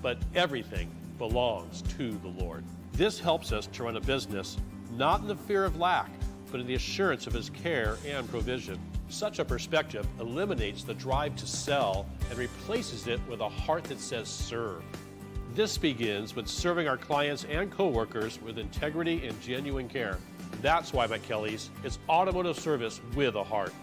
but everything belongs to the Lord. This helps us to run a business not in the fear of lack, but in the assurance of His care and provision. Such a perspective eliminates the drive to sell and replaces it with a heart that says serve. This begins with serving our clients and coworkers with integrity and genuine care. That's why McKelly's is automotive service with a heart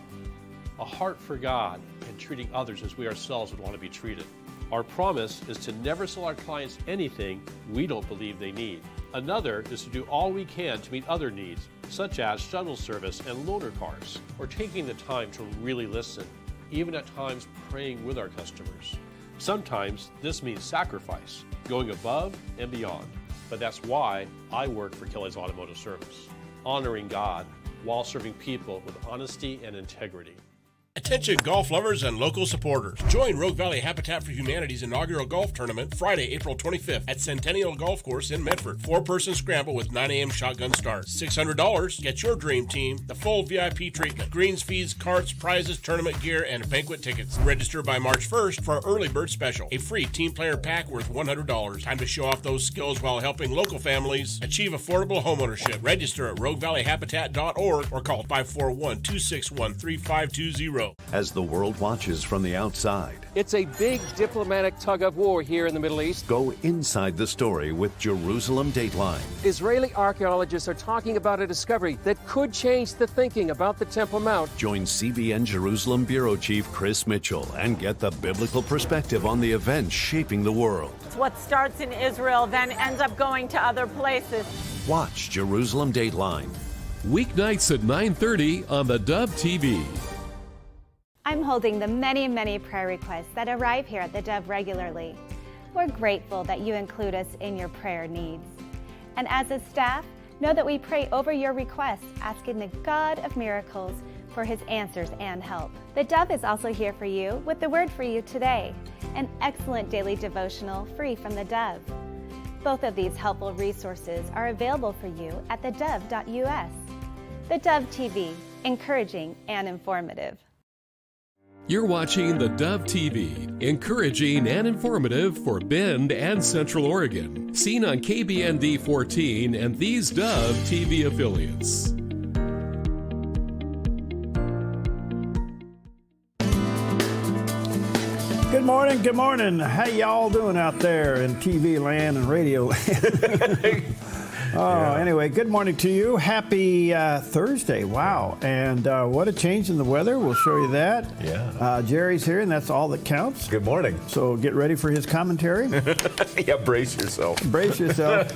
for God and treating others as we ourselves would want to be treated. Our promise is to never sell our clients anything we don't believe they need. Another is to do all we can to meet other needs, such as shuttle service and loaner cars, or taking the time to really listen, even at times praying with our customers. Sometimes this means sacrifice, going above and beyond. But that's why I work for Kelly's Automotive Service, honoring God while serving people with honesty and integrity. Attention golf lovers and local supporters. Join Rogue Valley Habitat for Humanity's inaugural golf tournament Friday, April 25th at Centennial Golf Course in Medford. 4-person scramble with 9 a.m. shotgun start. $600. Get your dream team, the full VIP treatment, greens, fees, carts, prizes, tournament gear, and banquet tickets. Register by March 1st for our early bird special, a free team player pack worth $100. Time to show off those skills while helping local families achieve affordable homeownership. Register at roguevalleyhabitat.org or call 541-261-3520. As the world watches from the outside, it's a big diplomatic tug of war here in the Middle East. Go inside the story with Jerusalem Dateline. Israeli archaeologists are talking about a discovery that could change the thinking about the Temple Mount. Join CBN Jerusalem Bureau Chief Chris Mitchell and get the biblical perspective on the events shaping the world. What starts in Israel then ends up going to other places. Watch Jerusalem Dateline. Weeknights at 9:30 on the Dove TV. I'm holding the many, many prayer requests that arrive here at the Dove regularly. We're grateful that you include us in your prayer needs. And as a staff, know that we pray over your requests, asking the God of miracles for His answers and help. The Dove is also here for you with the word for you today, an excellent daily devotional free from the Dove. Both of these helpful resources are available for you at thedove.us. The Dove TV, encouraging and informative. You're watching the Dove TV, encouraging and informative for Bend and Central Oregon. Seen on KBND 14 and these Dove TV affiliates. Good morning, good morning. How y'all doing out there in TV land and radio land? Anyway, good morning to you. Happy Thursday. Wow. And what a change in the weather. We'll show you that. Yeah. Jerry's here, and that's all that counts. Good morning. So get ready for his commentary. Yeah, brace yourself. Brace yourself.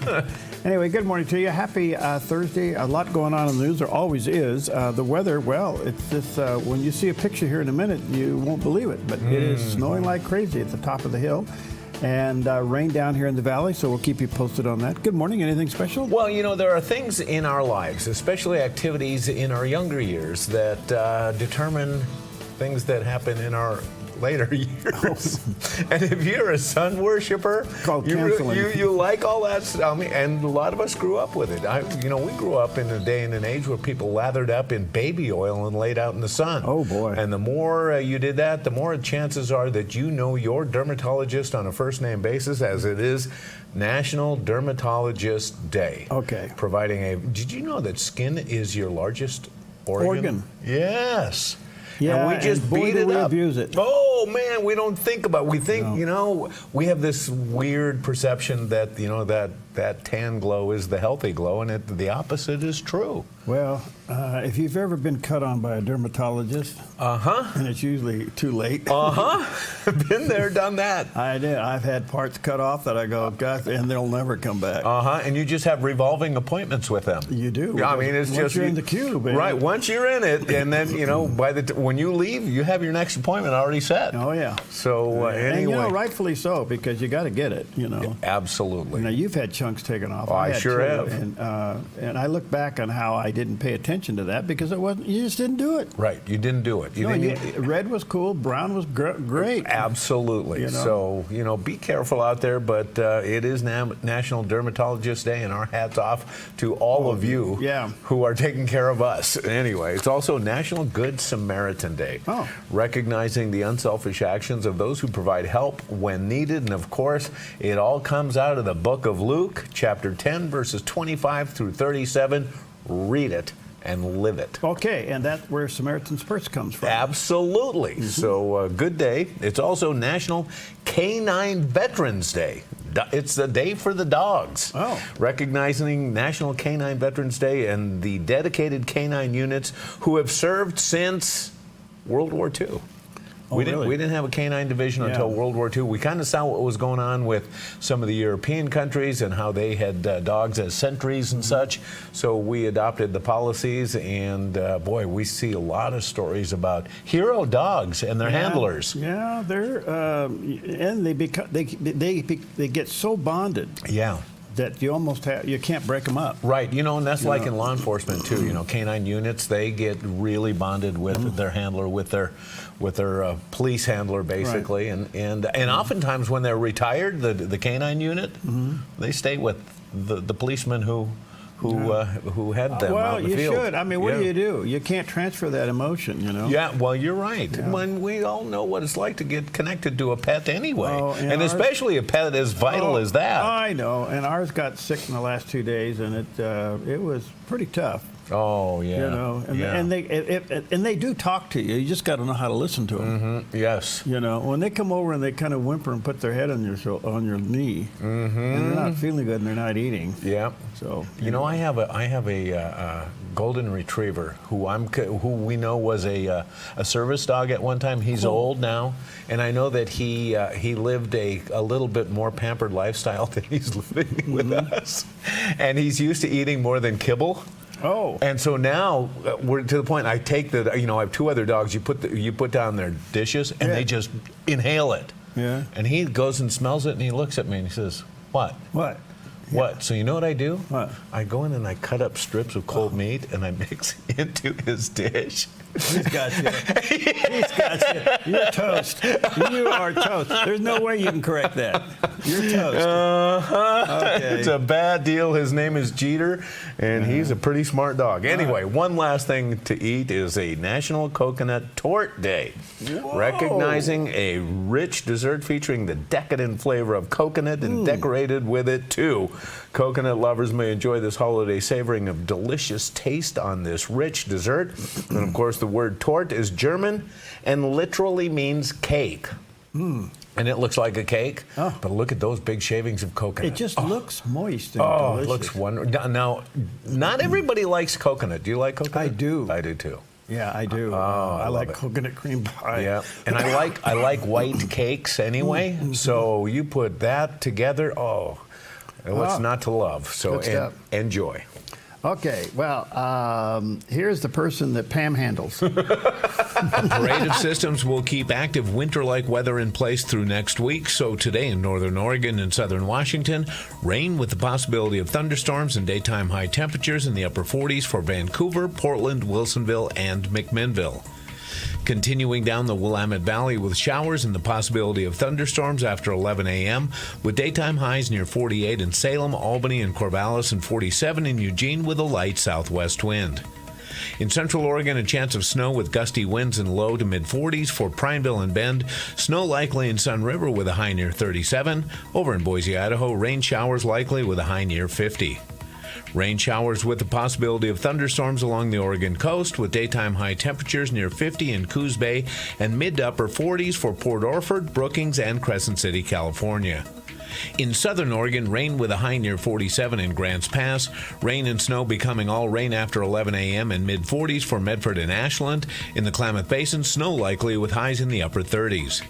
Anyway, good morning to you. Happy Thursday. A lot going on in the news. There always is. The weather, well, it's just, when you see a picture here in a minute, you won't believe it. But it is snowing like crazy at the top of the hill. And rain down here in the valley, so we'll keep you posted on that. Good morning. Anything special? Well, you know, there are things in our lives, especially activities in our younger years, that determine things that happen in our later years. And if you're a sun worshiper, you like all that stuff. And a lot of us grew up with it. We grew up in a day and an age where people lathered up in baby oil and laid out in the sun. Oh, boy. And the more you did that, the more chances are that you know your dermatologist on a first-name basis, as it is National Dermatologist Day. Okay. Did you know that skin is your largest organ? Yes. Yeah, and we just beat it up. Abuse it. Oh man, we don't think about it. We think, we have this weird perception that, that tan glow is the healthy glow, and the opposite is true. Well, if you've ever been cut on by a dermatologist, and it's usually too late. Been there, done that. I did. I've had parts cut off that I go, God, and they'll never come back. And you just have revolving appointments with them. You do. Yeah, I mean, it's once you're in the queue, baby. Right. Once you're in it, and then when you leave, you have your next appointment already set. Oh yeah. So anyway, and rightfully so, because you got to get it. Absolutely. You've had chunks taken off. I sure have. And I look back on how I didn't pay attention to that because you just didn't do it. Right. You didn't do it. Red was cool. Brown was great. Absolutely. So, be careful out there, but it is National Dermatologist Day, and our hats off to all of you who are taking care of us. Anyway, it's also National Good Samaritan Day, recognizing the unselfish actions of those who provide help when needed. And of course, it all comes out of the book of Luke, chapter 10, verses 25 through 37. Read it and live it. Okay, and that's where Samaritan's Purse comes from. Absolutely. Mm-hmm. So good day. It's also National Canine Veterans Day. It's the day for the dogs. Oh. Recognizing National Canine Veterans Day and the dedicated canine units who have served since World War II. Oh, we really? didn't have a canine division until World War II. We kind of saw what was going on with some of the European countries and how they had dogs as sentries and such. So we adopted the policies, and boy, we see a lot of stories about hero dogs and their handlers. Yeah, they're and they get so bonded. Yeah. That you can't break them up. Right, and that's like in law enforcement too. Canine units, they get really bonded with their handler, with their police handler, basically, right. and oftentimes when they're retired, the canine unit, they stay with the policeman who had them out in the field. Well, you should. I mean, what do? You can't transfer that emotion, Yeah, well, you're right. Yeah. When we all know what it's like to get connected to a pet anyway, and ours, especially a pet as vital as that. I know, and ours got sick in the last 2 days, and it was pretty tough. Oh yeah, and they do talk to you. You just got to know how to listen to them. Mm-hmm. Yes. When they come over and they kind of whimper and put their head on your knee, and they're not feeling good and they're not eating. Yeah. So I have a golden retriever who we know was a service dog at one time. He's old now, and I know that he lived a little bit more pampered lifestyle than he's living with us, and he's used to eating more than kibble. Oh. And so now we're to the point. I take I have 2 other dogs. You put down their dishes and they just inhale it. Yeah. And he goes and smells it and he looks at me and he says, "What? What? What?" So you know what I do? What? I go in and I cut up strips of cold meat and I mix into his dish. He's got you. He's got you. You're toast. You are toast. There's no way you can correct that. You're toast. Okay. It's a bad deal. His name is Jeter, and he's a pretty smart dog. Anyway, one last thing to eat is a National Coconut Torte Day. Whoa. Recognizing a rich dessert featuring the decadent flavor of coconut and decorated with it, too. Coconut lovers may enjoy this holiday savoring of delicious taste on this rich dessert. And, of course, the word torte is German and literally means cake. And it looks like a cake, but look at those big shavings of coconut. It just looks moist and delicious. It looks wonderful. Now, not everybody likes coconut. Do you like coconut? I do. I do, too. Yeah, I do. I like coconut cream pie. Yeah, and I like white cakes anyway. So you put that together, what's not to love? So enjoy. Okay, well, here's the person that Pam handles. A parade of systems will keep active winter-like weather in place through next week. So today in northern Oregon and southern Washington, rain with the possibility of thunderstorms and daytime high temperatures in the upper 40s for Vancouver, Portland, Wilsonville, and McMinnville. Continuing down the Willamette Valley with showers and the possibility of thunderstorms after 11 a.m. with daytime highs near 48 in Salem, Albany, and Corvallis, and 47 in Eugene with a light southwest wind. In central Oregon, a chance of snow with gusty winds and low to mid-40s for Prineville and Bend. Snow likely in Sun River with a high near 37. Over in Boise, Idaho, rain showers likely with a high near 50. Rain showers with the possibility of thunderstorms along the Oregon coast with daytime high temperatures near 50 in Coos Bay and mid to upper 40s for Port Orford, Brookings, and Crescent City, California. In southern Oregon, rain with a high near 47 in Grants Pass. Rain and snow becoming all rain after 11 a.m. and mid-40s for Medford and Ashland. In the Klamath Basin, snow likely with highs in the upper 30s.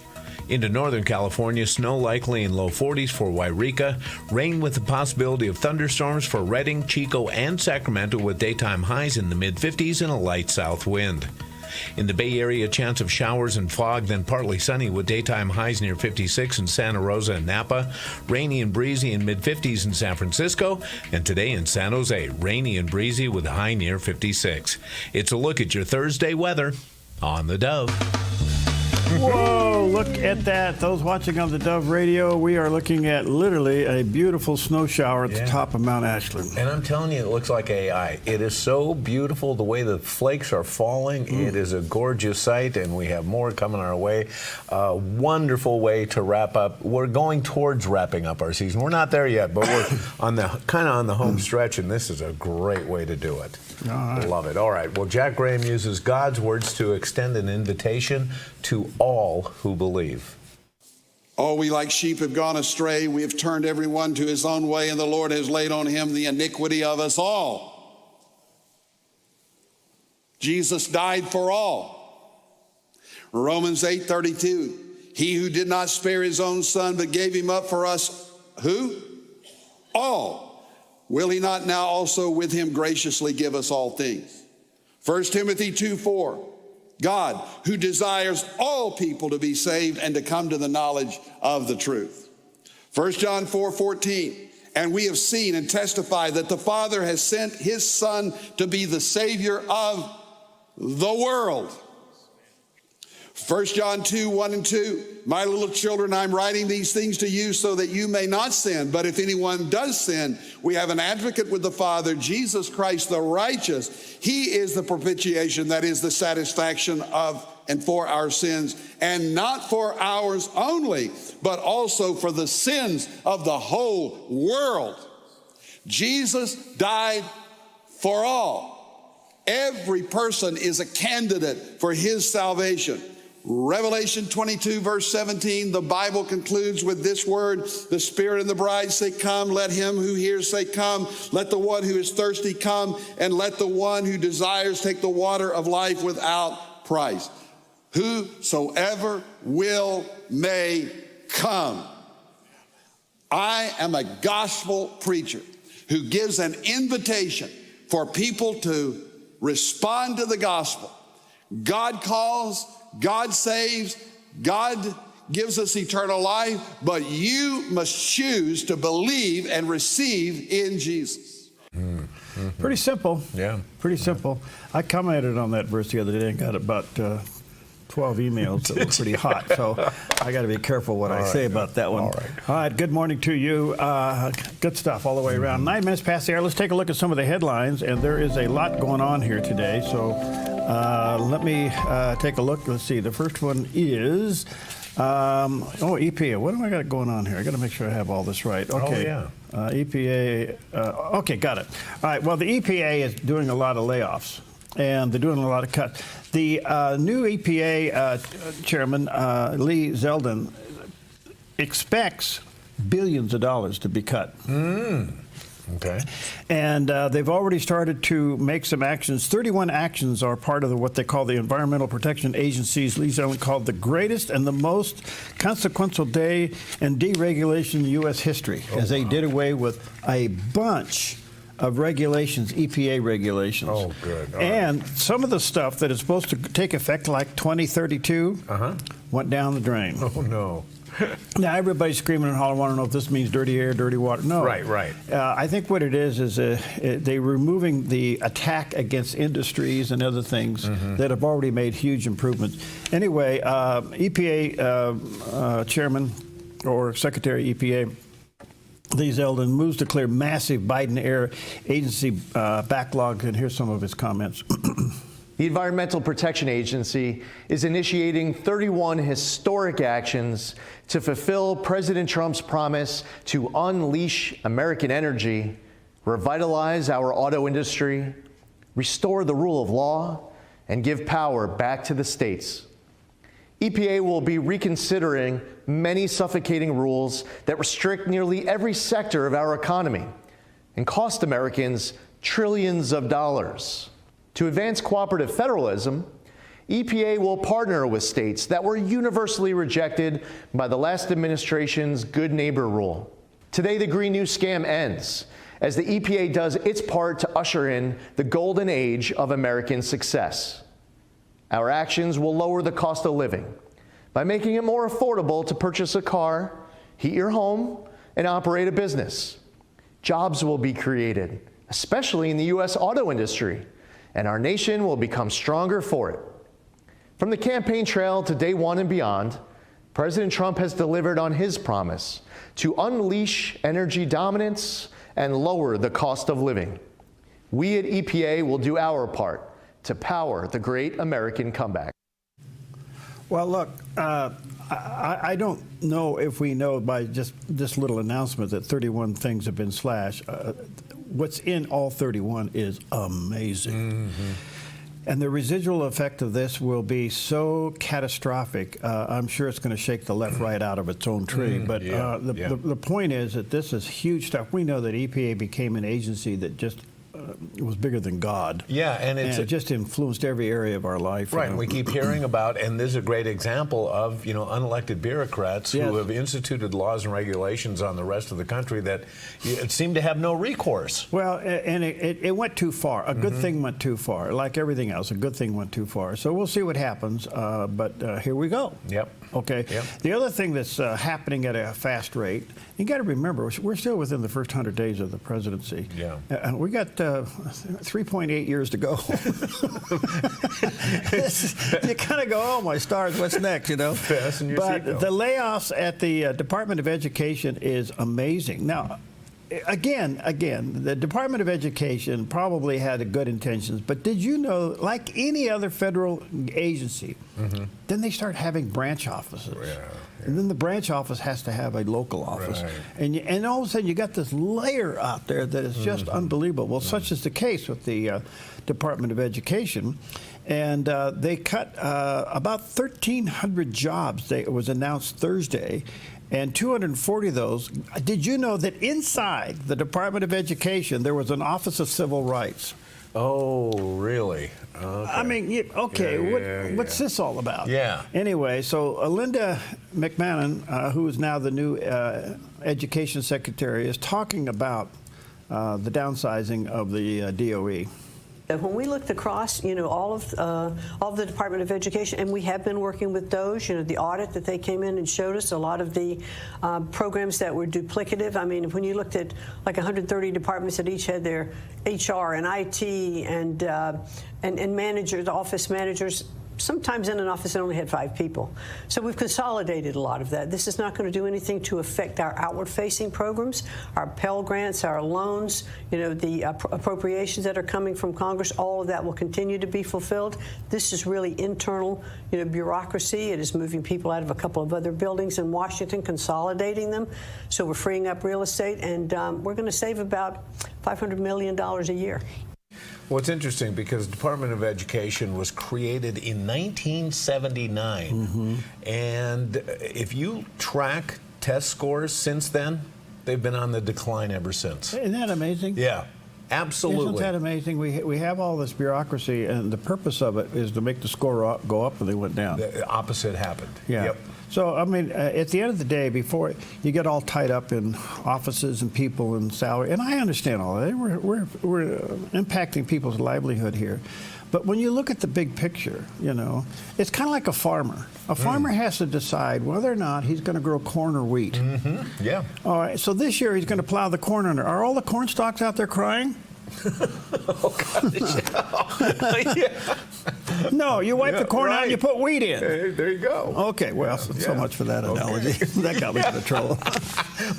Into northern California, snow likely in low 40s for Wairika. Rain with the possibility of thunderstorms for Redding, Chico, and Sacramento with daytime highs in the mid-50s and a light south wind. In the Bay Area, chance of showers and fog, then partly sunny with daytime highs near 56 in Santa Rosa and Napa. Rainy and breezy in mid-50s in San Francisco. And today in San Jose, rainy and breezy with a high near 56. It's a look at your Thursday weather on the Dove. Whoa, look at that. Those watching on the Dove Radio, we are looking at literally a beautiful snow shower at the top of Mount Ashland. And I'm telling you, it looks like AI. It is so beautiful the way the flakes are falling. It is a gorgeous sight, and we have more coming our way. A wonderful way to wrap up. We're going towards wrapping up our season. We're not there yet, but we're on the kind of on the home stretch, and this is a great way to do it. All right. Love it. All right. Well, Jack Graham uses God's words to extend an invitation to all who believe. All we like sheep have gone astray. We have turned everyone to his own way, and the Lord has laid on him the iniquity of us all. Jesus died for all. Romans 8:32. He who did not spare his own son, but gave him up for us, who? All. Will he not now also with him graciously give us all things? 1 Timothy 2:4. God, who desires all people to be saved and to come to the knowledge of the truth. 1 John 4:14. And we have seen and testified that the Father has sent his Son to be the Savior of the world. 1 John 2:1 and 2. My little children, I'm writing these things to you so that you may not sin. But if anyone does sin, we have an advocate with the Father, Jesus Christ the righteous. He is the propitiation, that is the satisfaction of and for our sins, and not for ours only, but also for the sins of the whole world. Jesus died for all. Every person is a candidate for his salvation. Revelation 22 verse 17, the Bible concludes with this word, the Spirit and the bride say, come. Let him who hears say, come. Let the one who is thirsty come, and let the one who desires take the water of life without price. Whosoever will may come. I am a gospel preacher who gives an invitation for people to respond to the gospel. God calls, God saves, God gives us eternal life, but you must choose to believe and receive in Jesus. Mm-hmm. Pretty simple. Yeah. Pretty simple. I commented on that verse the other day and got about 12 emails that were pretty hot, so I got to be careful what I say about that one. All right, good morning to you. Good stuff all the way around. 9 minutes past the hour. Let's take a look at some of the headlines, and there is a lot going on here today, so let me take a look. Let's see. The first one is, EPA. What do I got going on here? I got to make sure I have all this right. Okay. Oh, yeah. EPA. Okay, got it. All right, well, the EPA is doing a lot of layoffs, and they're doing a lot of cuts. The new EPA chairman, Lee Zeldin, expects billions of dollars to be cut. Okay. And they've already started to make some actions. 31 actions are part of what they call the Environmental Protection Agency's, Lee Zeldin called the greatest and the most consequential day in deregulation in U.S. history, as they did away with a bunch of regulations, EPA regulations. Oh, good. And some of the stuff that is supposed to take effect like 2032 went down the drain. Oh, no. Now, everybody's screaming and hollering, want to know if this means dirty air, dirty water. No. Right. I think what it is they're removing the attack against industries and other things that have already made huge improvements. Anyway, EPA Chairman or Secretary EPA Lee Zeldin moves to clear massive Biden-era agency backlog, and here's some of his comments. The Environmental Protection Agency is initiating 31 historic actions to fulfill President Trump's promise to unleash American energy, revitalize our auto industry, restore the rule of law, and give power back to the states. EPA will be reconsidering many suffocating rules that restrict nearly every sector of our economy and cost Americans trillions of dollars. To advance cooperative federalism, EPA will partner with states that were universally rejected by the last administration's Good Neighbor rule. Today, the Green New Scam ends as the EPA does its part to usher in the golden age of American success. Our actions will lower the cost of living by making it more affordable to purchase a car, heat your home, and operate a business. Jobs will be created, especially in the U.S. auto industry, and our nation will become stronger for it. From the campaign trail to day one and beyond, President Trump has delivered on his promise to unleash energy dominance and lower the cost of living. We at EPA will do our part to power the great American comeback. Well, look, I don't know if we know by just this little announcement that 31 things have been slashed. What's in all 31 is amazing. Mm-hmm. And the residual effect of this will be so catastrophic. I'm sure it's going to shake the left right out of its own tree. But the point is that this is huge stuff. We know that EPA became an agency that just it was bigger than God. Yeah, and it just influenced every area of our life. Right, and we keep hearing about, and this is a great example of, unelected bureaucrats who have instituted laws and regulations on the rest of the country that seem to have no recourse. Well, and it went too far. A good thing went too far. Like everything else, a good thing went too far. So we'll see what happens, but here we go. Yep. Okay. Yep. The other thing that's happening at a fast rate, you got to remember, we're still within the first 100 days of the presidency. Yeah. We got 3.8 years to go. You kind of go, oh my stars, what's next? Fasten your but seatbelt. the layoffs at the Department of Education is amazing. Now, Again, the Department of Education probably had good intentions, but did you know, like any other federal agency, then they start having branch offices. Yeah. And then the branch office has to have a local office. Right. And all of a sudden you got this layer out there that is just unbelievable. Well, such is the case with the Department of Education. And they cut about 1,300 jobs. It was announced Thursday. And 240 of those, did you know that inside the Department of Education there was an Office of Civil Rights? Oh, really? Okay. I mean, what's this all about? Yeah. Anyway, so Linda McMahon, who is now the new Education Secretary, is talking about the downsizing of the DOE. When we looked across, all of the Department of Education, and we have been working with DOGE, the audit that they came in and showed us, a lot of the programs that were duplicative. I mean, when you looked at like 130 departments that each had their HR and IT and managers, office managers, sometimes in an office that only had 5 people. So we've consolidated a lot of that. This is not going to do anything to affect our outward-facing programs, our Pell Grants, our loans, the appropriations that are coming from Congress. All of that will continue to be fulfilled. This is really internal, bureaucracy. It is moving people out of a couple of other buildings in Washington, consolidating them. So we're freeing up real estate, and we're going to save about $500 million a year. Well, it's interesting because the Department of Education was created in 1979. And if you track test scores since then, they've been on the decline ever since. Isn't that amazing? Yeah, absolutely. Isn't that amazing? We have all this bureaucracy, and the purpose of it is to make the score go up, and they went down. The opposite happened. Yeah. Yep. So, I mean, at the end of the day, before you get all tied up in offices and people and salary, and I understand all that. We're impacting people's livelihood here. But when you look at the big picture, it's kind of like a farmer. A farmer has to decide whether or not he's going to grow corn or wheat. Yeah. All right, so this year he's going to plow the corn under. Are all the corn stalks out there crying? Oh, God. Yeah. No, you wipe the corn out and you put wheat in. There you go. Okay, well, so much for that analogy. That got me into trouble.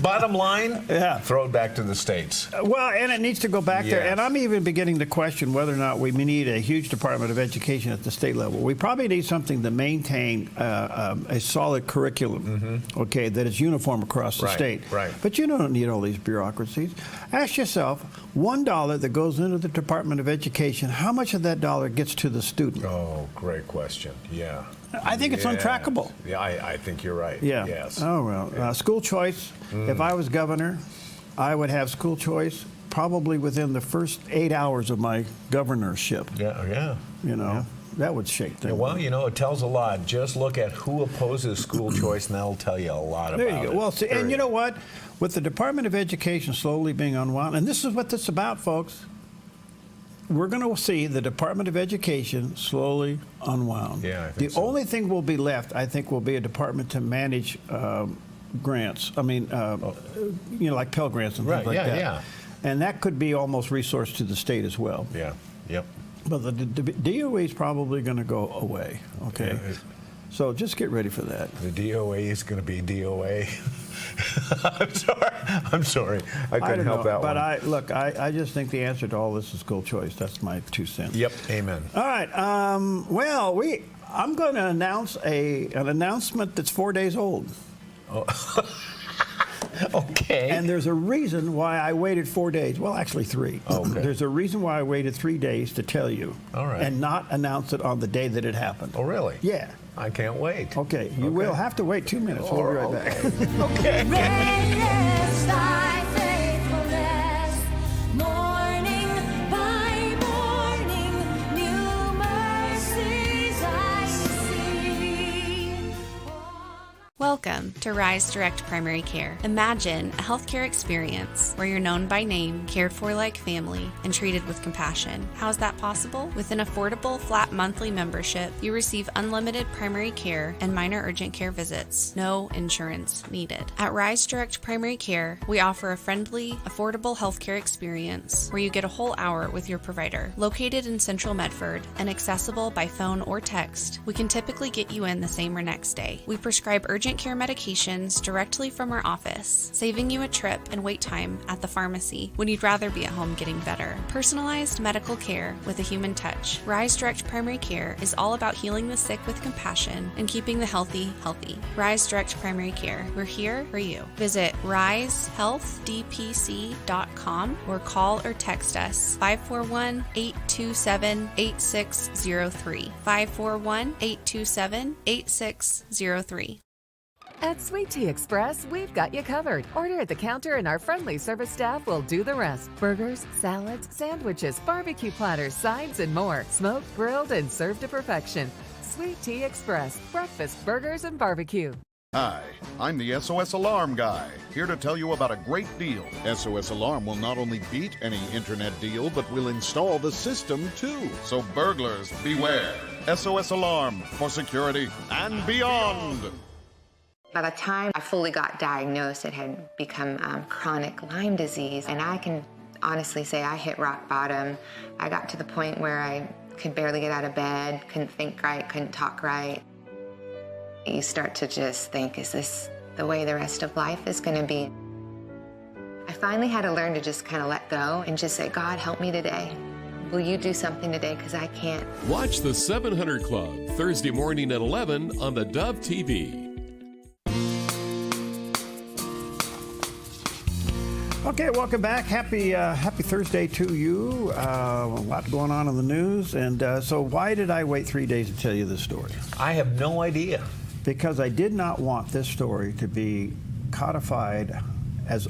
Bottom line, throw it back to the states. Well, and it needs to go back there. And I'm even beginning to question whether or not we need a huge Department of Education at the state level. We probably need something to maintain a solid curriculum, okay, that is uniform across the state. Right. But you don't need all these bureaucracies. Ask yourself, $1 that goes into the Department of Education, how much of that dollar gets to the student? Oh, great question. Yeah. I think it's untrackable. Yeah, I think you're right. Yeah. Yes. Oh, well, school choice, if I was governor, I would have school choice probably within the first 8 hours of my governorship. Yeah. That would shake things. Well, it tells a lot. Just look at who opposes school choice, and that'll tell you a lot about it. There you go. Well, see, and you know what? With the Department of Education slowly being unwound, and this is what this is about, folks, we're going to see the Department of Education slowly unwound. Yeah, I think the only thing will be left, I think, will be a department to manage grants. I mean, like Pell Grants and things like that. Yeah. And that could be almost resourced to the state as well. Yeah. Yep. But the DOE is probably going to go away. Okay. Yeah. So just get ready for that. The DOA is going to be DOA. I'm sorry. I couldn't help that but one. I just think the answer to all this is school choice. That's my 2 cents. Yep. Amen. All right. I'm going to announce an announcement that's 4 days old. Oh. Okay. And there's a reason why I waited 4 days. Well, actually 3. Okay. There's a reason why I waited 3 days to tell you. All right. And not announce it on the day that it happened. Oh, really? Yeah. I can't wait. Okay. You will have to wait 2 minutes. We'll be right back. Okay. Greatest thy faithfulness, morning by morning, new mercies I see. Welcome to Rise Direct Primary Care. Imagine a healthcare experience where you're known by name, cared for like family, and treated with compassion. How is that possible? With an affordable, flat monthly membership, you receive unlimited primary care and minor urgent care visits. No insurance needed. At Rise Direct Primary Care, we offer a friendly, affordable healthcare experience where you get a whole hour with your provider. Located in Central Medford and accessible by phone or text, we can typically get you in the same or next day. We prescribe urgent care medications directly from our office, saving you a trip and wait time at the pharmacy when you'd rather be at home getting better. Personalized medical care with a human touch. Rise Direct Primary Care is all about healing the sick with compassion and keeping the healthy healthy. Rise Direct Primary Care. We're here for you. Visit risehealthdpc.com or call or text us 541-827-8603. 541-827-8603. At Sweet Tea Express, we've got you covered. Order at the counter and our friendly service staff will do the rest. Burgers, salads, sandwiches, barbecue platters, sides, and more. Smoked, grilled, and served to perfection. Sweet Tea Express, breakfast, burgers, and barbecue. Hi, I'm the SOS Alarm guy, here to tell you about a great deal. SOS Alarm will not only beat any internet deal, but will install the system too. So burglars, beware. SOS Alarm for security and beyond. By the time I fully got diagnosed, it had become chronic Lyme disease. And I can honestly say I hit rock bottom. I got to the point where I could barely get out of bed, couldn't think right, couldn't talk right. You start to just think, is this the way the rest of life is going to be? I finally had to learn to just kind of let go and just say, God, help me today. Will you do something today? Because I can't. Watch the 700 Club Thursday morning at 11 on the Dove TV. Okay, welcome back. Happy Thursday to you. A lot going on in the news. And so why did I wait 3 days to tell you this story? I have no idea. Because I did not want this story to be codified as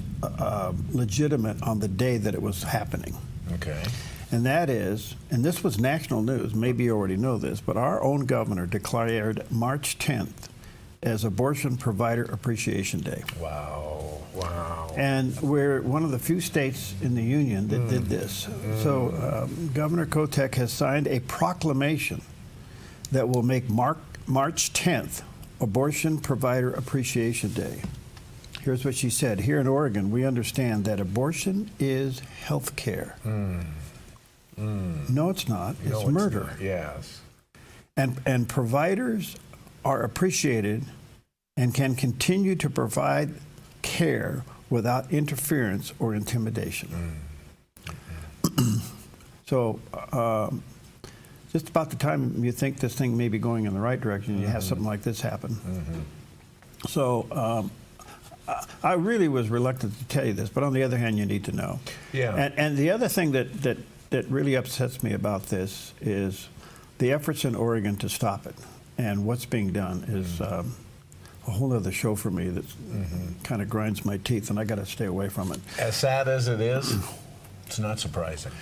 legitimate on the day that it was happening. Okay. And that is, and this was national news, maybe you already know this, but our own governor declared March 10th as Abortion Provider Appreciation Day. Wow, wow. And we're one of the few states in the union that did this. So Governor Kotek has signed a proclamation that will make March 10th Abortion Provider Appreciation Day. Here's what she said. Here in Oregon, we understand that abortion is health care. No, it's not. It's murder. Not. Yes. And providers are appreciated and can continue to provide care without interference or intimidation. So just about the time you think this thing may be going in the right direction, you have something like this happen. So I really was reluctant to tell you this, but on the other hand, you need to know. Yeah. And the other thing that really upsets me about this is the efforts in Oregon to stop it. And what's being done is a whole other show for me that kind of grinds my teeth, and I got to stay away from it. As sad as it is, it's not surprising.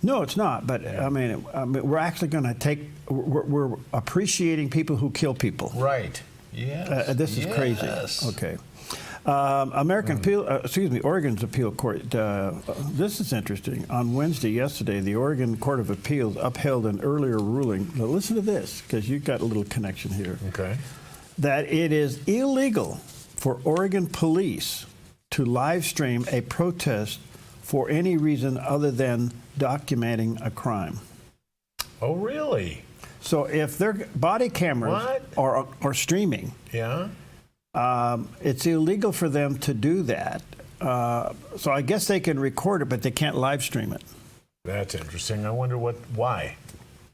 No, it's not. But I mean, we're actually going to we're appreciating people who kill people. Right. Yes. This is crazy. Okay. Oregon's appeal court. This is interesting. On Wednesday, yesterday, the Oregon Court of Appeals upheld an earlier ruling. Now listen to this, because you've got a little connection here. Okay. That it is illegal for Oregon police to live stream a protest for any reason other than documenting a crime. Oh, really? So if their body cameras are streaming, it's illegal for them to do that. So I guess they can record it, but they can't live stream it. That's interesting. I wonder why.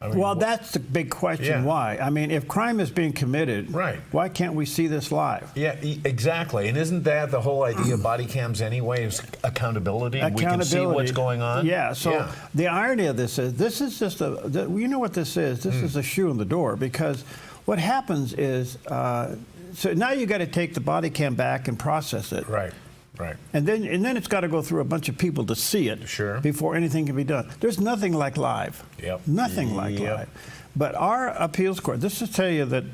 I mean, well, that's the big question. Why? I mean, if crime is being committed, why can't we see this live? Yeah, exactly. And isn't that the whole idea of body cams anyway? Is accountability? We can see what's going on. Yeah. So the irony of this is just you know what this is? This is a shoe in the door, because what happens is so now you got to take the body cam back and process it. Right. And then it's got to go through a bunch of people to see it before anything can be done. There's nothing like live. Nothing like live. But our appeals court, this is to tell you that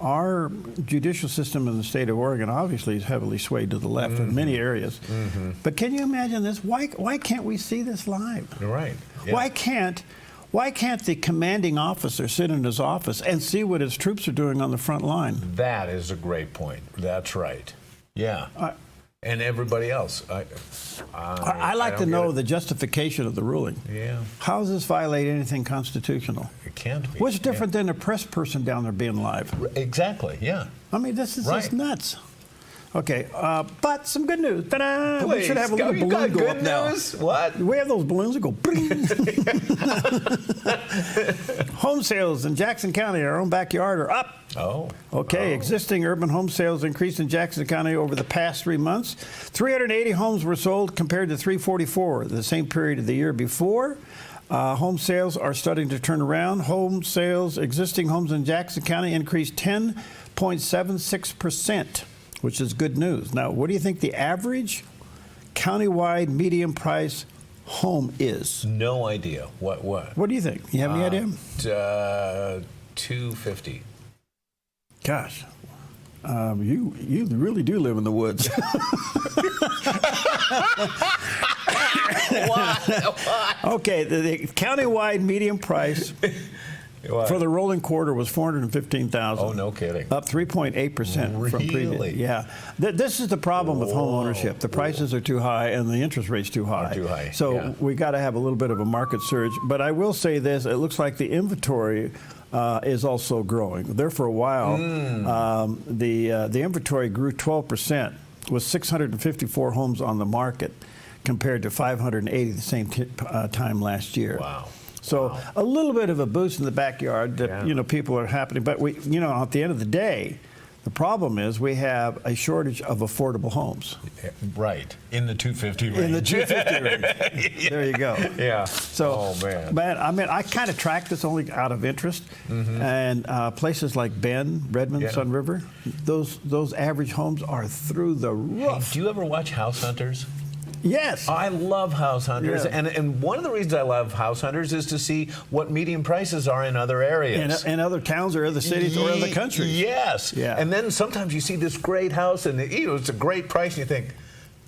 our judicial system in the state of Oregon obviously is heavily swayed to the left in many areas. But can you imagine this? Why can't we see this live? Right. Why can't the commanding officer sit in his office and see what his troops are doing on the front line? That is a great point. That's right. Yeah. And everybody else. I like to know the justification of the ruling. Yeah. How does this violate anything constitutional? It can't be. What's different than a press person down there being live? Exactly, yeah. I mean, this is just nuts. Okay, but some good news. Ta-da! We should have a little balloon go up now. What? We have those balloons that go bling. Home sales in Jackson County, our own backyard, are up. Oh. Okay, existing urban home sales increased in Jackson County over the past 3 months. 380 homes were sold compared to 344 the same period of the year before. Home sales are starting to turn around. Home sales, existing homes in Jackson County increased 10.76%, which is good news. Now, what do you think the average countywide median price home is? No idea. What? What do you think? You have any idea? $250. Gosh, you really do live in the woods. Why? Okay, the countywide median price for the rolling quarter was $415,000. Oh, no kidding. Up 3.8% from previous. Yeah. This is the problem with home ownership. The prices are too high and the interest rate's too high. So we got to have a little bit of a market surge. But I will say this, it looks like the inventory is also growing. There for a while, the inventory grew 12%, with 654 homes on the market compared to 580 the same time last year. Wow. So a little bit of a boost in the backyard that people are happening. But we, at the end of the day, the problem is we have a shortage of affordable homes. Right. In the 250 range. In the 250 range. There you go. Yeah. So, man, I mean, I kind of track this only out of interest. And places like Bend, Redmond, Sun River, those average homes are through the roof. Hey, do you ever watch House Hunters? Yes. I love House Hunters. And one of the reasons I love House Hunters is to see what median prices are in other areas. In other towns or other cities or other countries. Yes. Yeah. And then sometimes you see this great house and it's a great price and you think,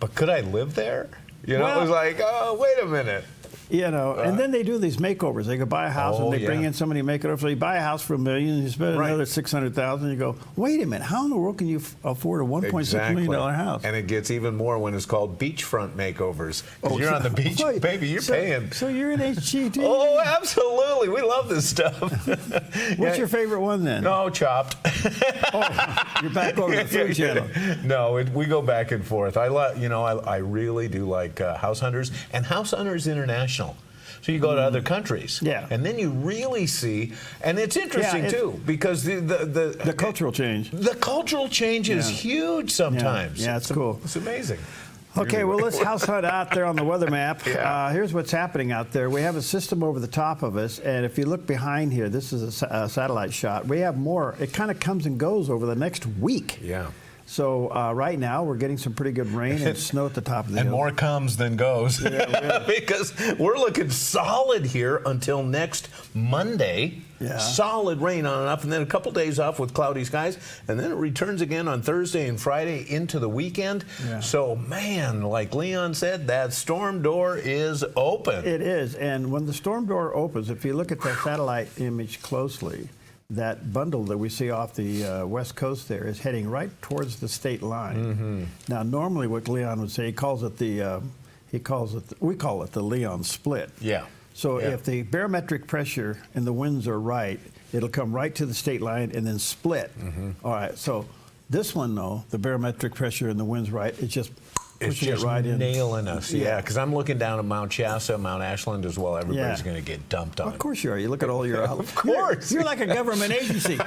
but could I live there? It was like, oh, wait a minute. And then they do these makeovers. They go buy a house and they bring in somebody to make it over. So you buy a house for $1 million, you spend another $600,000. You go, wait a minute, how in the world can you afford a $1.6 million house? And it gets even more when it's called beachfront makeovers. You're on the beach, baby. You're paying. So you're in HGTV. Oh, absolutely. We love this stuff. What's your favorite one then? No, Chopped. You're back over the Food Channel. No, we go back and forth. I really do like House Hunters and House Hunters International. So you go to other countries, and then you really see, and it's interesting too because the cultural change. The cultural change is huge sometimes. Yeah, it's cool. It's amazing. Okay, well, let's house hunt out there on the weather map. Here's what's happening out there. We have a system over the top of us, and if you look behind here, this is a satellite shot. We have more. It kind of comes and goes over the next week. Yeah. So right now we're getting some pretty good rain and snow at the top of the hill. And more comes than goes. Yeah, really. Because we're looking solid here until next Monday. Yeah. Solid rain on and off, and then a couple days off with cloudy skies, and then it returns again on Thursday and Friday into the weekend. Yeah. So, man, like Leon said, that storm door is open. It is, and when the storm door opens, if you look at the satellite image closely, that bundle that we see off the west coast there is heading right towards the state line. Now, normally what Leon would say, we call it the Leon split. Yeah. So if the barometric pressure and the winds are right, it'll come right to the state line and then split. All right, so this one, though, the barometric pressure and the winds right, it's just pushing it right in. Nailing us, because I'm looking down at Mount Shasta, Mount Ashland as well. Everybody's going to get dumped on. Of course you are. You look at all your... Of course. You're like a government agency.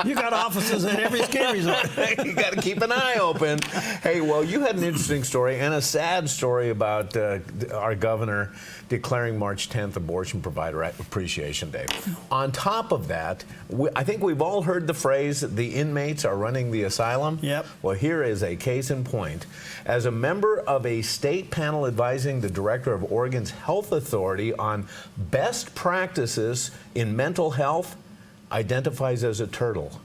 You got offices at every ski resort. You got to keep an eye open. Hey, well, you had an interesting story and a sad story about our governor declaring March 10th Abortion Provider Appreciation Day. On top of that, I think we've all heard the phrase, the inmates are running the asylum. Yep. Well, here is a case in point. As a member of a state panel advising the director of Oregon's Health Authority on best practices in mental health, identifies as a turtle.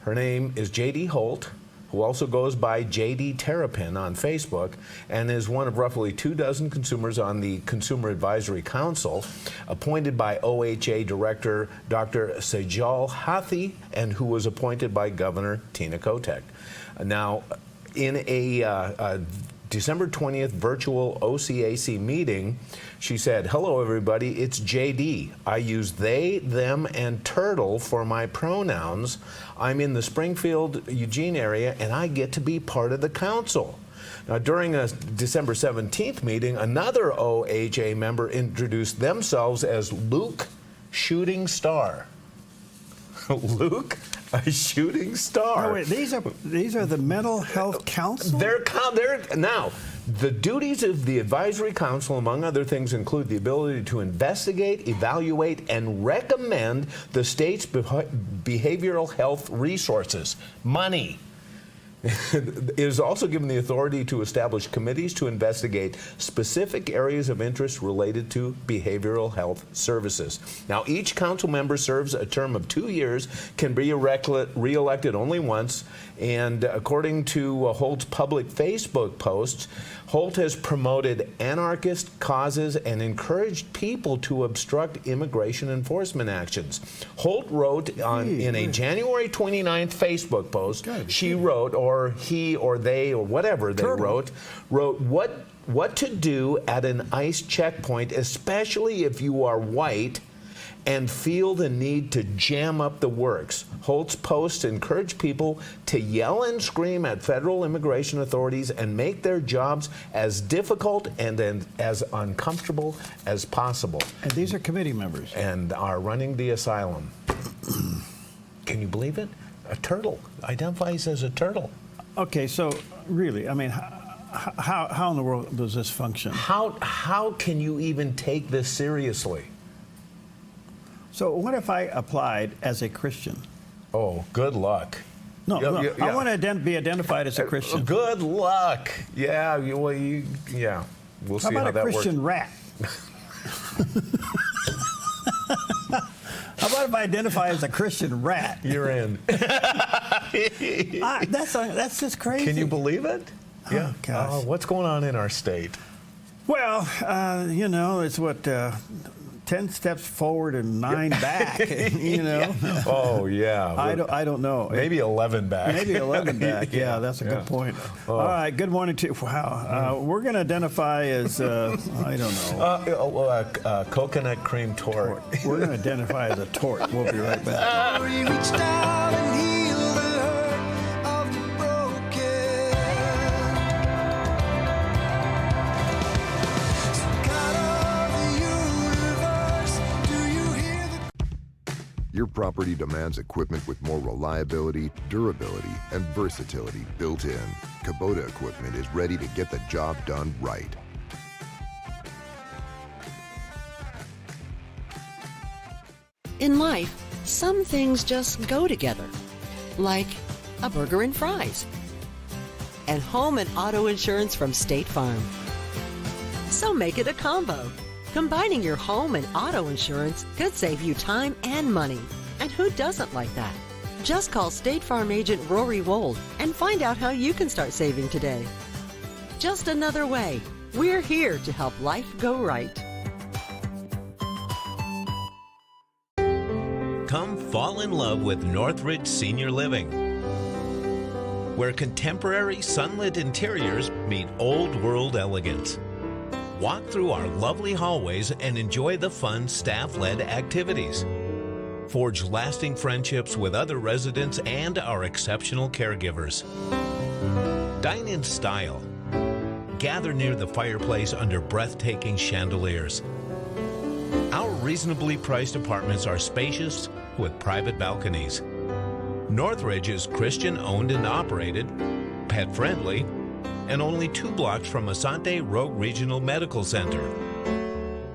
Her name is J.D. Holt, who also goes by J.D. Terrapin on Facebook and is one of roughly 24 consumers on the Consumer Advisory Council, appointed by OHA Director Dr. Sejal Hathi, and who was appointed by Governor Tina Kotek. Now, in a December 20th virtual OCAC meeting, she said, "Hello, everybody. It's JD. I use they, them, and turtle for my pronouns. I'm in the Springfield, Eugene area, and I get to be part of the council." Now, during a December 17th meeting, another OHA member introduced themselves as Luke Shooting Star. Luke, a shooting star. Oh, wait, these are the Mental Health Council? Now, the duties of the Advisory Council, among other things, include the ability to investigate, evaluate, and recommend the state's behavioral health resources. Money. It is also given the authority to establish committees to investigate specific areas of interest related to behavioral health services. Now, each council member serves a term of 2 years, can be re-elected only once, and according to Holt's public Facebook posts, Holt has promoted anarchist causes and encouraged people to obstruct immigration enforcement actions. Holt wrote in a January 29th Facebook post, she wrote, or he or they or whatever they wrote what to do at an ICE checkpoint, especially if you are white and feel the need to jam up the works. Holt's posts encourage people to yell and scream at federal immigration authorities and make their jobs as difficult and as uncomfortable as possible. And these are committee members. And are running the asylum. Can you believe it? A turtle identifies as a turtle. Okay, so really, I mean, how in the world does this function? How can you even take this seriously? So what if I applied as a Christian? Oh, good luck. No, I want to be identified as a Christian. Good luck. Yeah, we'll see how that works. How about a Christian rat? How about if I identify as a Christian rat? You're in. That's just crazy. Can you believe it? Yeah. Oh, gosh. What's going on in our state? Well, it's what 10 steps forward and 9 back. Oh yeah. I don't know. Maybe 11 back. Maybe 11 back. Yeah, that's a good point. All right. Good morning to you. Wow. We're going to identify as I don't know. Coconut cream tort. We're going to identify as a tort. We'll be right back. Your property demands equipment with more reliability, durability, and versatility built in. Kubota equipment is ready to get the job done right. In life, some things just go together, like a burger and fries, and home and auto insurance from State Farm. So make it a combo. Combining your home and auto insurance could save you time and money. And who doesn't like that? Just call State Farm agent Rory Wold and find out how you can start saving today. Just another way. We're here to help life go right. Come fall in love with Northridge Senior Living, where contemporary sunlit interiors meet old world elegance. Walk through our lovely hallways and enjoy the fun staff-led activities. Forge lasting friendships with other residents and our exceptional caregivers. Dine in style. Gather near the fireplace under breathtaking chandeliers. Our reasonably priced apartments are spacious with private balconies. Northridge is Christian-owned and operated, pet-friendly, and only 2 blocks from Asante Rogue Regional Medical Center.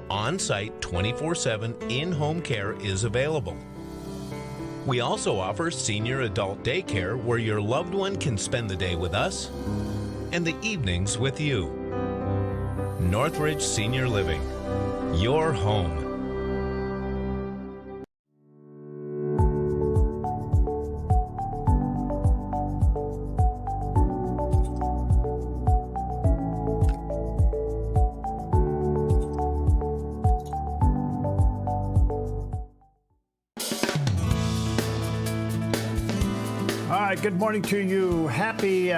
On-site 24/7 in-home care is available. We also offer senior adult daycare where your loved one can spend the day with us and the evenings with you. Northridge Senior Living, your home. Good morning to you. Happy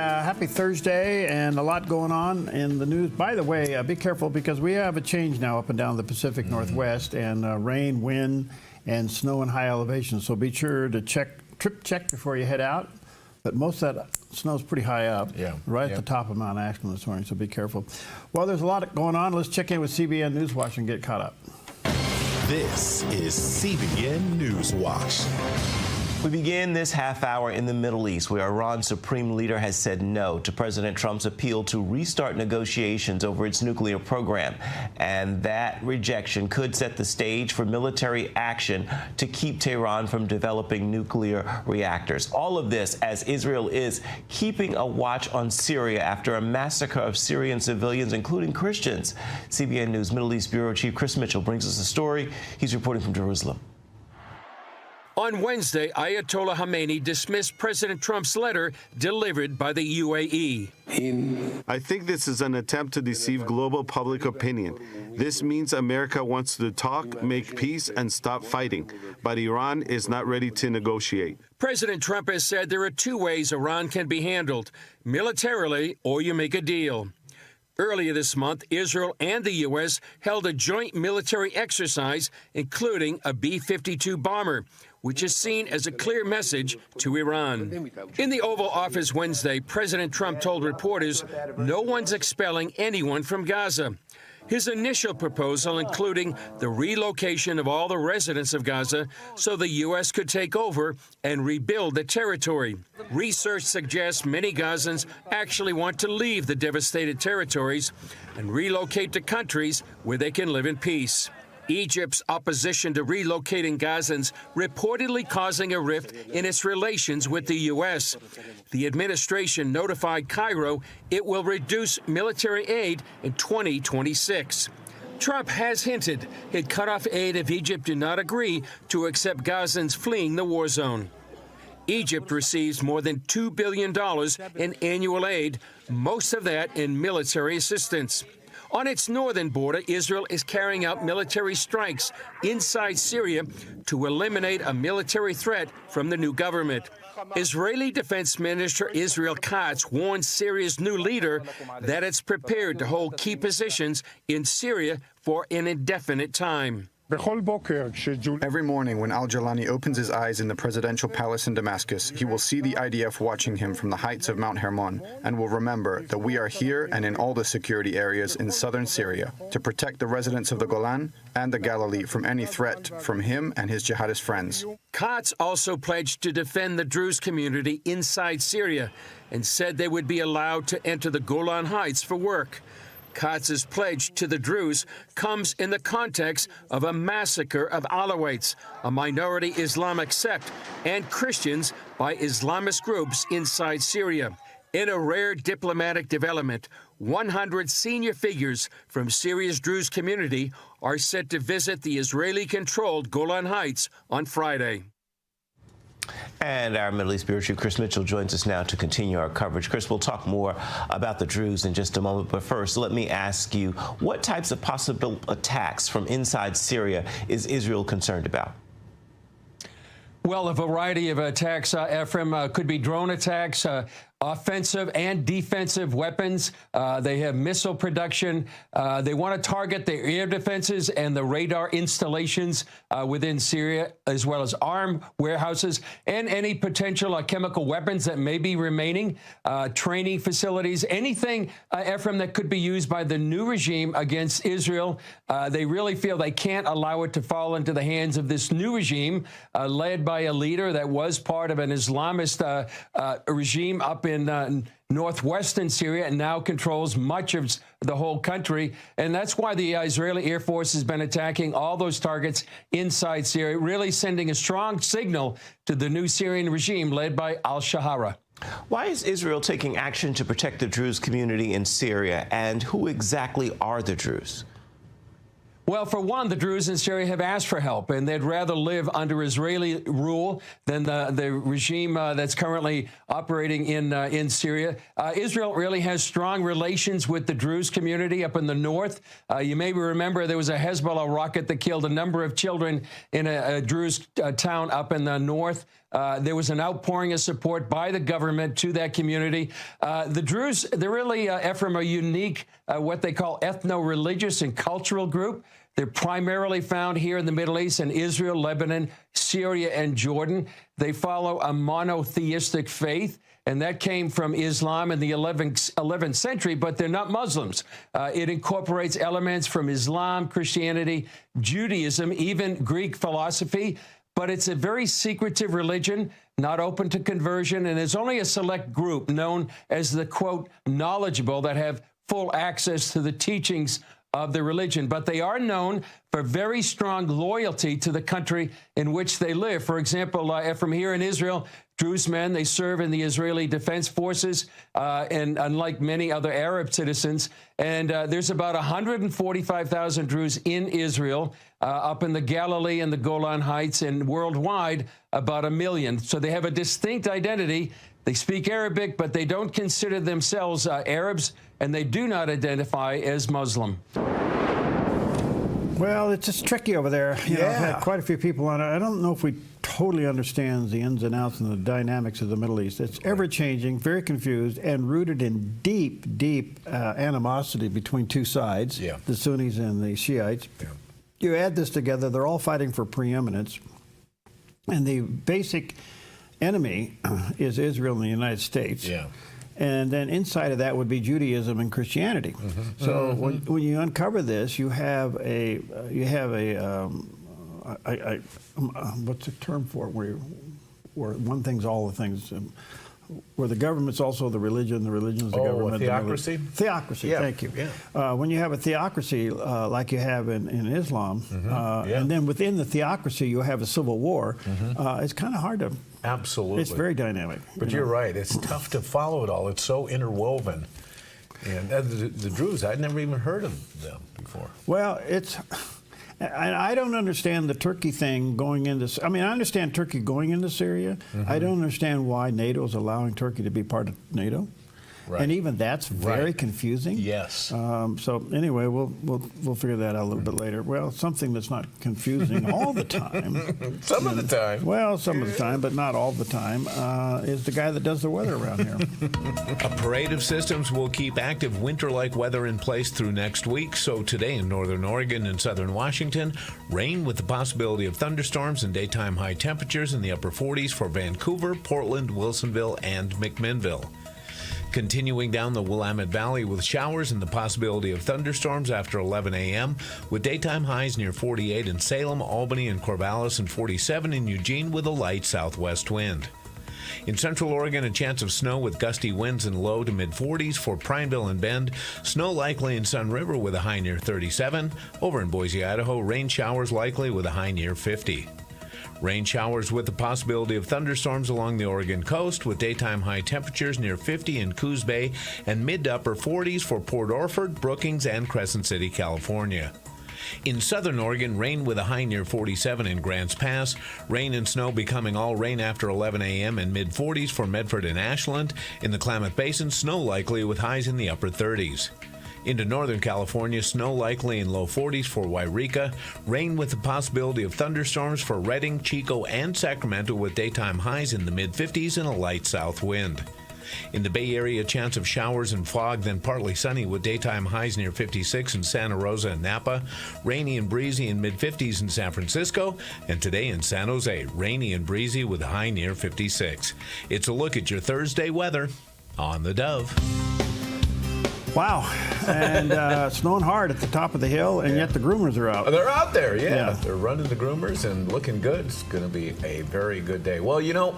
Thursday, and a lot going on in the news. By the way, be careful because we have a change now up and down the Pacific Northwest, and rain, wind, and snow in high elevation. So be sure to check before you head out. But most of that snow is pretty high up, right at the top of Mount Ashland this morning. So be careful. Well, there's a lot going on. Let's check in with CBN News Watch and get caught up. This is CBN News Watch. We begin this half hour in the Middle East, where Iran's supreme leader has said no to President Trump's appeal to restart negotiations over its nuclear program. And that rejection could set the stage for military action to keep Tehran from developing nuclear reactors. All of this as Israel is keeping a watch on Syria after a massacre of Syrian civilians, including Christians. CBN News Middle East Bureau Chief Chris Mitchell brings us the story. He's reporting from Jerusalem. On Wednesday, Ayatollah Khamenei dismissed President Trump's letter delivered by the UAE. I think this is an attempt to deceive global public opinion. This means America wants to talk, make peace, and stop fighting. But Iran is not ready to negotiate. President Trump has said there are 2 ways Iran can be handled: militarily, or you make a deal. Earlier this month, Israel and the U.S. held a joint military exercise, including a B-52 bomber, which is seen as a clear message to Iran. In the Oval Office Wednesday, President Trump told reporters no one's expelling anyone from Gaza. His initial proposal including the relocation of all the residents of Gaza so the U.S. could take over and rebuild the territory. Research suggests many Gazans actually want to leave the devastated territories and relocate to countries where they can live in peace. Egypt's opposition to relocating Gazans reportedly causing a rift in its relations with the U.S. The administration notified Cairo it will reduce military aid in 2026. Trump has hinted he'd cut off aid if Egypt did not agree to accept Gazans fleeing the war zone. Egypt receives more than $2 billion in annual aid, most of that in military assistance. On its northern border, Israel is carrying out military strikes inside Syria to eliminate a military threat from the new government. Israeli Defense Minister Israel Katz warned Syria's new leader that it's prepared to hold key positions in Syria for an indefinite time. Every morning when al-Jilani opens his eyes in the presidential palace in Damascus, he will see the IDF watching him from the heights of Mount Hermon and will remember that we are here and in all the security areas in southern Syria to protect the residents of the Golan and the Galilee from any threat from him and his jihadist friends. Katz also pledged to defend the Druze community inside Syria and said they would be allowed to enter the Golan Heights for work. Katz's pledge to the Druze comes in the context of a massacre of Alawites, a minority Islamic sect, and Christians by Islamist groups inside Syria. In a rare diplomatic development, 100 senior figures from Syria's Druze community are set to visit the Israeli-controlled Golan Heights on Friday. And our Middle East Bureau Chief Chris Mitchell joins us now to continue our coverage. Chris, we'll talk more about the Druze in just a moment, but first, let me ask you, what types of possible attacks from inside Syria is Israel concerned about? Well, a variety of attacks, Ephraim, could be drone attacks, offensive and defensive weapons. They have missile production. They want to target the air defenses and the radar installations within Syria, as well as arm warehouses and any potential chemical weapons that may be remaining, training facilities, anything, Ephraim, that could be used by the new regime against Israel. They really feel they can't allow it to fall into the hands of this new regime led by a leader that was part of an Islamist regime up in northwestern Syria and now controls much of the whole country. And that's why the Israeli Air Force has been attacking all those targets inside Syria, really sending a strong signal to the new Syrian regime led by al-Shahara. Why is Israel taking action to protect the Druze community in Syria, and who exactly are the Druze? Well, for one, the Druze in Syria have asked for help, and they'd rather live under Israeli rule than the regime that's currently operating in Syria. Israel really has strong relations with the Druze community up in the north. You may remember there was a Hezbollah rocket that killed a number of children in a Druze town up in the north. There was an outpouring of support by the government to that community. The Druze, they're really, Ephraim, a unique, what they call ethno-religious and cultural group. They're primarily found here in the Middle East, in Israel, Lebanon, Syria, and Jordan. They follow a monotheistic faith, and that came from Islam in the 11th century, but they're not Muslims. It incorporates elements from Islam, Christianity, Judaism, even Greek philosophy. But it's a very secretive religion, not open to conversion, and there's only a select group known as the, quote, knowledgeable that have full access to the teachings of the religion. But they are known for very strong loyalty to the country in which they live. For example, from here in Israel, Druze men, they serve in the Israeli Defense Forces, and unlike many other Arab citizens. And there's about 145,000 Druze in Israel, up in the Galilee and the Golan Heights, and worldwide, about 1 million. So they have a distinct identity. They speak Arabic, but they don't consider themselves Arabs, and they do not identify as Muslim. Well, it's just tricky over there. You know, I've had quite a few people on it. I don't know if we totally understand the ins and outs and the dynamics of the Middle East. It's ever-changing, very confused, and rooted in deep, deep animosity between two sides, the Sunnis and the Shiites. You add this together, they're all fighting for preeminence, and the basic enemy is Israel and the United States. And then inside of that would be Judaism and Christianity. So when you uncover this, you have a what's the term for it, where one thing's all the things, where the government's also the religion is the government. Theocracy? Theocracy, thank you. When you have a theocracy like you have in Islam, and then within the theocracy you have a civil war, it's kind of hard to... Absolutely. It's very dynamic. But you're right. It's tough to follow it all. It's so interwoven. And the Druze, I'd never even heard of them before. Well, I don't understand the Turkey thing going into... I mean, I understand Turkey going into Syria. I don't understand why NATO is allowing Turkey to be part of NATO. And even that's very confusing. So anyway, we'll figure that out a little bit later. Well, something that's not confusing all the time. Some of the time. Well, some of the time, but not all the time, is the guy that does the weather around here. A parade of systems will keep active winter-like weather in place through next week. So today in northern Oregon and southern Washington, rain with the possibility of thunderstorms and daytime high temperatures in the upper 40s for Vancouver, Portland, Wilsonville, and McMinnville. Continuing down the Willamette Valley with showers and the possibility of thunderstorms after 11 a.m. with daytime highs near 48 in Salem, Albany, and Corvallis, and 47 in Eugene with a light southwest wind. In central Oregon, a chance of snow with gusty winds and low to mid-40s for Prineville and Bend. Snow likely in Sun River with a high near 37. Over in Boise, Idaho, rain showers likely with a high near 50. Rain showers with the possibility of thunderstorms along the Oregon coast with daytime high temperatures near 50 in Coos Bay and mid to upper 40s for Port Orford, Brookings, and Crescent City, California. In southern Oregon, rain with a high near 47 in Grants Pass. Rain and snow becoming all rain after 11 a.m. and mid-40s for Medford and Ashland. In the Klamath Basin, snow likely with highs in the upper 30s. Into northern California, snow likely in low 40s for Wairika. Rain with the possibility of thunderstorms for Redding, Chico, and Sacramento with daytime highs in the mid-50s and a light south wind. In the Bay Area, chance of showers and fog, then partly sunny with daytime highs near 56 in Santa Rosa and Napa. Rainy and breezy in mid-50s in San Francisco. And today in San Jose, rainy and breezy with a high near 56. It's a look at your Thursday weather on the Dove. Wow. And snowing hard at the top of the hill, and yet the groomers are out. They're out there, yeah. They're running the groomers and looking good. It's going to be a very good day. Well, you know,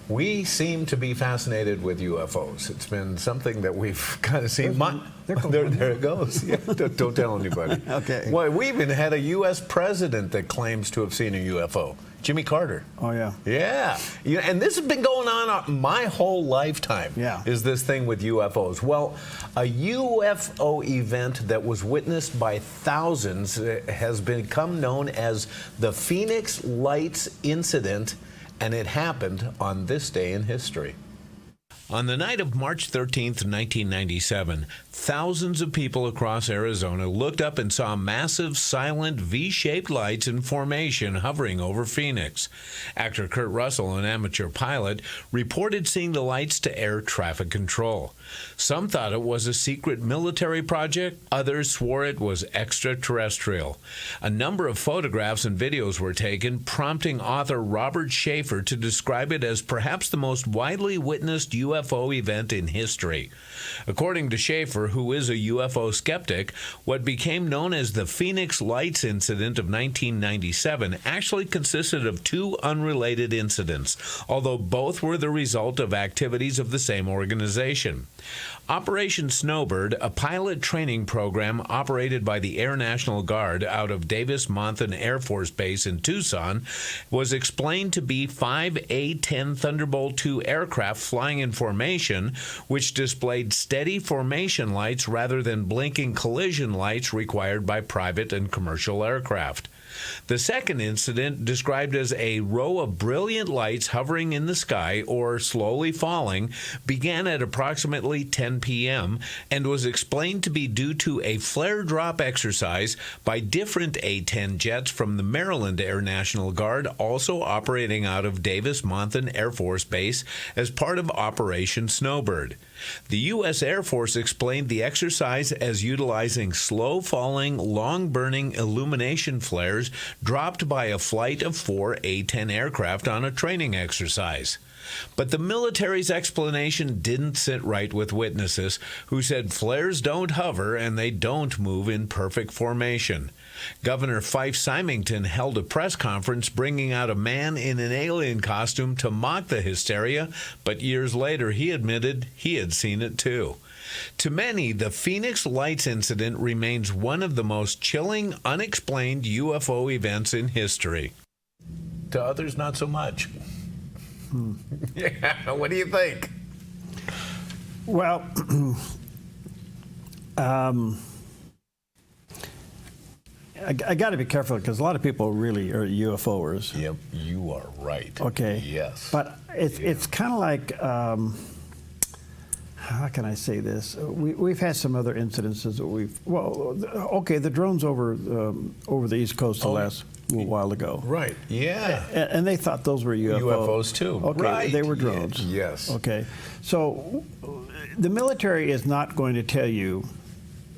we seem to be fascinated with UFOs. It's been something that we've kind of seen. There it goes. Yeah, don't tell anybody. Okay. Well, we even had a U.S. president that claims to have seen a UFO. Jimmy Carter. Oh, yeah. Yeah. And this has been going on my whole lifetime. Yeah. Is this thing with UFOs. Well, a UFO event that was witnessed by thousands has become known as the Phoenix Lights Incident, and it happened on this day in history. On the night of March 13th, 1997, thousands of people across Arizona looked up and saw massive, silent, V-shaped lights in formation hovering over Phoenix. Actor Kurt Russell, an amateur pilot, reported seeing the lights to air traffic control. Some thought it was a secret military project. Others swore it was extraterrestrial. A number of photographs and videos were taken, prompting author Robert Schaefer to describe it as perhaps the most widely witnessed UFO event in history. According to Schaefer, who is a UFO skeptic, what became known as the Phoenix Lights Incident of 1997 actually consisted of two unrelated incidents, although both were the result of activities of the same organization. Operation Snowbird, a pilot training program operated by the Air National Guard out of Davis-Monthan Air Force Base in Tucson, was explained to be 5 A-10 Thunderbolt II aircraft flying in formation, which displayed steady formation lights rather than blinking collision lights required by private and commercial aircraft. The second incident, described as a row of brilliant lights hovering in the sky or slowly falling, began at approximately 10 p.m. and was explained to be due to a flare drop exercise by different A-10 jets from the Maryland Air National Guard, also operating out of Davis-Monthan Air Force Base as part of Operation Snowbird. The U.S. Air Force explained the exercise as utilizing slow-falling, long-burning illumination flares dropped by a flight of 4 A-10 aircraft on a training exercise. But the military's explanation didn't sit right with witnesses, who said flares don't hover and they don't move in perfect formation. Governor Fife Symington held a press conference bringing out a man in an alien costume to mock the hysteria, but years later he admitted he had seen it too. To many, the Phoenix Lights incident remains one of the most chilling, unexplained UFO events in history. To others, not so much. Yeah, what do you think? Well, I got to be careful because a lot of people really are UFOers. Yep, you are right. Okay. Yes. But it's kind of like, how can I say this? We've had some other incidences that the drones over the East Coast the last little while ago. Right, yeah. And they thought those were UFOs too. Okay, right. They were drones. Yes. Okay, so the military is not going to tell you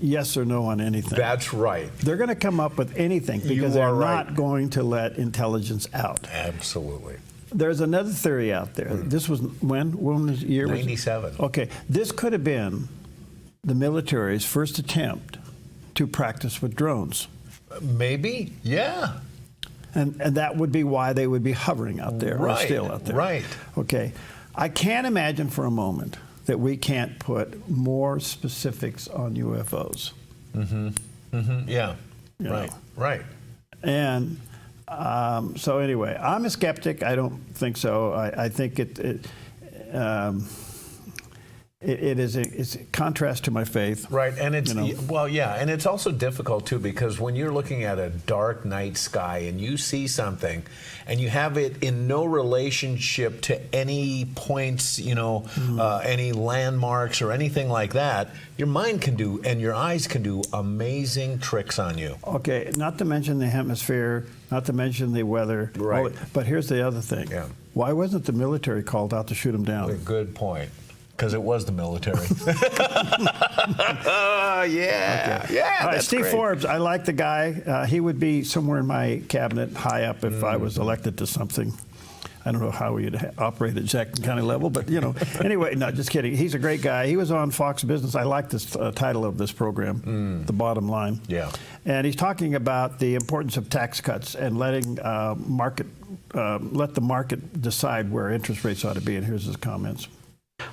yes or no on anything. That's right. They're going to come up with anything because they're not going to let intelligence out. Absolutely. There's another theory out there. This was when was the year? 97. Okay, this could have been the military's first attempt to practice with drones. Maybe, yeah. And that would be why they would be hovering out there, or still out there. Right. Okay. I can't imagine for a moment that we can't put more specifics on UFOs. Mm-hmm. Mm-hmm. Yeah. Right. Right. And so anyway, I'm a skeptic. I don't think so. I think it is it's a contrast to my faith. Right, and it's, and it's also difficult, too, because when you're looking at a dark night sky and you see something and you have it in no relationship to any points, any landmarks or anything like that, your mind can do, and your eyes can do amazing tricks on you. Okay, not to mention the hemisphere, not to mention the weather. Right. But here's the other thing. Yeah. Why wasn't the military called out to shoot them down? Good point. Because it was the military. Yeah. Okay. All right, That's Steve great. Forbes, I like the guy. He would be somewhere in my cabinet high up if I was elected to something. I don't know how we'd operate at Jackson County level, but, you know. Anyway, no, just kidding. He's a great guy. He was on Fox Business. I like this title of this program, The Bottom Line. Yeah. And he's talking about the importance of tax cuts and letting let the market decide where interest rates ought to be. And here's his comments.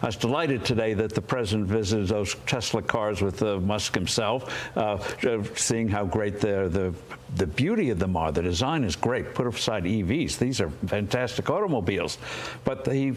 I was delighted today that the president visited those Tesla cars with Musk himself, seeing how great the beauty of them are. The design is great. Put aside EVs. These are fantastic automobiles. But he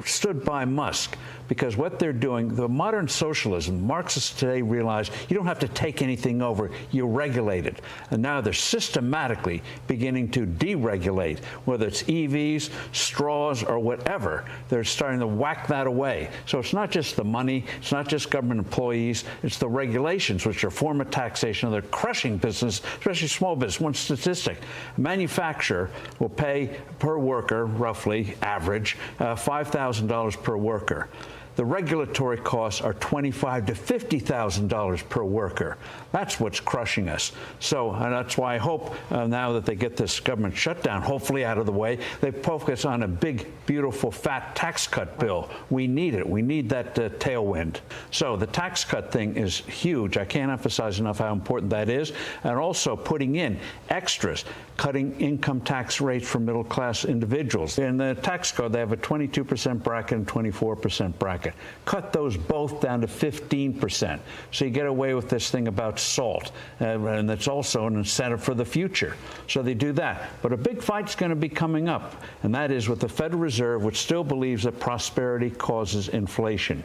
stood by Musk because what they're doing, the modern socialism, Marxists today realize you don't have to take anything over. You regulate it. And now they're systematically beginning to deregulate, whether it's EVs, straws, or whatever. They're starting to whack that away. So it's not just the money, it's not just government employees, it's the regulations, which are a form of taxation. They're crushing business, especially small business. One statistic, a manufacturer will pay per worker, roughly, average, $5,000 per worker. The regulatory costs are $25,000 to $50,000 per worker. That's what's crushing us. So and that's why I hope now that they get this government shutdown, hopefully out of the way, they focus on a big, beautiful, fat tax cut bill. We need it. We need that tailwind. So the tax cut thing is huge. I can't emphasize enough how important that is. And also putting in extras, cutting income tax rates for middle-class individuals. In the tax code, they have a 22% bracket and 24% bracket. Cut those both down to 15%. So you get away with this thing about SALT, and that's also an incentive for the future. So they do that. But a big fight's going to be coming up, and that is with the Federal Reserve, which still believes that prosperity causes inflation.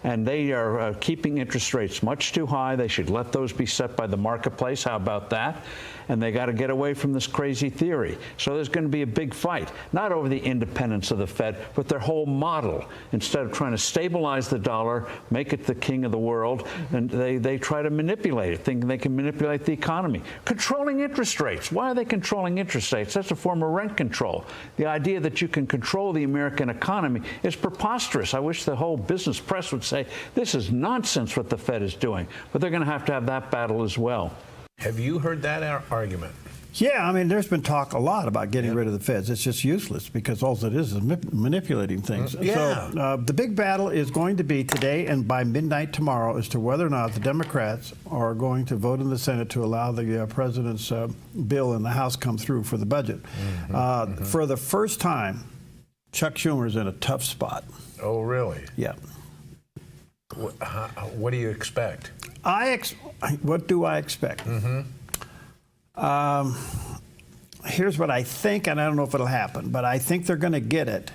And they are keeping interest rates much too high. They should let those be set by the marketplace. How about that? And they got to get away from this crazy theory. So there's going to be a big fight, not over the independence of the Fed, but their whole model. Instead of trying to stabilize the dollar, make it the king of the world, and they try to manipulate it, thinking they can manipulate the economy. Controlling interest rates. Why are they controlling interest rates? That's a form of rent control. The idea that you can control the American economy is preposterous. I wish the whole business press would say, this is nonsense what the Fed is doing. But they're going to have that battle as well. Have you heard that argument? Yeah, I mean, there's been talk a lot about getting rid of the Feds. It's just useless because all it is manipulating things. Yeah. So the big battle is going to be today and by midnight tomorrow as to whether or not the Democrats are going to vote in the Senate to allow the president's bill in the House come through for the budget. For the first time, Chuck Schumer is in a tough spot. Oh, really? Yeah. What do you expect? What do I expect? Here's what I think, and I don't know if it'll happen, but I think they're going to get it.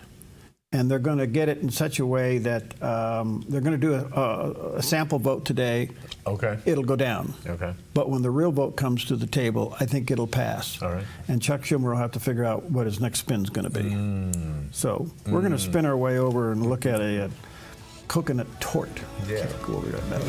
And they're going to get it in such a way that they're going to do a sample vote today. Okay. It'll go down. Okay. But when the real vote comes to the table, I think it'll pass. All right. And Chuck Schumer will have to figure out what his next spin's going to be. So we're going to spin our way over and look at a coconut tort. Yeah. So we'll be right back.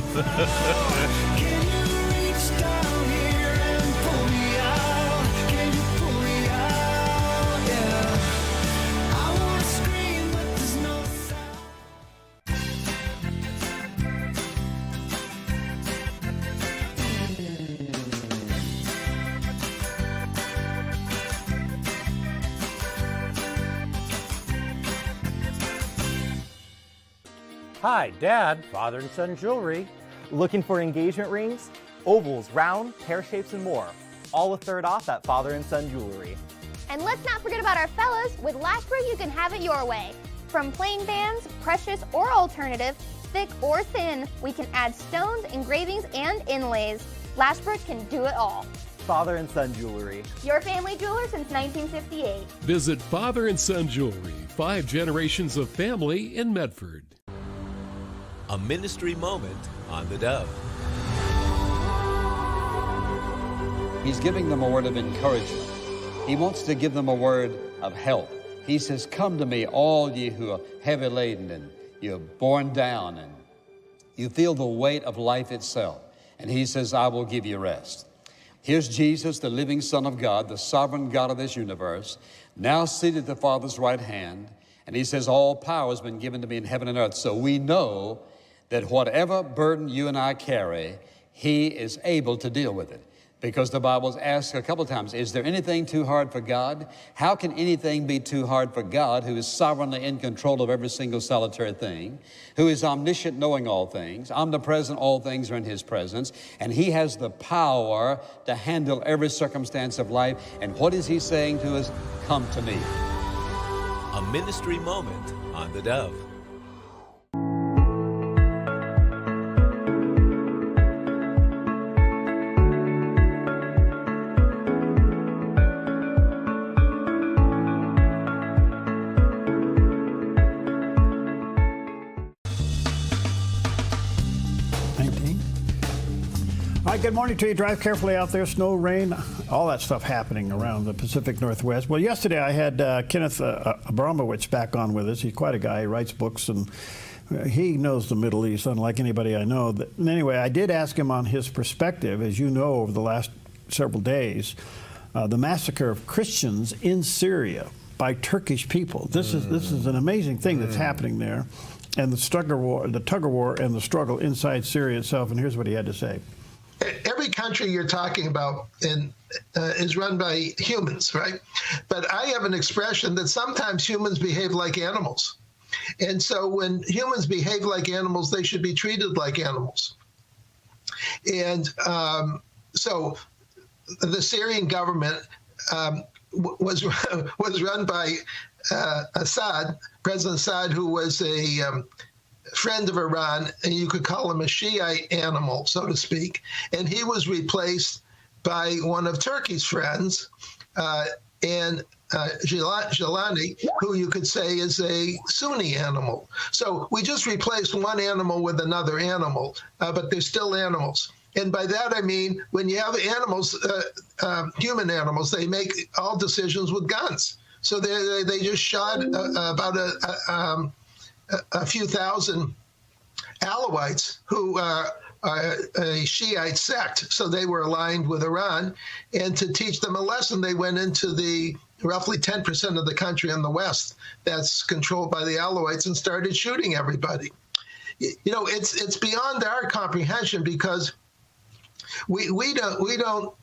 Hi, Dad, father and son jewelry. Looking for engagement rings? Ovals, round, pear shapes, and more. All a third off at Father and Son Jewelry. And let's not forget about our fellas. With Lashbrook, you can have it your way. From plain bands, precious or alternative, thick or thin, we can add stones, engravings, and inlays. Lashbrook can do it all. Father and Son Jewelry. Your family jeweler since 1958. Visit Father and Son Jewelry, 5 generations of family in Medford. A ministry moment on the Dove. He's giving them a word of encouragement. He wants to give them a word of help. He says, come to me, all ye who are heavy laden and you're borne down and you feel the weight of life itself. And he says, I will give you rest. Here's Jesus, the living Son of God, the sovereign God of this universe, now seated at the Father's right hand. And he says, all power has been given to me in heaven and earth. So we know that whatever burden you and I carry, he is able to deal with it. Because the Bible's asked a couple of times, is there anything too hard for God? How can anything be too hard for God, who is sovereignly in control of every single solitary thing, who is omniscient, knowing all things, omnipresent, all things are in his presence, and he has the power to handle every circumstance of life. And what is he saying to us? Come to me. A ministry moment on the Dove. All right, good morning to you. Drive carefully out there. Snow, rain, all that stuff happening around the Pacific Northwest. Well, yesterday I had Kenneth Abramowitz back on with us. He's quite a guy. He writes books, and he knows the Middle East, unlike anybody I know. Anyway, I did ask him on his perspective, as you know, over the last several days, the massacre of Christians in Syria by Turkish people. This is an amazing thing that's happening there, and the tug of war and the struggle inside Syria itself. And here's what he had to say. Every country you're talking about is run by humans, right? But I have an expression that sometimes humans behave like animals. And so when humans behave like animals, they should be treated like animals. And so the Syrian government was run by Assad, President Assad, who was a friend of Iran, and you could call him a Shiite animal, so to speak. And he was replaced by one of Turkey's friends, and Jalani, who you could say is a Sunni animal. So we just replaced one animal with another animal, but they're still animals. And by that I mean, when you have animals, human animals, they make all decisions with guns. So they just shot about a few thousand Alawites who are a Shiite sect. So they were aligned with Iran. And to teach them a lesson, they went into the roughly 10% of the country in the West that's controlled by the Alawites and started shooting everybody. You know, it's beyond our comprehension, because we don't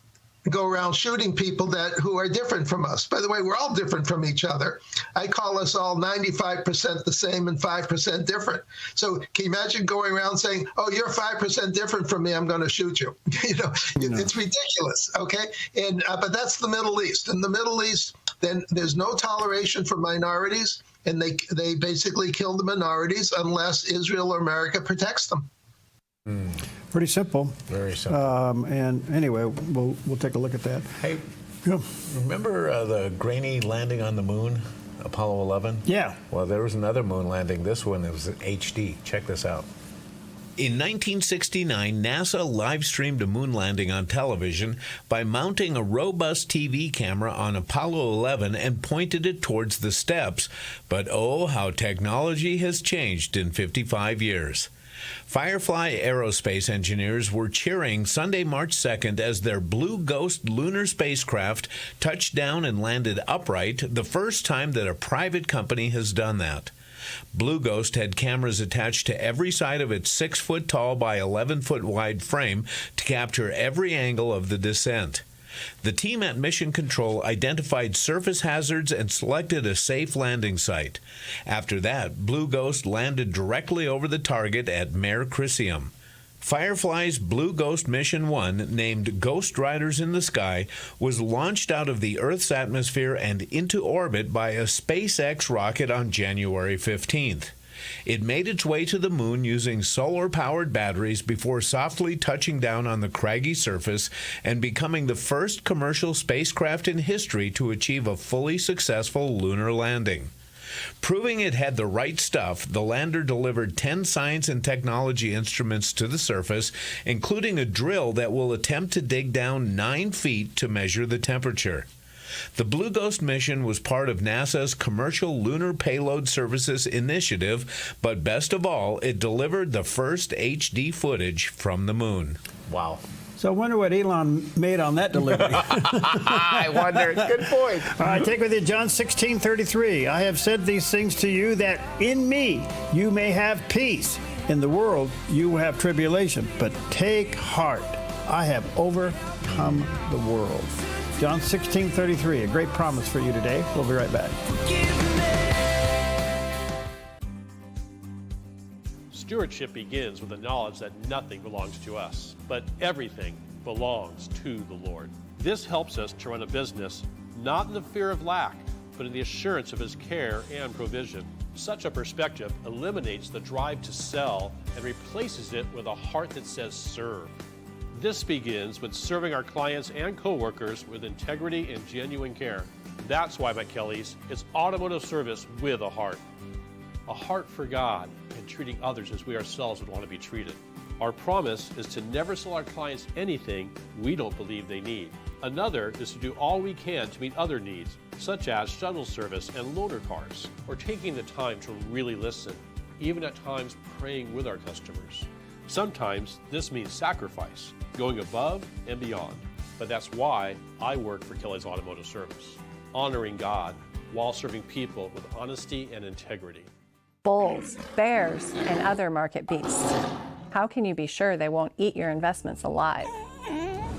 go around shooting people who are different from us. By the way, we're all different from each other. I call us all 95% the same and 5% different. So can you imagine going around saying, oh, you're 5% different from me, I'm going to shoot you? It's ridiculous, okay? And but that's the Middle East. In the Middle East, then there's no toleration for minorities, and they basically kill the minorities unless Israel or America protects them. Pretty simple. Very simple. And anyway, we'll take a look at that. Hey, remember the grainy landing on the moon, Apollo 11? Yeah. Well, there was another moon landing. This one, it was HD. Check this out. In 1969, NASA live-streamed a moon landing on television by mounting a robust TV camera on Apollo 11 and pointed it towards the steps. But oh, how technology has changed in 55 years. Firefly Aerospace engineers were cheering Sunday, March 2nd as their Blue Ghost lunar spacecraft touched down and landed upright, the first time that a private company has done that. Blue Ghost had cameras attached to every side of its 6-foot-tall by 11-foot-wide frame to capture every angle of the descent. The team at Mission Control identified surface hazards and selected a safe landing site. After that, Blue Ghost landed directly over the target at Mare Crisium. Firefly's Blue Ghost Mission 1, named Ghost Riders in the Sky, was launched out of the Earth's atmosphere and into orbit by a SpaceX rocket on January 15th. It made its way to the moon using solar-powered batteries before softly touching down on the craggy surface and becoming the first commercial spacecraft in history to achieve a fully successful lunar landing. Proving it had the right stuff, the lander delivered 10 science and technology instruments to the surface, including a drill that will attempt to dig down 9 feet to measure the temperature. The Blue Ghost mission was part of NASA's Commercial Lunar Payload Services initiative, but best of all, it delivered the first HD footage from the moon. Wow. So I wonder what Elon made on that delivery. I wonder. Good point. All right, take with you John 16:33. I have said these things to you that in me you may have peace. In the world you will have tribulation, but take heart. I have overcome the world. John 16:33, a great promise for you today. We'll be right back. Stewardship begins with the knowledge that nothing belongs to us, but everything belongs to the Lord. This helps us to run a business not in the fear of lack, but in the assurance of His care and provision. Such a perspective eliminates the drive to sell and replaces it with a heart that says serve. This begins with serving our clients and coworkers with integrity and genuine care. That's why McKelly's is automotive service with a heart for God, and treating others as we ourselves would want to be treated. Our promise is to never sell our clients anything we don't believe they need. Another is to do all we can to meet other needs, such as shuttle service and loaner cars, or taking the time to really listen, even at times praying with our customers. Sometimes this means sacrifice, going above and beyond. But that's why I work for Kelly's Automotive Service, honoring God while serving people with honesty and integrity. Bulls, bears, and other market beasts. How can you be sure they won't eat your investments alive?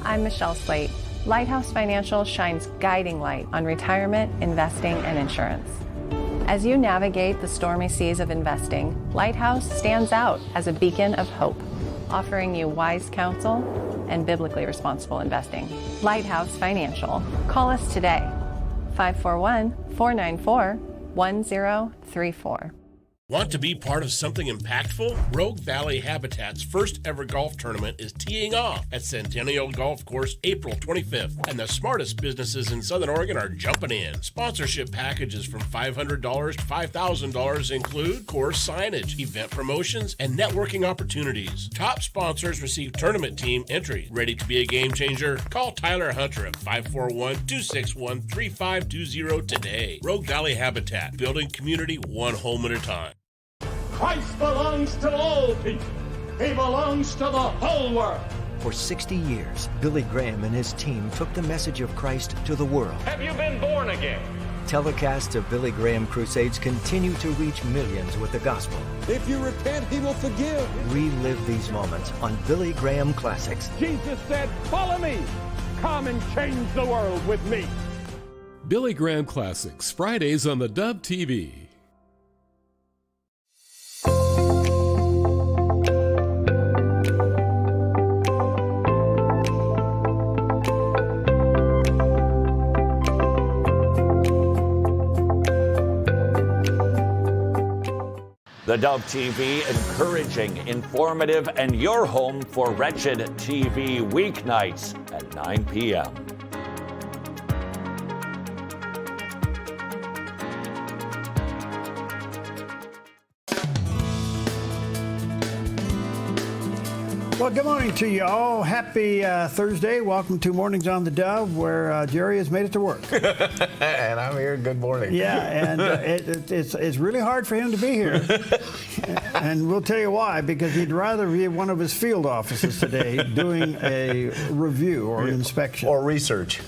I'm Michelle Slate. Lighthouse Financial shines guiding light on retirement, investing, and insurance. As you navigate the stormy seas of investing, Lighthouse stands out as a beacon of hope, offering you wise counsel and biblically responsible investing. Lighthouse Financial. Call us today, 541-494-1034. Want to be part of something impactful? Rogue Valley Habitat's first ever golf tournament is teeing off at Centennial Golf Course April 25th, and the smartest businesses in Southern Oregon are jumping in. Sponsorship packages from $500 to $5,000 include course signage, event promotions, and networking opportunities. Top sponsors receive tournament team entry. Ready to be a game changer? Call Tyler Hunter at 541-261-3520 today. Rogue Valley Habitat, building community one home at a time. Christ belongs to all people. He belongs to the whole world. For 60 years, Billy Graham and his team took the message of Christ to the world. Have you been born again? Telecasts of Billy Graham crusades continue to reach millions with the gospel. If you repent, He will forgive. Relive these moments on Billy Graham Classics. Jesus said, "Follow me. Come and change the world with me." Billy Graham Classics, Fridays on the Dove TV. The Dove TV, encouraging, informative, and your home for Wretched TV weeknights at 9 p.m. Well, good morning to you all. Happy Thursday. Welcome to Mornings on the Dove, where Jerry has made it to work. And I'm here. Good morning. Yeah, and it's really hard for him to be here. And we'll tell you why, because he'd rather be at one of his field offices today doing a review or an inspection. Or research.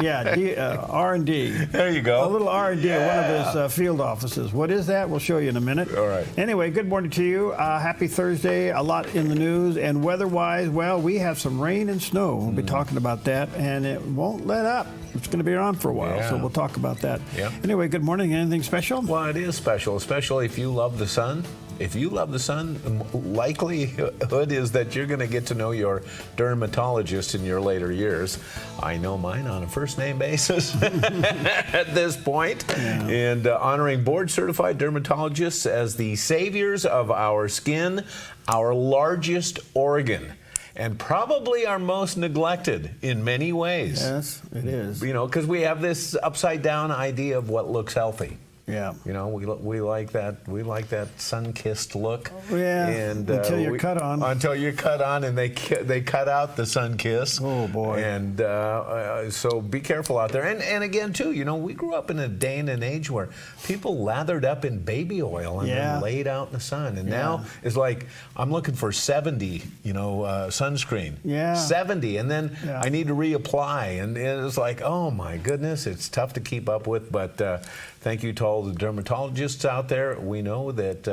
Yeah, R&D. There you go. A little R&D at one of his field offices. What is that? We'll show you in a minute. All right. Anyway, good morning to you. Happy Thursday. A lot in the news. And weather-wise, well, we have some rain and snow. We'll be talking about that, and it won't let up. It's going to be around for a while, so we'll talk about that. Yep. Anyway, good morning. Anything special? Well, it is special, especially if you love the sun. If you love the sun, likelihood is that you're going to get to know your dermatologist in your later years. I know mine on a first-name basis at this point. Yeah. And honoring board-certified dermatologists as the saviors of our skin, our largest organ, and probably our most neglected in many ways. Yes, it is. You know, because we have this upside-down idea of what looks healthy. Yeah. You know, we like that. We like that sun-kissed look. Yeah. And until you're cut on. Until you're cut on, and they cut out the sun kiss. Oh boy. And so be careful out there. And again, too, you know, we grew up in a day and an age where people lathered up in baby oil and then laid out in the sun. And now it's like, I'm looking for 70, you know, sunscreen. Yeah. 70, and then I need to reapply, and it's like, oh my goodness, it's tough to keep up with. But thank you to all the dermatologists out there. We know that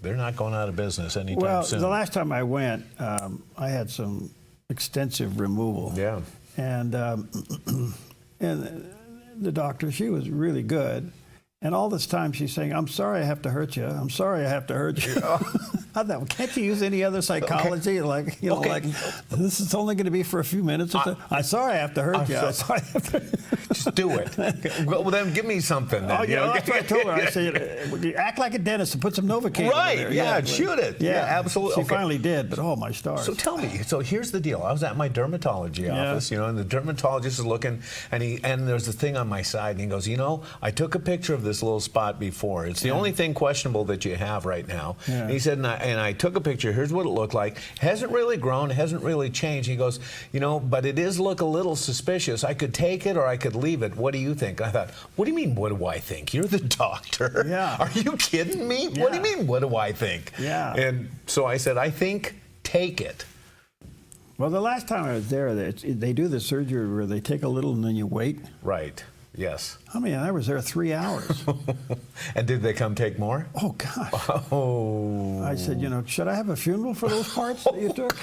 they're not going out of business anytime soon. Well, the last time I went, I had some extensive removal. Yeah. And the doctor, she was really good. And all this time she's saying, I'm sorry I have to hurt you. I'm sorry I have to hurt you. I thought, well, can't you use any other psychology? Like, you know, like, this is only going to be for a few minutes. I'm sorry I have to hurt you. I'm sorry I have to Just do it. Well, then give me something. Then. Oh, yeah, that's what I told her. I said, act like a dentist and put some Novocaine right, in there. Yeah, shoot it. Yeah, absolutely. She finally did, but oh, my stars. So tell me, so here's the deal. I was at my dermatology office, you know, and the dermatologist is looking, and there's the thing on my side, and he goes, you know, I took a picture of this little spot before. It's the only thing questionable that you have right now. Yeah. And he said, and I took a picture. Here's what it looked like. Hasn't really grown. Hasn't really changed. He goes, you know, but it is look a little suspicious. I could take it or I could leave it. What do you think? I thought, what do you mean, what do I think? You're the doctor. Yeah. Are you kidding me? Yeah. What do you mean, what do I think? Yeah. And so I said, I think, take it. Well, the last time I was there, they do the surgery where they take a little and then you wait. Right. Yes. I mean, I was there 3 hours. And did they come take more? Oh, gosh. Oh. I said, you know, should I have a funeral for those parts that you took?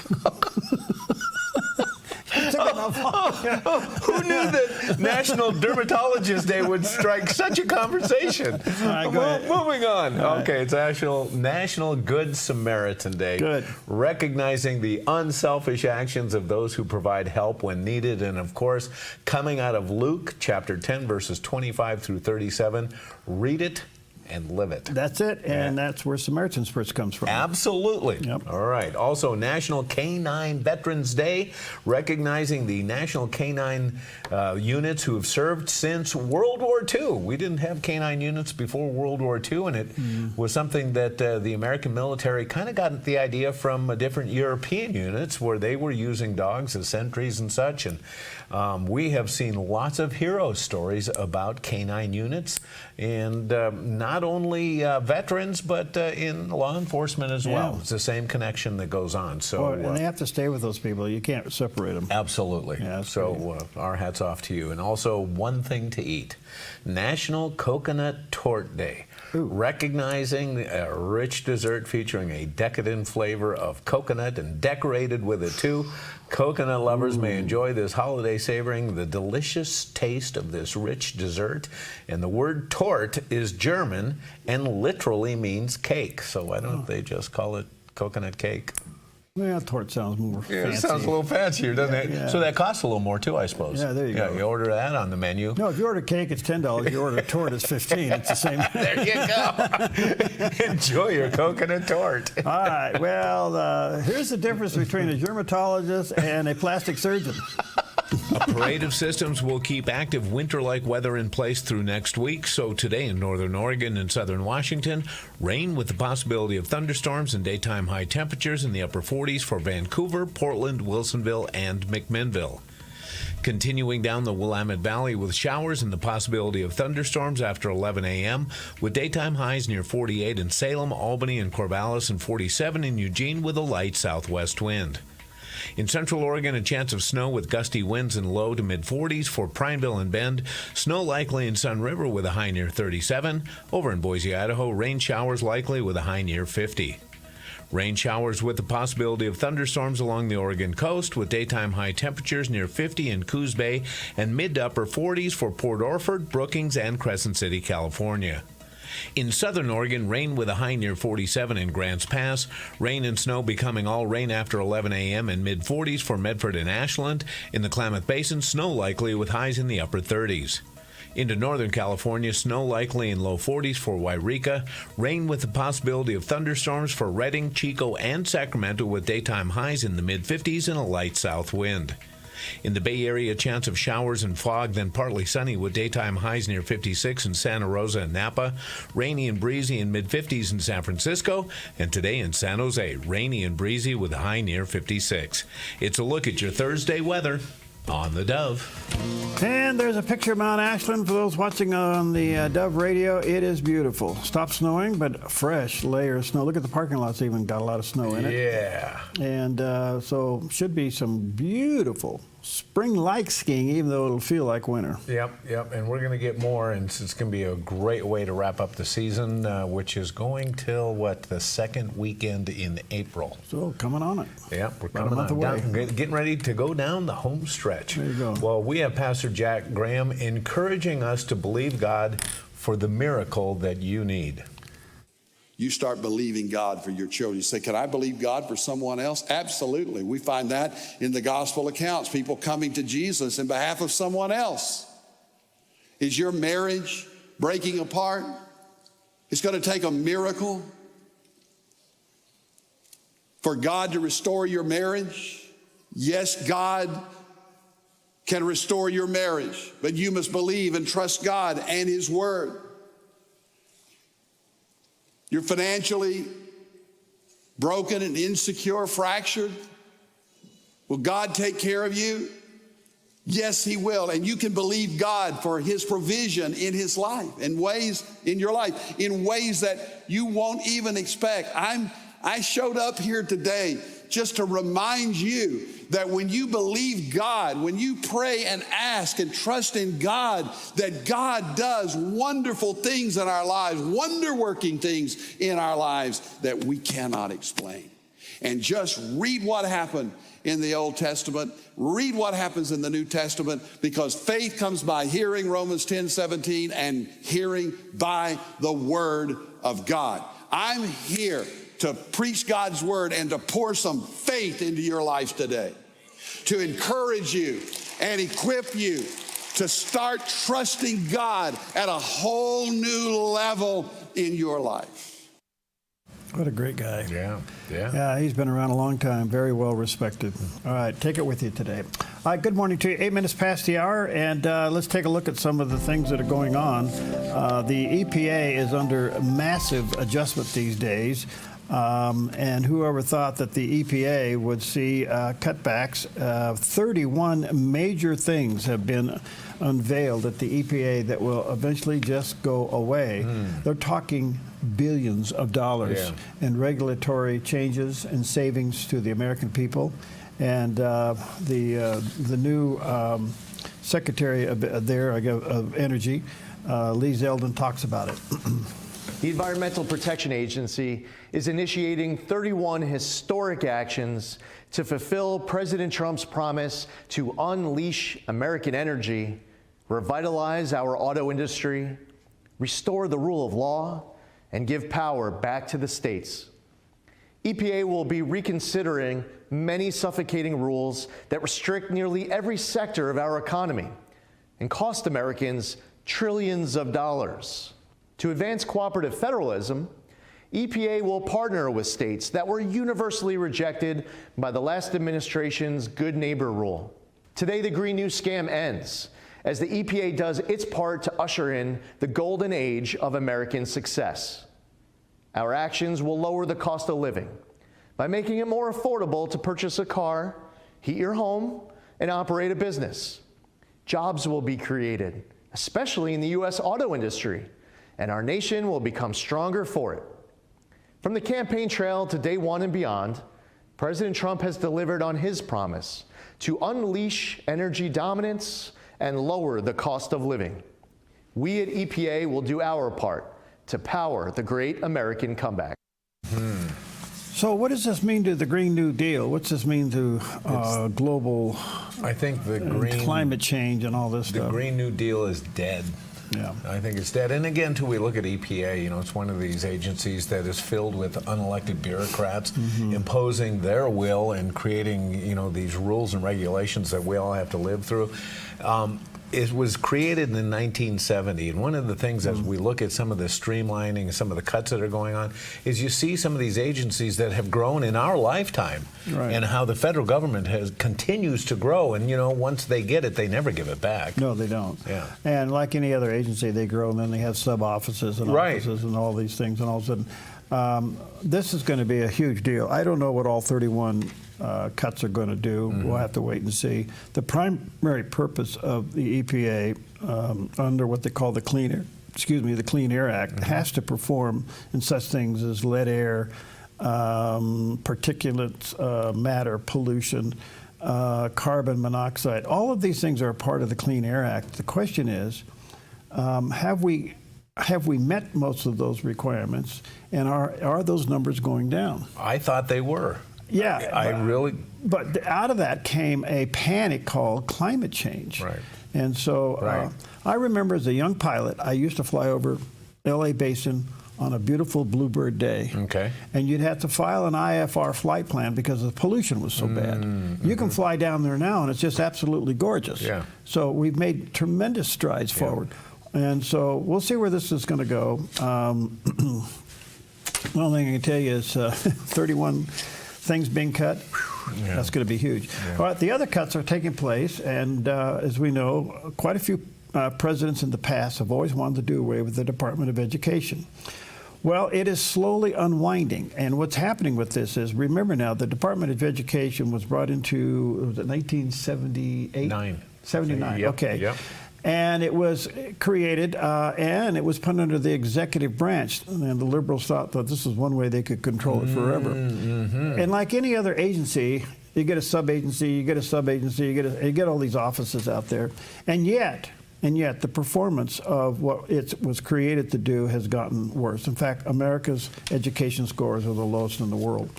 Who knew that National Dermatologist Day would strike such a conversation? Moving on. Okay, it's National Good Samaritan Day. Good. Recognizing the unselfish actions of those who provide help when needed. And of course, coming out of Luke chapter 10, verses 25 through 37. Read it and live it. That's it, and that's where Samaritan Spritz comes from. Absolutely. Yep. All right. Also, National Canine Veterans Day, recognizing the National Canine units who have served since World War II. We didn't have canine units before World War II, and it was something that the American military kind of got the idea from different European units where they were using dogs as sentries and such. And we have seen lots of hero stories about canine units, and not only veterans, but in law enforcement as well. It's the same connection that goes on. So, and they have to stay with those people. You can't separate them. Absolutely. Yeah, so our hats off to you. And also, one thing to eat. National Coconut Torte Day. Ooh. Recognizing a rich dessert featuring a decadent flavor of coconut and decorated with it too. Coconut lovers may enjoy this holiday savoring the delicious taste of this rich dessert. And the word tort is German and literally means cake. So why don't they just call it coconut cake? Well, tort sounds more fancy. It sounds a little fancier, doesn't it? Yeah. So that costs a little more too, I suppose. Yeah, there you go. You order that on the menu. No, if you order cake, it's $10. If you order tort, it's $15. It's the same. There you go. Enjoy your coconut tort. All right. Well, here's the difference between a dermatologist and a plastic surgeon. A parade of systems will keep active winter-like weather in place through next week. So today in northern Oregon and southern Washington, rain with the possibility of thunderstorms and daytime high temperatures in the upper 40s for Vancouver, Portland, Wilsonville, and McMinnville. Continuing down the Willamette Valley with showers and the possibility of thunderstorms after 11 a.m. with daytime highs near 48 in Salem, Albany, and Corvallis, and 47 in Eugene with a light southwest wind. In central Oregon, a chance of snow with gusty winds and low to mid-40s for Prineville and Bend. Snow likely in Sun River with a high near 37. Over in Boise, Idaho, rain showers likely with a high near 50. Rain showers with the possibility of thunderstorms along the Oregon coast with daytime high temperatures near 50 in Coos Bay and mid to upper 40s for Port Orford, Brookings, and Crescent City, California. In southern Oregon, rain with a high near 47 in Grants Pass. Rain and snow becoming all rain after 11 a.m. and mid-40s for Medford and Ashland. In the Klamath Basin, snow likely with highs in the upper 30s. Into northern California, snow likely in low 40s for Wairika. Rain with the possibility of thunderstorms for Redding, Chico, and Sacramento with daytime highs in the mid-50s and a light south wind. In the Bay Area, a chance of showers and fog, then partly sunny with daytime highs near 56 in Santa Rosa and Napa. Rainy and breezy in mid-50s in San Francisco. And today in San Jose, rainy and breezy with a high near 56. It's a look at your Thursday weather on the Dove. And there's a picture of Mount Ashland for those watching on the Dove radio. It is beautiful. Stopped snowing, but fresh layer of snow. Look at the parking lot's even got a lot of snow in it. Yeah. And so should be some beautiful spring-like skiing, even though it'll feel like winter. Yep. And we're going to get more, and it's going to be a great way to wrap up the season, which is going till, the second weekend in April. So coming on it. Yep, we're About a coming month on away. down, getting ready to go down the home stretch. There you go. Well, we have Pastor Jack Graham encouraging us to believe God for the miracle that you need. You start believing God for your children. You say, can I believe God for someone else? Absolutely. We find that in the gospel accounts, people coming to Jesus in behalf of someone else. Is your marriage breaking apart? It's going to take a miracle for God to restore your marriage. Yes, God can restore your marriage, but you must believe and trust God and His Word. You're financially broken and insecure, fractured. Will God take care of you? Yes, He will. And you can believe God for His provision in His life, in ways in your life, in ways that you won't even expect. I showed up here today just to remind you that when you believe God, when you pray and ask and trust in God, that God does wonderful things in our lives, wonder-working things in our lives that we cannot explain. And just read what happened in the Old Testament, read what happens in the New Testament, because faith comes by hearing, Romans 10:17, and hearing by the Word of God. I'm here to preach God's Word and to pour some faith into your life today, to encourage you and equip you to start trusting God at a whole new level in your life. What a great guy. Yeah, he's been around a long time, very well respected. All right, take it with you today. All right, good morning to you. 8 minutes past the hour, and let's take a look at some of the things that are going on. The EPA is under massive adjustment these days. And whoever thought that the EPA would see cutbacks, 31 major things have been unveiled at the EPA that will eventually just go away. They're talking billions of dollars in regulatory changes and savings to the American people. And the new Secretary of Energy, Lee Zeldin, talks about it. The Environmental Protection Agency is initiating 31 historic actions to fulfill President Trump's promise to unleash American energy, revitalize our auto industry, restore the rule of law, and give power back to the states. EPA will be reconsidering many suffocating rules that restrict nearly every sector of our economy and cost Americans trillions of dollars. To advance cooperative federalism, EPA will partner with states that were universally rejected by the last administration's Good Neighbor rule. Today, the Green New Scam ends as the EPA does its part to usher in the golden age of American success. Our actions will lower the cost of living by making it more affordable to purchase a car, heat your home, and operate a business. Jobs will be created, especially in the U.S. auto industry, and our nation will become stronger for it. From the campaign trail to day one and beyond, President Trump has delivered on his promise to unleash energy dominance and lower the cost of living. We at EPA will do our part to power the great American comeback. So what does this mean to the Green New Deal? What's this mean to global I think the climate change and all this stuff? The Green New Deal is dead. Yeah. I think it's dead. And again, till we look at EPA, it's one of these agencies that is filled with unelected bureaucrats imposing their will and creating, these rules and regulations that we all have to live through. it was created in 1970, and one of the things as we look at some of the streamlining and some of the cuts that are going on is you see some of these agencies that have grown in our lifetime, and how the federal government continues to grow, and once they get it, they never give it back. No, they don't. Yeah. And like any other agency, they grow, and then they have sub-offices and offices and all these things, and all of a sudden, this is going to be a huge deal. I don't know what all 31 cuts are going to do. We'll have to wait and see. The primary purpose of the EPA under what they call the Clean Air Act has to perform in such things as lead air, particulate matter pollution, carbon monoxide. All of these things are a part of the Clean Air Act. The question is, have we met most of those requirements, and are those numbers going down? I thought they were. Yeah, But out of that came a panic called climate change. Right. And so I remember as a young pilot, I used to fly over L.A. Basin on a beautiful bluebird day. Okay. And you'd have to file an IFR flight plan because the pollution was so bad. You can fly down there now, and it's just absolutely gorgeous. Yeah. So we've made tremendous strides forward. And so we'll see where this is going to go. One thing I can tell you is 31 things being cut. That's going to be huge. All right, the other cuts are taking place, and as we know, quite a few presidents in the past have always wanted to do away with the Department of Education. Well, it is slowly unwinding, and what's happening with this is, remember now, the Department of Education was brought into, was it 1978? 79, Yep. okay. Yep. And it was created, and it was put under the executive branch. And the liberals thought that this was one way they could control it forever. And like any other agency, you get a sub-agency, you get a sub-agency, you get all these offices out there. And yet, the performance of what it was created to do has gotten worse. In fact, America's education scores are the lowest in the world.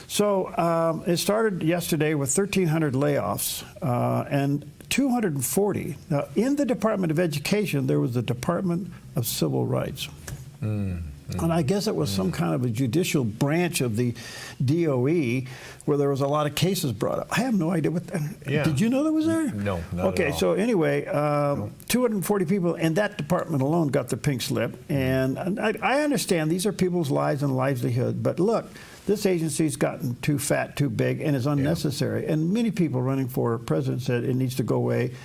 So it started yesterday with 1,300 layoffs, and 240. Now, in the Department of Education, there was the Department of Civil Rights. And I guess it was some kind of a judicial branch of the DOE where there was a lot of cases brought up. I have no idea what that, did you know that was there? No, not Okay, at all. so anyway, 240 people in that department alone got the pink slip. And I understand these are people's lives and livelihood, but look, this agency's gotten too fat, too big, and is unnecessary. And many people running for president said it needs to go away.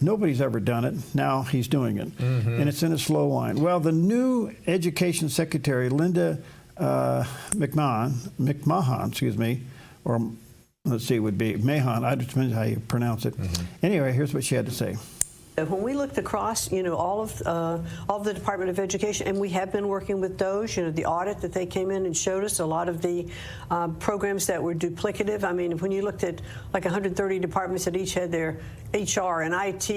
Nobody's ever done it. Now he's doing it. And it's in a slow wind. Well, the new Education Secretary, Linda McMahon, excuse me, or let's see, it would be Mahon. I just depends how you pronounce it. Anyway, here's what she had to say. When we looked across, all of the Department of Education, and we have been working with DOGE, the audit that they came in and showed us, a lot of the programs that were duplicative. I mean, when you looked at like 130 departments that each had their HR and IT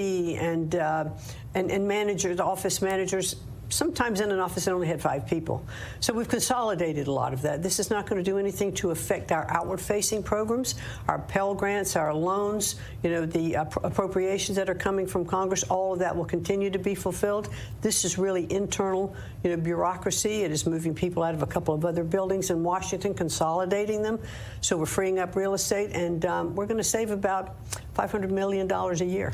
and managers, office managers, sometimes in an office that only had 5 people. So we've consolidated a lot of that. This is not going to do anything to affect our outward-facing programs, our Pell Grants, our loans, the appropriations that are coming from Congress. All of that will continue to be fulfilled. This is really internal, bureaucracy. It is moving people out of a couple of other buildings in Washington, consolidating them. So we're freeing up real estate, and we're going to save about $500 million a year.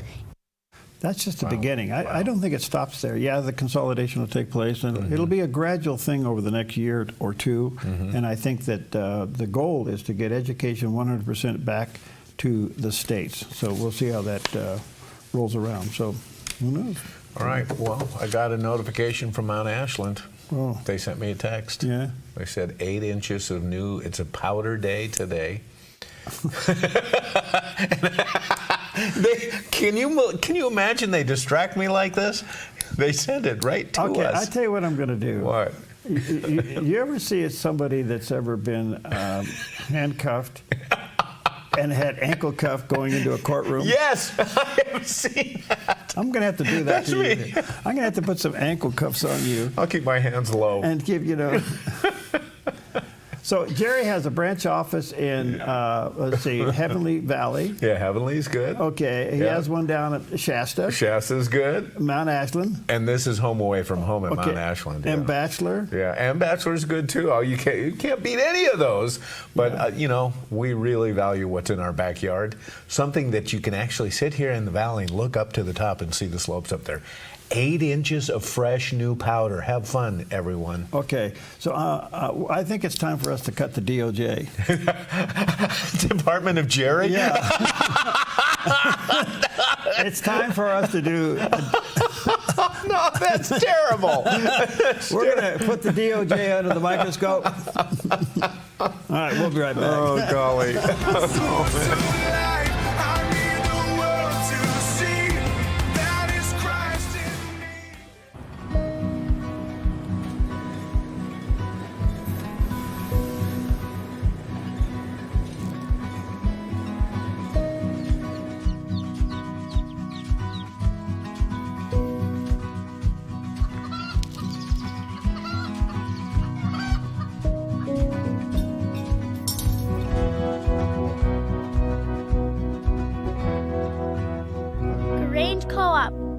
That's just the beginning. I don't think it stops there. Yeah, the consolidation will take place, and it'll be a gradual thing over the next year or two. And I think that the goal is to get education 100% back to the states. So we'll see how that rolls around. So who knows? All right. Well, I got a notification from Mount Ashland. Oh. They sent me a text. Yeah. They said 8 inches of new. It's a powder day today. Can you imagine they distract me like this? They send it right to us. Okay, I tell you what I'm going to do. What? You ever see somebody that's ever been handcuffed and had ankle cuff going into a courtroom? Yes, I have seen that. I'm going to have to do that That's to you. me. I'm going to have to put some ankle cuffs on you. I'll keep my hands low. And give, So Jerry has a branch office in, let's see, Heavenly Valley. Yeah, Heavenly's good. Okay, he has one down at Shasta. Shasta's good. Mount Ashland. And this is home away from home at Mount Ashland. And Bachelor. Yeah, and Bachelor's good too. Oh, you can't beat any of those. But you know, we really value what's in our backyard. Something that you can actually sit here in the valley and look up to the top and see the slopes up there. 8 inches of fresh new powder. Have fun, everyone. Okay, so I think it's time for us to cut the DOJ. Department of Jerry? Yeah. It's time for us to do... No, that's terrible. We're going to put the DOJ under the microscope. All right, we'll be right back. Oh, golly.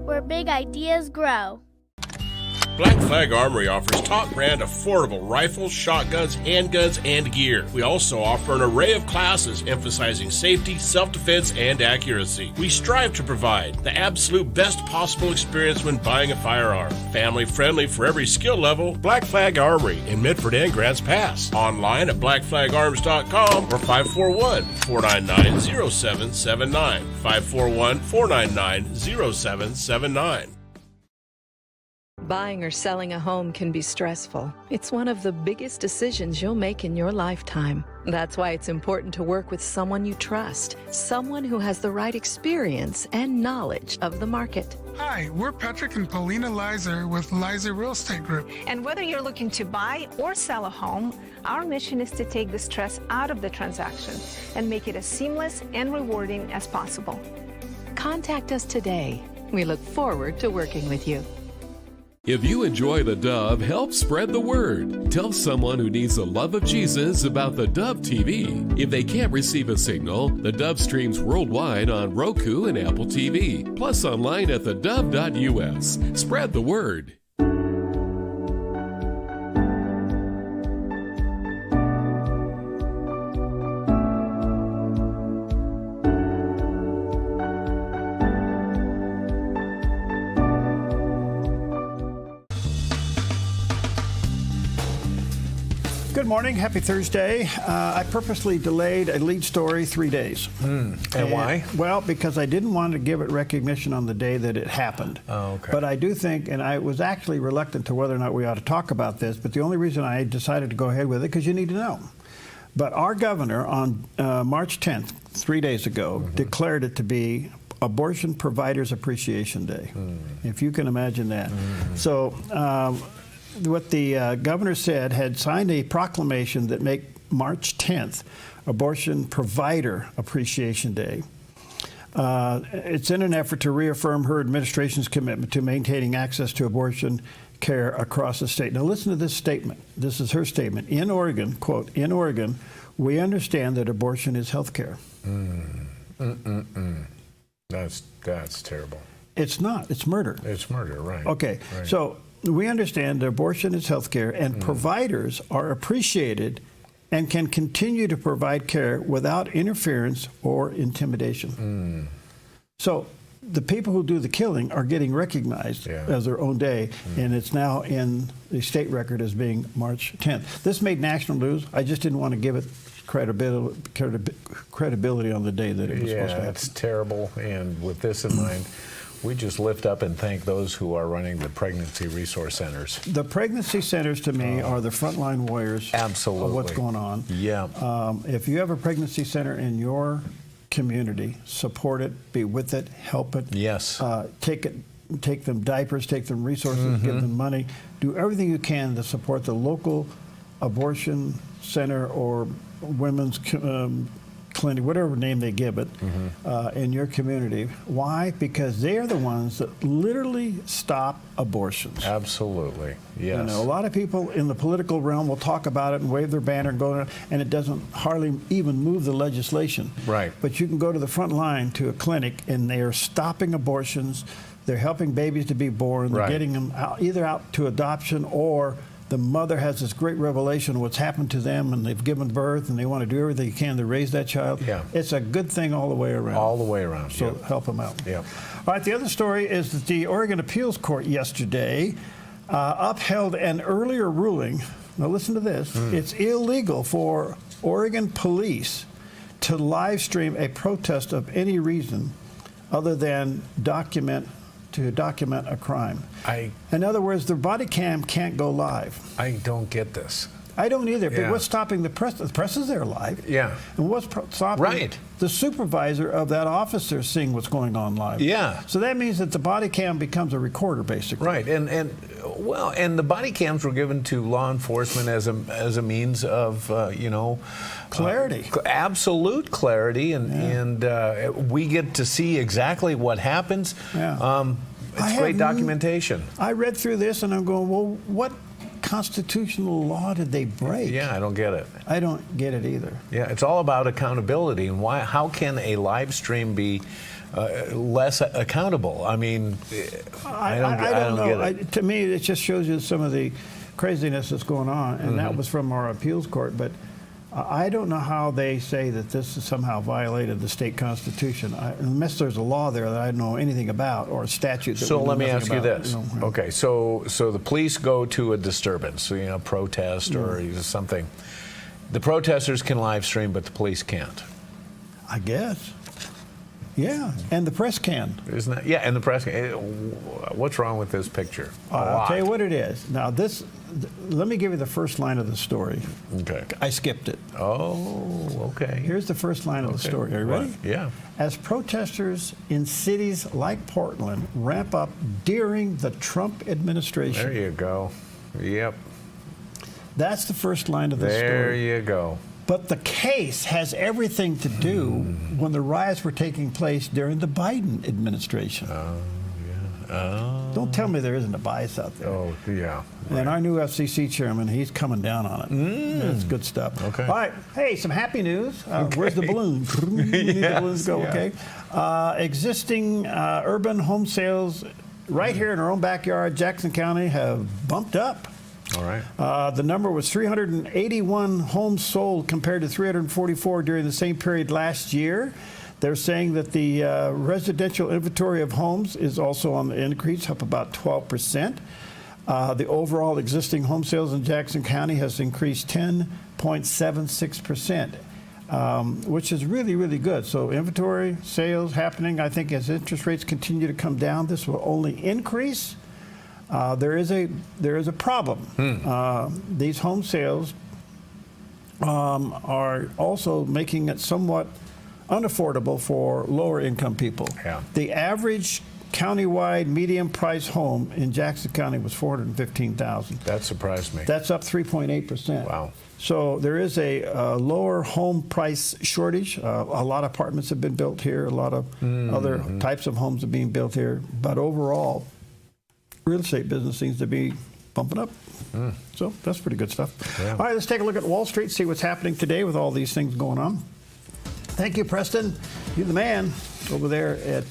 Where big ideas grow. Black Flag Armory offers top brand affordable rifles, shotguns, handguns, and gear. We also offer an array of classes emphasizing safety, self-defense, and accuracy. We strive to provide the absolute best possible experience when buying a firearm. Family friendly for every skill level, Black Flag Armory in Medford and Grants Pass. Online at blackflagarms.com or 541-499-0779. 541-499-0779. Buying or selling a home can be stressful. It's one of the biggest decisions you'll make in your lifetime. That's why it's important to work with someone you trust, someone who has the right experience and knowledge of the market. Hi, we're Patrick and Paulina Lizer with Lizer Real Estate Group. And whether you're looking to buy or sell a home, our mission is to take the stress out of the transaction and make it as seamless and rewarding as possible. Contact us today. We look forward to working with you. If you enjoy the Dove, help spread the word. Tell someone who needs the love of Jesus about the Dove TV. If they can't receive a signal, the Dove streams worldwide on Roku and Apple TV, plus online at thedove.us. Spread the word. Good morning. Happy Thursday. I purposely delayed a lead story 3 days. And why? Well, because I didn't want to give it recognition on the day that it happened. Oh, okay. But I do think, and I was actually reluctant to whether or not we ought to talk about this, but the only reason I decided to go ahead with it, because you need to know. But our governor on March 10th, 3 days ago, declared it to be Abortion Providers Appreciation Day, if you can imagine that. So what the governor said, had signed a proclamation that make March 10th Abortion Provider Appreciation Day. It's in an effort to reaffirm her administration's commitment to maintaining access to abortion care across the state. Now listen to this statement. This is her statement. In Oregon, quote, in Oregon, we understand that abortion is health care. That's terrible. It's not. It's murder. It's murder, right. Okay. Right. So we understand that abortion is health care, and providers are appreciated and can continue to provide care without interference or intimidation. So the people who do the killing are getting recognized as their own day, and it's now in the state record as being March 10th. This made national news. I just didn't want to give it credibility on the day that it was supposed to happen. That's terrible, and with this in mind, we just lift up and thank those who are running the pregnancy resource centers. The pregnancy centers, to me, are the frontline warriors of what's going on. Yeah. If you have a pregnancy center in your community, support it, be with it, help it. Yes. Take them diapers, take them resources, give them money. Do everything you can to support the local abortion center or women's clinic, whatever name they give it, in your community. Why? Because they are the ones that literally stop abortions. Absolutely, yes. You know, a lot of people in the political realm will talk about it and wave their banner and go, and it doesn't hardly even move the legislation. Right. But you can go to the front line to a clinic, and they are stopping abortions. They're helping babies to be born. They're getting them either out to adoption, or the mother has this great revelation of what's happened to them, and they've given birth, and they want to do everything they can to raise that child. Yeah. It's a good thing all the way around. All the way around. So help them out. Yeah. All right, the other story is that the Oregon Appeals Court yesterday upheld an earlier ruling. Now listen to this. It's illegal for Oregon police to live stream a protest of any reason other than document a crime. In other words, the body cam can't go live. I don't get this. I don't either. Yeah. But what's stopping the press? The press is there live. Yeah. And what's stopping the supervisor of that officer seeing what's going on live? Yeah. So that means that the body cam becomes a recorder, basically. Right. And the body cams were given to law enforcement as a means of clarity. Absolute clarity, and we get to see exactly what happens. Yeah. It's great documentation. I read through this and I'm going, well, what constitutional law did they break? Yeah, I don't get it. I don't get it either. Yeah, it's all about accountability, and how can a live stream be less accountable? I mean, I don't know. Get it. To me, it just shows you some of the craziness that's going on, and that was from our appeals court. But I don't know how they say that this has somehow violated the state constitution, unless there's a law there that I don't know anything about, or a statute that So we know let me nothing ask you about, this. you know. Okay, so the police go to a disturbance, protest or something. The protesters can live stream, but the police can't. I guess. Yeah, and the press can. Isn't that? Yeah, and the press can. What's wrong with this picture? I'll tell you what it is. Now, let me give you the first line of the story. Okay. I skipped it. Oh, okay. Here's the first line of the story. Are you ready? Yeah. As protesters in cities like Portland ramp up during the Trump administration. There you go. Yep. That's the first line of the story. There you go. But the case has everything to do when the riots were taking place during the Biden administration. Oh, yeah. Oh. Don't tell me there isn't a bias out there. Oh, yeah. And our new FCC chairman, he's coming down on it. That's good stuff. Okay. All right. Hey, some happy news. Where's the balloon? We need the balloons to go, okay? Existing urban home sales right here in our own backyard, Jackson County, have bumped up. All right. The number was 381 homes sold compared to 344 during the same period last year. They're saying that the residential inventory of homes is also on the increase, up about 12%. The overall existing home sales in Jackson County has increased 10.76%, which is really, really good. So inventory sales happening. I think as interest rates continue to come down, this will only increase. There is a problem. These home sales are also making it somewhat unaffordable for lower income people. Yeah. The average countywide medium price home in Jackson County was $415,000. That surprised me. That's up 3.8%. Wow. So there is a lower home price shortage. A lot of apartments have been built here. A lot of other types of homes are being built here. But overall, real estate business seems to be bumping up. So that's pretty good stuff. Yeah. All right, let's take a look at Wall Street, see what's happening today with all these things going on. Thank you, Preston. You're the man over there at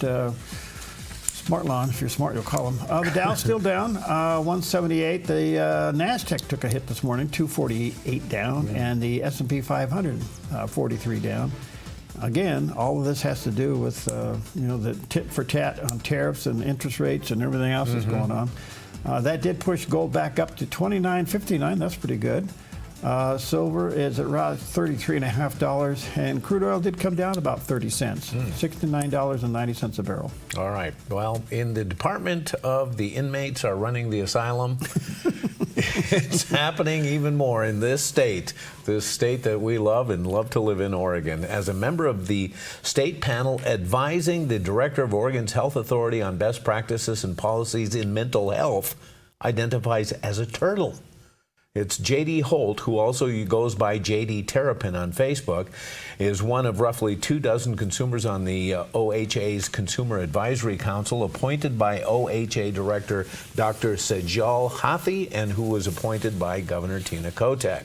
Smart Lawn. If you're smart, you'll call him. The Dow's still down, 178. The NASDAQ took a hit this morning, 248 down, and the S&P 500, 43 down. Again, all of this has to do with the tit for tat on tariffs and interest rates and everything else that's going on. That did push gold back up to $29.59. That's pretty good. Silver is at around $33.50, and crude oil did come down about 30 cents, $69.90 a barrel. All right. Well, in the department of the inmates are running the asylum, it's happening even more in this state that we love and love to live in, Oregon. As a member of the state panel advising the director of Oregon's Health Authority on best practices and policies in mental health, identifies as a turtle. It's J.D. Holt, who also goes by J.D. Terrapin on Facebook, is one of roughly 24 consumers on the OHA's Consumer Advisory Council, appointed by OHA Director Dr. Sejal Hathi, and who was appointed by Governor Tina Kotek.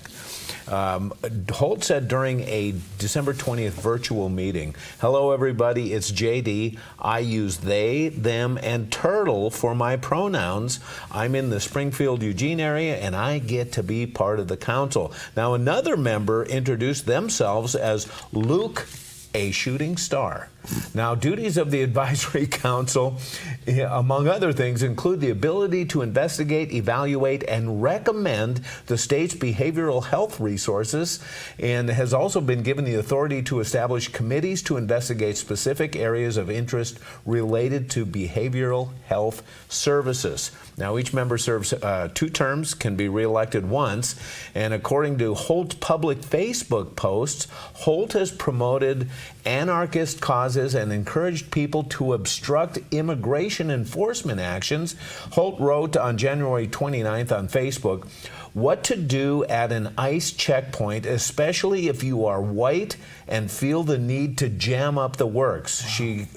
Holt said during a December 20th virtual meeting, "Hello, everybody, it's JD. I use they, them, and turtle for my pronouns. I'm in the Springfield, Eugene area, and I get to be part of the council." Now, another member introduced themselves as Luke, a shooting star. Now, duties of the Advisory Council, among other things, include the ability to investigate, evaluate, and recommend the state's behavioral health resources, and has also been given the authority to establish committees to investigate specific areas of interest related to behavioral health services. Now, each member serves 2 terms, can be reelected once, and according to Holt's public Facebook posts, Holt has promoted anarchist causes and encouraged people to obstruct immigration enforcement actions. Holt wrote on January 29th on Facebook, "What to do at an ICE checkpoint, especially if you are white and feel the need to jam up the works." Wow. She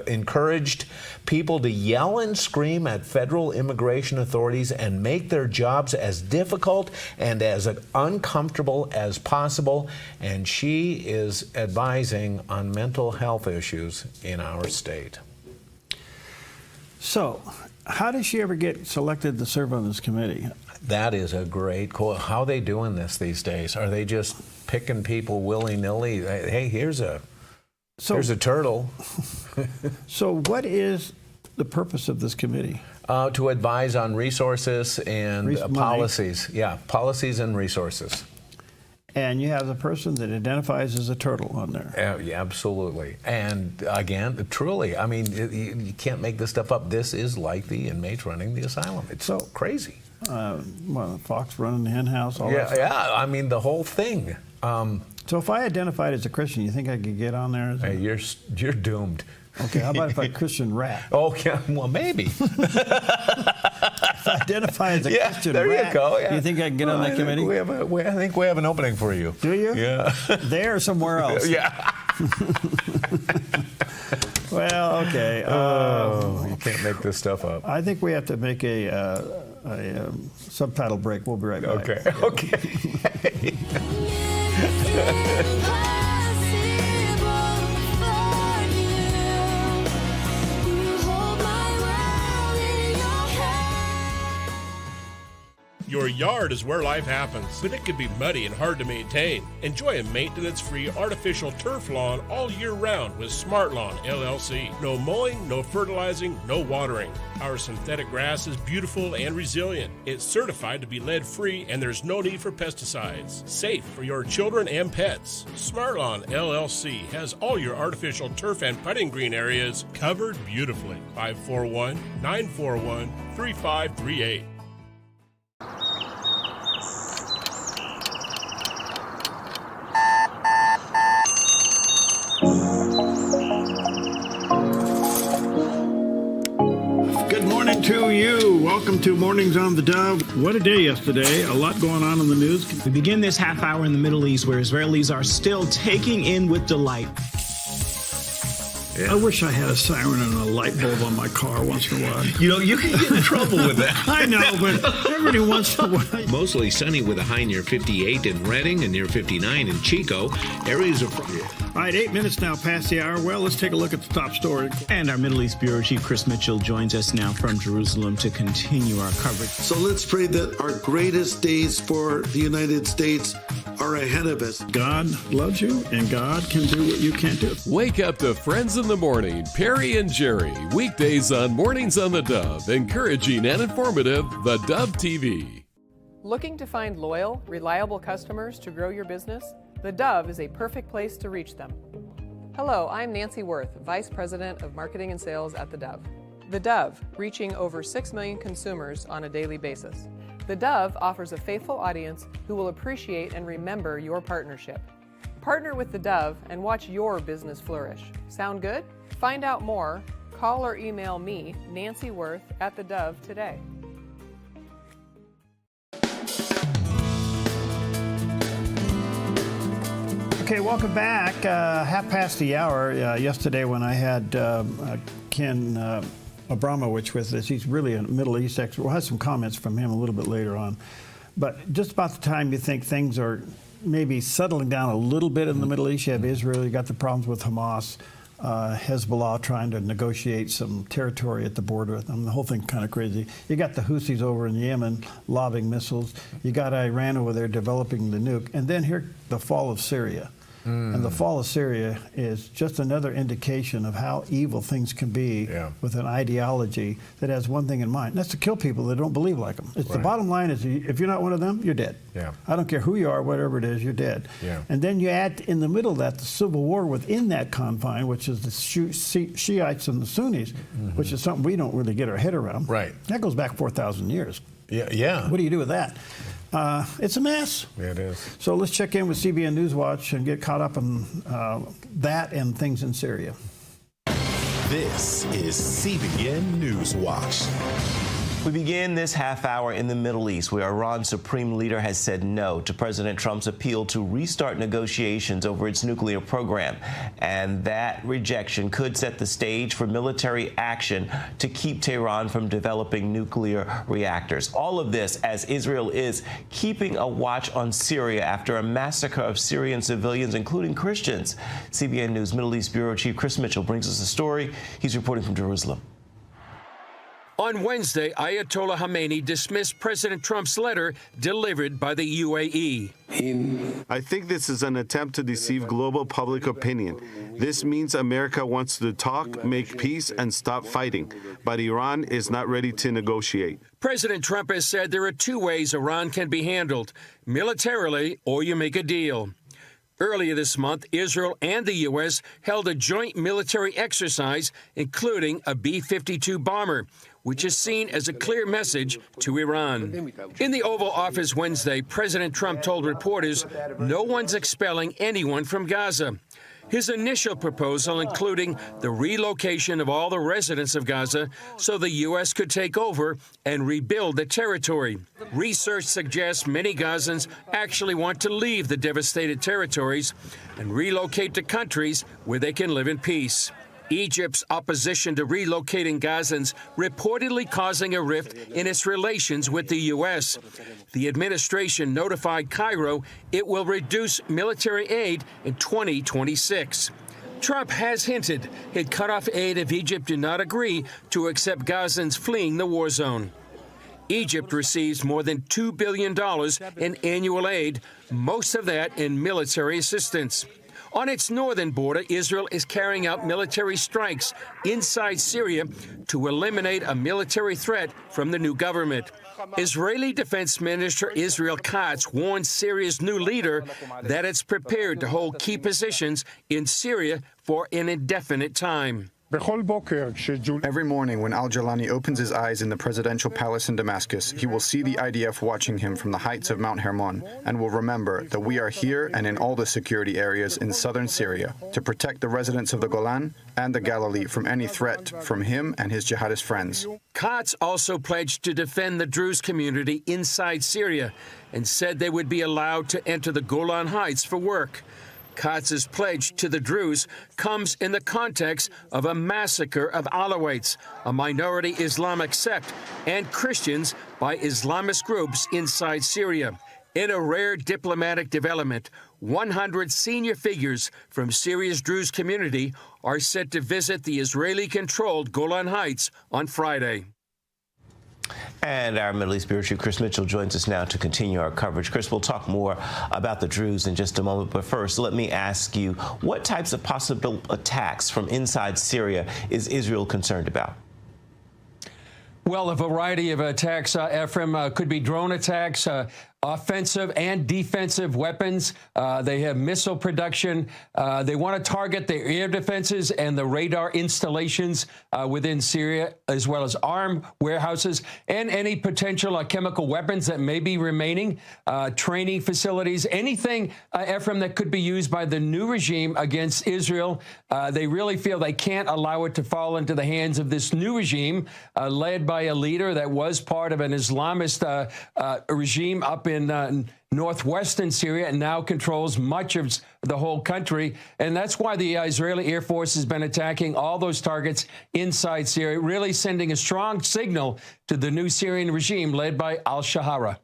encouraged people to yell and scream at federal immigration authorities and make their jobs as difficult and as uncomfortable as possible. And she is advising on mental health issues in our state. So, how did she ever get selected to serve on this committee? That is a great call. How are they doing this these days? Are they just picking people willy-nilly? Hey, here's a turtle. So what is the purpose of this committee? To advise on resources and policies. Yeah, policies and resources. And you have the person that identifies as a turtle on there. Yeah, absolutely. And again, truly, I mean, you can't make this stuff up. This is like the inmates running the asylum. It's so crazy. Well, Fox running the hen house, all that stuff. Yeah, I mean, the whole thing. So if I identified as a Christian, you think I could get on there? Hey, you're doomed. Okay, how about if I Christian rat? Oh, yeah, well, maybe. If I identify as a Christian there rat, you go. Yeah. You think I can get on that committee? I think we have an opening for you. Do you? Yeah. There or somewhere else? Yeah. Well, okay. You can't make this stuff up. I think we have to make a subtitle break. We'll be right back. Okay. Your yard is where life happens, but it can be muddy and hard to maintain. Enjoy a maintenance-free artificial turf lawn all year round with Smart Lawn LLC. No mowing, no fertilizing, no watering. Our synthetic grass is beautiful and resilient. It's certified to be lead-free, and there's no need for pesticides. Safe for your children and pets. Smart Lawn LLC has all your artificial turf and putting green areas covered beautifully. 541-941-3538. Good morning to you. Welcome to Mornings on the Dove. What a day yesterday. A lot going on in the news. We begin this half hour in the Middle East where Israelis are still taking in with delight. I wish I had a siren and a light bulb on my car once in a while. You know, you can get in trouble with that. I know, but every once in a while. Mostly sunny with a high near 58 in Redding and near 59 in Chico. Areas of... All right, 8 minutes now past the hour. Well, let's take a look at the top story. And our Middle East Bureau Chief Chris Mitchell joins us now from Jerusalem to continue our coverage. So let's pray that our greatest days for the United States are ahead of us. God loves you, and God can do what you can't do. Wake up to Friends in the Morning, Perry and Jerry. Weekdays on Mornings on the Dove. Encouraging and informative, the Dove TV. Looking to find loyal, reliable customers to grow your business? The Dove is a perfect place to reach them. Hello, I'm Nancy Worth, Vice President of Marketing and Sales at The Dove. The Dove, reaching over 6 million consumers on a daily basis. The Dove offers a faithful audience who will appreciate and remember your partnership. Partner with The Dove and watch your business flourish. Sound good? Find out more. Call or email me, Nancy Worth, at The Dove today. Okay, welcome back. Half past the hour. Yesterday when I had Ken Abramowitz with us, he's really a Middle East expert. We'll have some comments from him a little bit later on. But just about the time you think things are maybe settling down a little bit in the Middle East, you have Israel, you got the problems with Hamas, Hezbollah trying to negotiate some territory at the border. I mean, the whole thing's kind of crazy. You got the Houthis over in Yemen lobbing missiles. You got Iran over there developing the nuke. And then here, the fall of Syria. And the fall of Syria is just another indication of how evil things can be with an ideology that has one thing in mind, and that's to kill people that don't believe like them. It's the bottom line is if you're not one of them, you're dead. I don't care who you are, whatever it is, you're dead. And then you add in the middle of that the civil war within that confine, which is the Shiites and the Sunnis, which is something we don't really get our head around. That goes back 4,000 years. What do you do with that? It's a mess. It is. So let's check in with CBN Newswatch and get caught up on that and things in Syria. This is CBN Newswatch. We begin this half hour in the Middle East, where Iran's supreme leader has said no to President Trump's appeal to restart negotiations over its nuclear program. And that rejection could set the stage for military action to keep Tehran from developing nuclear reactors. All of this as Israel is keeping a watch on Syria after a massacre of Syrian civilians, including Christians. CBN News Middle East Bureau Chief Chris Mitchell brings us the story. He's reporting from Jerusalem. On Wednesday, Ayatollah Khamenei dismissed President Trump's letter delivered by the UAE. I think this is an attempt to deceive global public opinion. This means America wants to talk, make peace, and stop fighting. But Iran is not ready to negotiate. President Trump has said there are two ways Iran can be handled: militarily, or you make a deal. Earlier this month, Israel and the U.S. held a joint military exercise, including a B-52 bomber, which is seen as a clear message to Iran. In the Oval Office Wednesday, President Trump told reporters no one's expelling anyone from Gaza. His initial proposal including the relocation of all the residents of Gaza so the U.S. could take over and rebuild the territory. Research suggests many Gazans actually want to leave the devastated territories and relocate to countries where they can live in peace. Egypt's opposition to relocating Gazans reportedly causing a rift in its relations with the U.S. The administration notified Cairo it will reduce military aid in 2026. Trump has hinted he'd cut off aid if Egypt did not agree to accept Gazans fleeing the war zone. Egypt receives more than $2 billion in annual aid, most of that in military assistance. On its northern border, Israel is carrying out military strikes inside Syria to eliminate a military threat from the new government. Israeli Defense Minister Israel Katz warned Syria's new leader that it's prepared to hold key positions in Syria for an indefinite time. Every morning when al-Jilani opens his eyes in the presidential palace in Damascus, he will see the IDF watching him from the heights of Mount Hermon and will remember that we are here and in all the security areas in southern Syria to protect the residents of the Golan and the Galilee from any threat from him and his jihadist friends. Katz also pledged to defend the Druze community inside Syria and said they would be allowed to enter the Golan Heights for work. Katz's pledge to the Druze comes in the context of a massacre of Alawites, a minority Islamic sect, and Christians by Islamist groups inside Syria. In a rare diplomatic development, 100 senior figures from Syria's Druze community are set to visit the Israeli-controlled Golan Heights on Friday. And our Middle East Bureau Chief Chris Mitchell joins us now to continue our coverage. Chris, we'll talk more about the Druze in just a moment, but first, let me ask you, what types of possible attacks from inside Syria is Israel concerned about? Well, a variety of attacks, Ephraim, could be drone attacks, offensive and defensive weapons. They have missile production. They want to target the air defenses and the radar installations within Syria, as well as armed warehouses and any potential chemical weapons that may be remaining, training facilities, anything, Ephraim, that could be used by the new regime against Israel. They really feel they can't allow it to fall into the hands of this new regime led by a leader that was part of an Islamist regime up in northwestern Syria and now controls much of the whole country. And that's why the Israeli Air Force has been attacking all those targets inside Syria, really sending a strong signal to the new Syrian regime led by al-Shahara.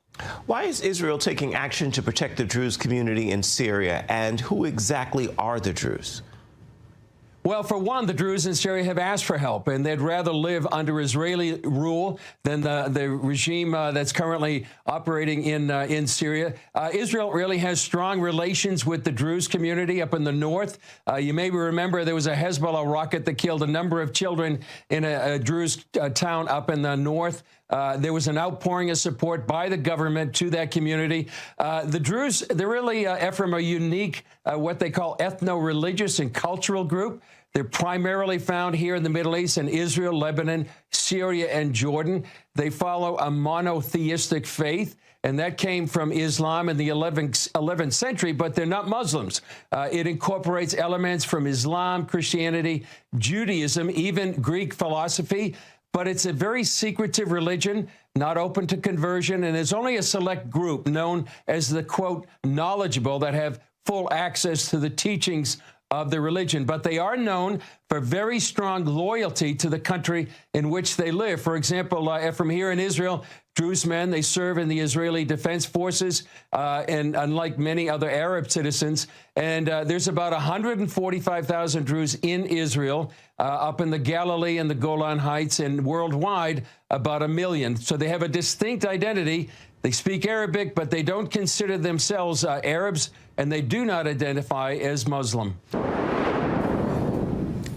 Why is Israel taking action to protect the Druze community in Syria, and who exactly are the Druze? Well, for one, the Druze in Syria have asked for help, and they'd rather live under Israeli rule than the regime that's currently operating in Syria. Israel really has strong relations with the Druze community up in the north. You may remember there was a Hezbollah rocket that killed a number of children in a Druze town up in the north. There was an outpouring of support by the government to that community. The Druze, they're really, Ephraim, a unique, what they call ethno-religious and cultural group. They're primarily found here in the Middle East in Israel, Lebanon, Syria, and Jordan. They follow a monotheistic faith, and that came from Islam in the 11th century, but they're not Muslims. It incorporates elements from Islam, Christianity, Judaism, even Greek philosophy. But it's a very secretive religion, not open to conversion, and there's only a select group known as the, quote, knowledgeable that have full access to the teachings of the religion. But they are known for very strong loyalty to the country in which they live. For example, from here in Israel, Druze men, they serve in the Israeli Defense Forces, and unlike many other Arab citizens. And there's about 145,000 Druze in Israel, up in the Galilee and the Golan Heights, and worldwide, about 1 million. So they have a distinct identity. They speak Arabic, but they don't consider themselves Arabs, and they do not identify as Muslim.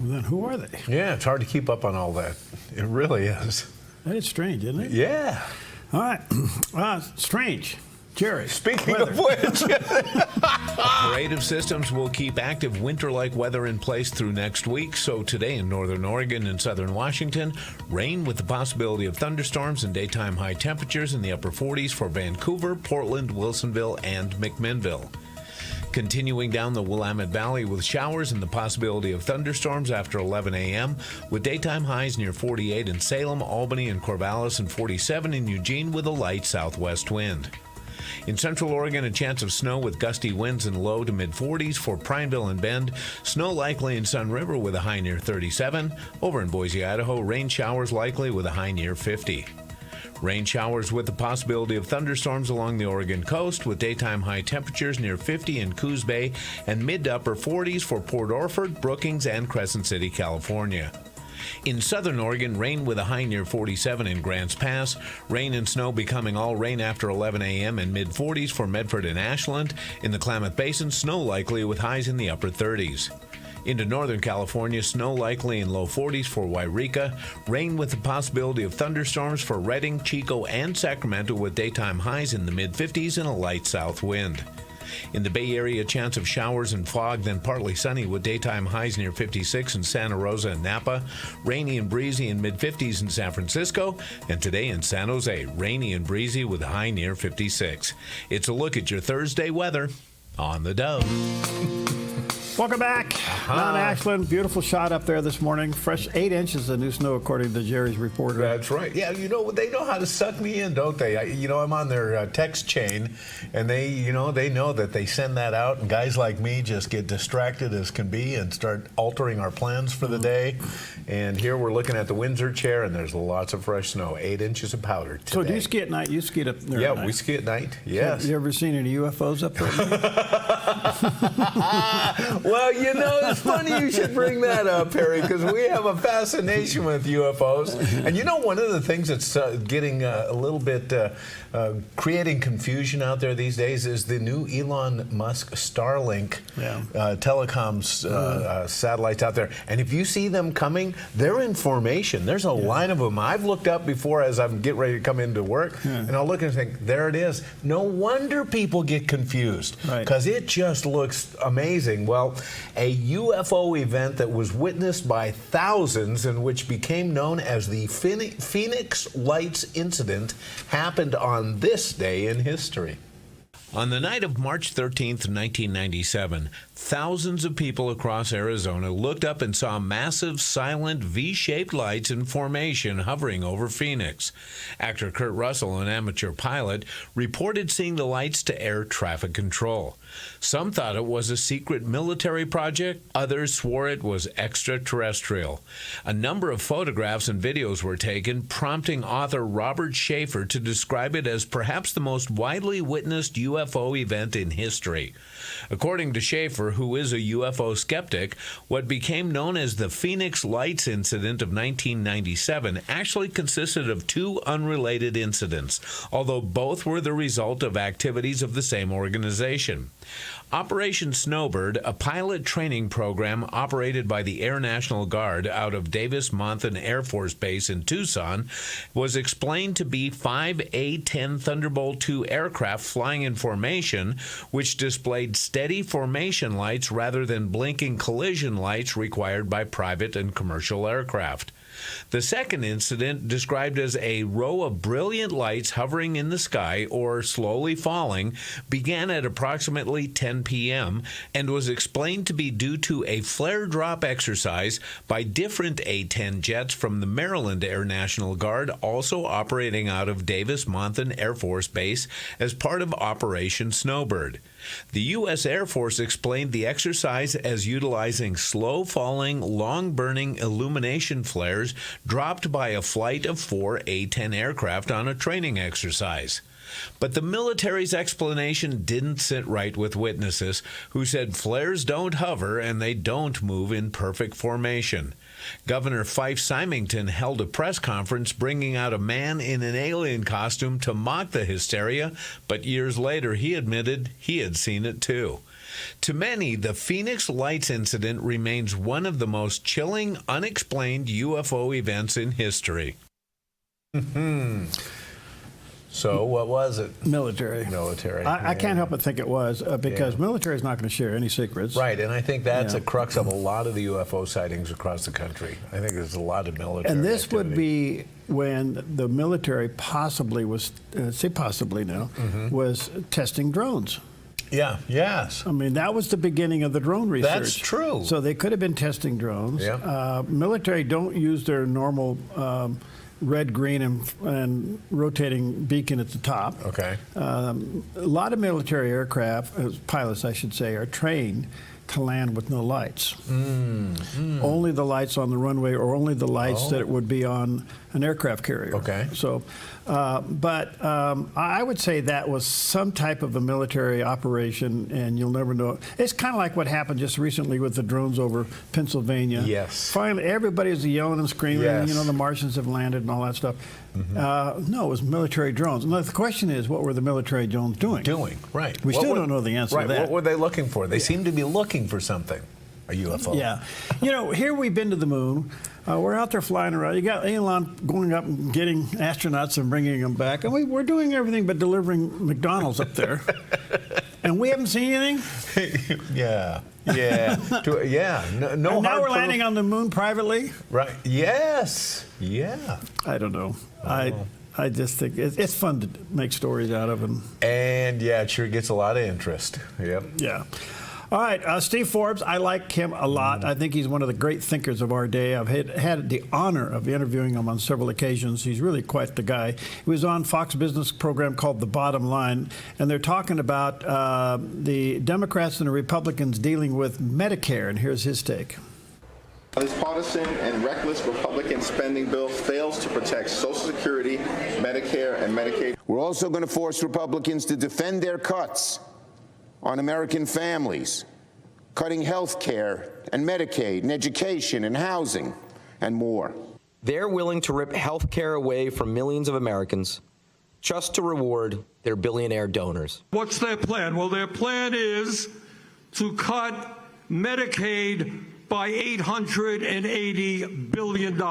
Then who are they? Yeah, it's hard to keep up on all that. It really is. That is strange, isn't it? Yeah. All right. Strange. Jerry. Speaking of which, Parade of systems will keep active winter-like weather in place through next week. So today in northern Oregon and southern Washington, rain with the possibility of thunderstorms and daytime high temperatures in the upper 40s for Vancouver, Portland, Wilsonville, and McMinnville. Continuing down the Willamette Valley with showers and the possibility of thunderstorms after 11 a.m. with daytime highs near 48 in Salem, Albany, and Corvallis, and 47 in Eugene with a light southwest wind. In central Oregon, a chance of snow with gusty winds and low to mid-40s for Prineville and Bend. Snow likely in Sun River with a high near 37. Over in Boise, Idaho, rain showers likely with a high near 50. Rain showers with the possibility of thunderstorms along the Oregon coast with daytime high temperatures near 50 in Coos Bay and mid to upper 40s for Port Orford, Brookings, and Crescent City, California. In southern Oregon, rain with a high near 47 in Grants Pass. Rain and snow becoming all rain after 11 a.m. and mid-40s for Medford and Ashland. In the Klamath Basin, snow likely with highs in the upper 30s. Into northern California, snow likely in low 40s for Wairika. Rain with the possibility of thunderstorms for Redding, Chico, and Sacramento with daytime highs in the mid-50s and a light south wind. In the Bay Area, chance of showers and fog, then partly sunny with daytime highs near 56 in Santa Rosa and Napa. Rainy and breezy in mid-50s in San Francisco. And today in San Jose, rainy and breezy with a high near 56. It's a look at your Thursday weather on the Dove. Welcome back. Mount Ashland, beautiful shot up there this morning. Fresh 8 inches of new snow, according to Jerry's reporter. That's right. Yeah, you know, they know how to suck me in, don't they? I'm on their text chain, and they know that they send that out, and guys like me just get distracted as can be and start altering our plans for the day. And here we're looking at the Windsor chair, and there's lots of fresh snow, 8 inches of powder today. So do you ski at night? You skied up there at Yeah, night. we ski at night, yes. Have you ever seen any UFOs up there at night? Well, it's funny you should bring that up, Harry, because we have a fascination with UFOs. And one of the things that's getting a little bit creating confusion out there these days is the new Elon Musk Starlink telecoms satellites out there. And if you see them coming, they're in formation. There's a line of them. I've looked up before as I'm getting ready to come into work, and I'll look and think, there it is. No wonder people get confused, because it just looks amazing. Well, a UFO event that was witnessed by thousands and which became known as the Phoenix Lights incident happened on this day in history. On the night of March 13th, 1997, thousands of people across Arizona looked up and saw massive, silent, V-shaped lights in formation hovering over Phoenix. Actor Kurt Russell, an amateur pilot, reported seeing the lights to air traffic control. Some thought it was a secret military project. Others swore it was extraterrestrial. A number of photographs and videos were taken, prompting author Robert Schaefer to describe it as perhaps the most widely witnessed UFO event in history. According to Schaefer, who is a UFO skeptic, what became known as the Phoenix Lights incident of 1997 actually consisted of two unrelated incidents, although both were the result of activities of the same organization. Operation Snowbird, a pilot training program operated by the Air National Guard out of Davis-Monthan Air Force Base in Tucson, was explained to be 5 A-10 Thunderbolt II aircraft flying in formation, which displayed steady formation lights rather than blinking collision lights required by private and commercial aircraft. The second incident, described as a row of brilliant lights hovering in the sky or slowly falling, began at approximately 10 p.m. and was explained to be due to a flare drop exercise by different A-10 jets from the Maryland Air National Guard, also operating out of Davis-Monthan Air Force Base as part of Operation Snowbird. The U.S. Air Force explained the exercise as utilizing slow-falling, long-burning illumination flares dropped by a flight of 4 A-10 aircraft on a training exercise. But the military's explanation didn't sit right with witnesses, who said flares don't hover and they don't move in perfect formation. Governor Fife Symington held a press conference bringing out a man in an alien costume to mock the hysteria, but years later he admitted he had seen it too. To many, the Phoenix Lights incident remains one of the most chilling, unexplained UFO events in history. So what was it? Military. I can't help but think it was because military is not going to share any secrets. Right, and I think that's a crux of a lot of the UFO sightings across the country. I think there's a lot of military And this activity. would be when the military possibly was, say possibly now, was testing drones. Yeah, yes. I mean, that was the beginning of the drone research. That's true. So they could have been testing drones. Yeah. Military don't use their normal red, green, and rotating beacon at the top. Okay. A lot of military aircraft, pilots I should say, are trained to land with no lights. Only the lights on the runway or only the lights that would be on an aircraft carrier. Okay. So, but I would say that was some type of a military operation, and you'll never know. It's kind of like what happened just recently with the drones over Pennsylvania. Yes. Finally, everybody's yelling and screaming, Yes. you know, the Martians have landed and all that stuff. No, it was military drones. Now, the question is, what were the military drones doing? Right. We still don't know the answer to that. What were they looking for? They seem to be looking for something. A UFO. Yeah. You know, here we've been to the moon. We're out there flying around. You got Elon going up and getting astronauts and bringing them back. And we're doing everything but delivering McDonald's up there. And we haven't seen anything? Yeah. No and now we're landing on the moon privately? Right. Yes. Yeah. I don't know. I just think it's fun to make stories out of. And yeah, it sure gets a lot of interest. Yep. Yeah. All right, Steve Forbes, I like him a lot. I think he's one of the great thinkers of our day. I've had the honor of interviewing him on several occasions. He's really quite the guy. He was on Fox Business program called The Bottom Line, and they're talking about the Democrats and the Republicans dealing with Medicare, and here's his take. This partisan and reckless Republican spending bill fails to protect Social Security, Medicare, and Medicaid. We're also going to force Republicans to defend their cuts on American families, cutting health care and Medicaid and education and housing and more. They're willing to rip health care away from millions of Americans just to reward their billionaire donors. What's their plan? Well, their plan is to cut Medicaid by $880 billion.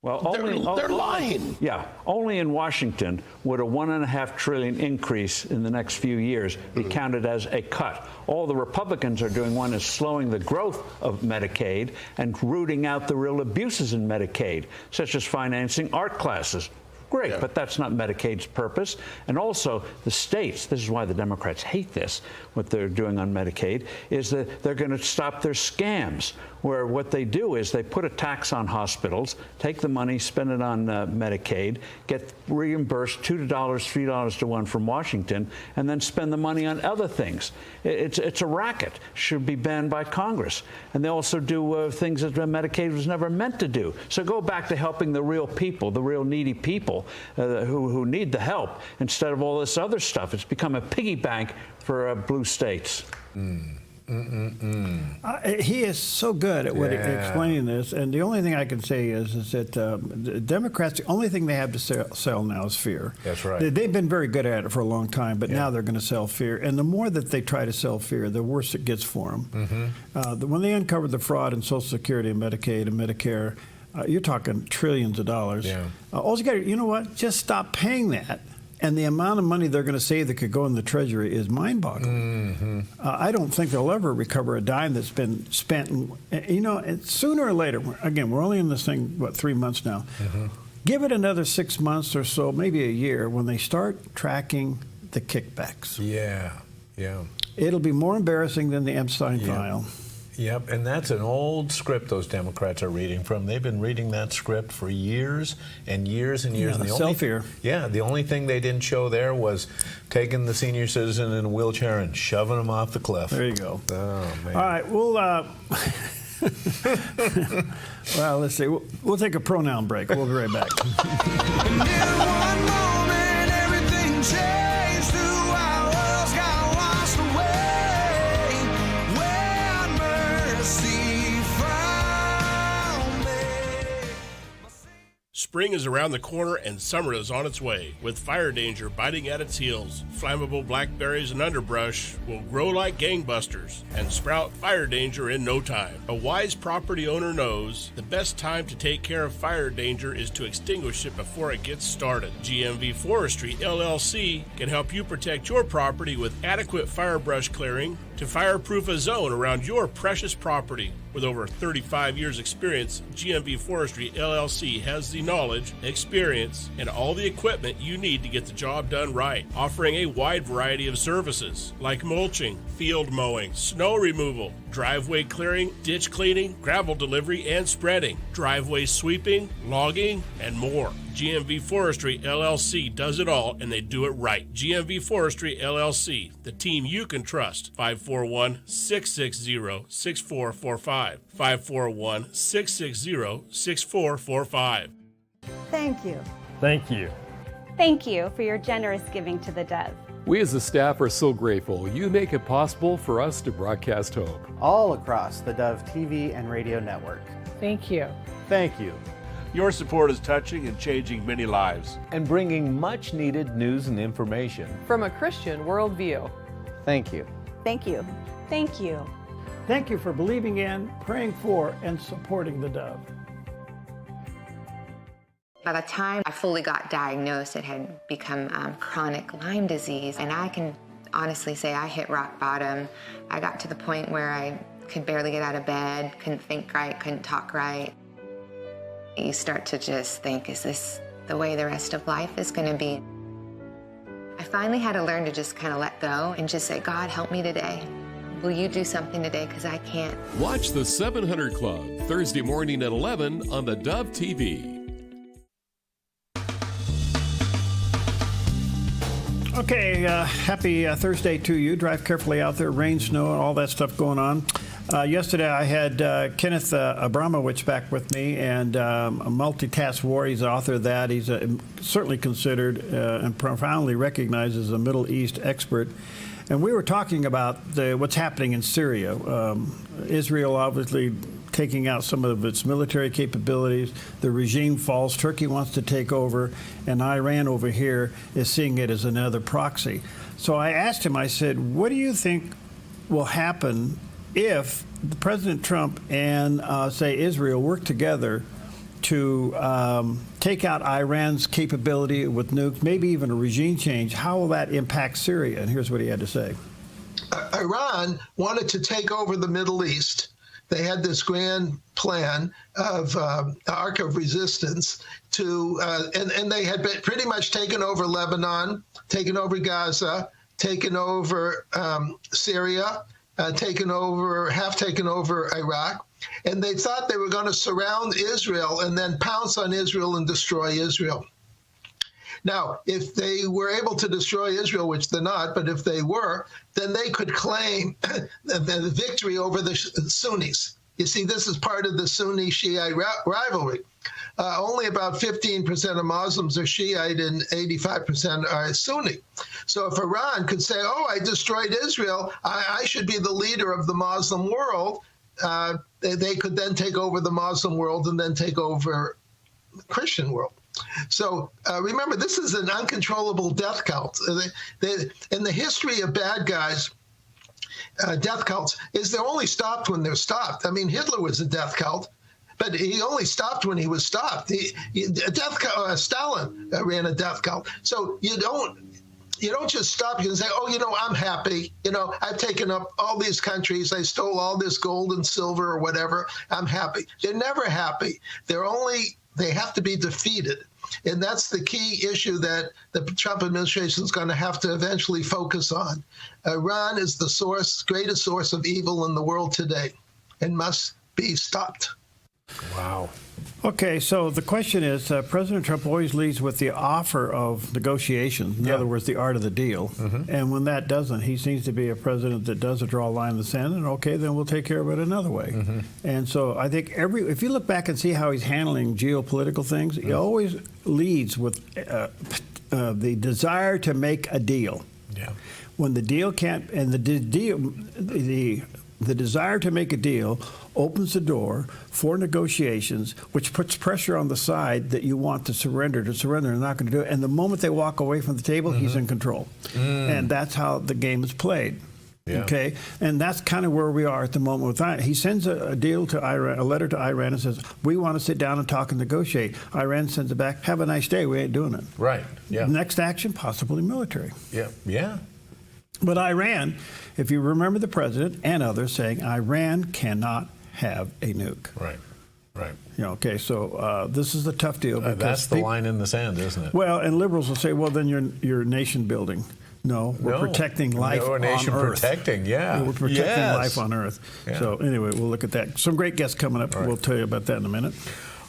Well, they're lying. Yeah, only in Washington would a $1.5 trillion increase in the next few years be counted as a cut. All the Republicans are doing one is slowing the growth of Medicaid and rooting out the real abuses in Medicaid, such as financing art classes, Great, but that's not Medicaid's purpose. And also, the states, this is why the Democrats hate this, what they're doing on Medicaid, is that they're going to stop their scams, where what they do is they put a tax on hospitals, take the money, spend it on Medicaid, get reimbursed $2 to $3 to 1 from Washington, and then spend the money on other things. It's a racket. Should be banned by Congress. And they also do things that Medicaid was never meant to do. So go back to helping the real people, the real needy people who need the help, instead of all this other stuff. It's become a piggy bank for blue states. He is so good at explaining this, and the only thing I can say is that the Democrats, the only thing they have to sell now is fear. That's right. They've been very good at it for a long time, but now they're going to sell fear. And the more that they try to sell fear, the worse it gets for them. When they uncovered the fraud in Social Security and Medicaid and Medicare, you're talking trillions of dollars. All you got to, you know what? Just stop paying that. And the amount of money they're going to save that could go in the Treasury is mind-boggling. I don't think they'll ever recover a dime that's been spent. And sooner or later, again, we're only in this thing, 3 months now. Give it another 6 months or so, maybe a year, when they start tracking the kickbacks. It'll be more embarrassing than the Epstein file. Yep, and that's an old script those Democrats are reading from. They've been reading that script for years and years and years. Yeah, and the only thing they didn't show there was taking the senior citizen in a wheelchair and shoving him off the cliff. There you go. Oh, man. All right, we'll well, let's see. We'll take a pronoun break. We'll be right back. Spring is around the corner and summer is on its way. With fire danger biting at its heels, flammable blackberries and underbrush will grow like gangbusters and sprout fire danger in no time. A wise property owner knows the best time to take care of fire danger is to extinguish it before it gets started. GMV Forestry, LLC can help you protect your property with adequate firebrush clearing to fireproof a zone around your precious property. With over 35 years experience, GMV Forestry LLC has the knowledge, experience, and all the equipment you need to get the job done right, offering a wide variety of services like mulching, field mowing, snow removal, driveway clearing, ditch cleaning, gravel delivery and spreading, driveway sweeping, logging, and more. GMV Forestry LLC does it all, and they do it right. GMV Forestry LLC, the team you can trust. 541-660-6445. 541-660-6445. Thank you. Thank you. Thank you for your generous giving to the Dove. We as the staff are so grateful you make it possible for us to broadcast hope all across the Dove TV and radio network. Thank you. Thank you. Your support is touching and changing many lives. And bringing much needed news and information from a Christian worldview. Thank you. Thank you. Thank you. Thank you for believing in, praying for, and supporting the Dove. By the time I fully got diagnosed, it had become chronic Lyme disease. And I can honestly say I hit rock bottom. I got to the point where I could barely get out of bed, couldn't think right, couldn't talk right. You start to just think, is this the way the rest of life is going to be? I finally had to learn to just kind of let go and just say, God, help me today. Will you do something today? Because I can't. Watch the 700 Club Thursday morning at 11 on the Dove TV. Okay, happy Thursday to you. Drive carefully out there. Rain, snow, and all that stuff going on. Yesterday I had Kenneth Abramowitz back with me, and a multitask war. He's the author of that. He's certainly considered and profoundly recognized as a Middle East expert. And we were talking about what's happening in Syria. Israel obviously taking out some of its military capabilities. The regime falls. Turkey wants to take over. And Iran over here is seeing it as another proxy. So I asked him, I said, what do you think will happen if President Trump and, say, Israel work together to take out Iran's capability with nukes, maybe even a regime change? How will that impact Syria? And here's what he had to say. Iran wanted to take over the Middle East. They had this grand plan arc of resistance to, and they had pretty much taken over Lebanon, taken over Gaza, taken over Syria, taken over Iraq. And they thought they were going to surround Israel and then pounce on Israel and destroy Israel. Now, if they were able to destroy Israel, which they're not, but if they were, then they could claim the victory over the Sunnis. You see, this is part of the Sunni-Shiite rivalry. Only about 15% of Muslims are Shiite and 85% are Sunni. So if Iran could say, oh, I destroyed Israel, I should be the leader of the Muslim world, they could then take over the Muslim world and then take over the Christian world. So remember, this is an uncontrollable death cult. In the history of bad guys, death cults is they're only stopped when they're stopped. I mean, Hitler was a death cult, but he only stopped when he was stopped. Stalin ran a death cult. So you don't just stop and say, oh, I'm happy. I've taken up all these countries. I stole all this gold and silver or whatever. I'm happy. They're never happy. They have to be defeated. And that's the key issue that the Trump administration is going to have to eventually focus on. Iran is the greatest source of evil in the world today and must be stopped. Wow. Okay, so the question is, President Trump always leads with the offer of negotiations, in other words, the art of the deal. And when that doesn't, he seems to be a president that does draw a line in the sand, and okay, then we'll take care of it another way. And so I think if you look back and see how he's handling geopolitical things, he always leads with the desire to make a deal. Yeah. When the deal can't, and the desire to make a deal opens the door for negotiations, which puts pressure on the side that you want to surrender, and not going to do it. And the moment they walk away from the table, he's in control. And that's how the game is played. Yeah. Okay, and that's kind of where we are at the moment with Iran. He sends a deal to Iran, a letter to Iran, and says, we want to sit down and talk and negotiate. Iran sends it back, have a nice day, we ain't doing it. Right, yeah. Next action, possibly military. Yeah. But Iran, if you remember the president and others saying, Iran cannot have a nuke. Right. Okay, so this is a tough deal. That's the line in the sand, isn't it? Well, and liberals will say, well, then you're nation building. No, we're protecting life on Earth. Protecting, yeah. We're protecting life on Earth. Yeah. So anyway, we'll look at that. Some great guests coming up. Right. We'll tell you about that in a minute.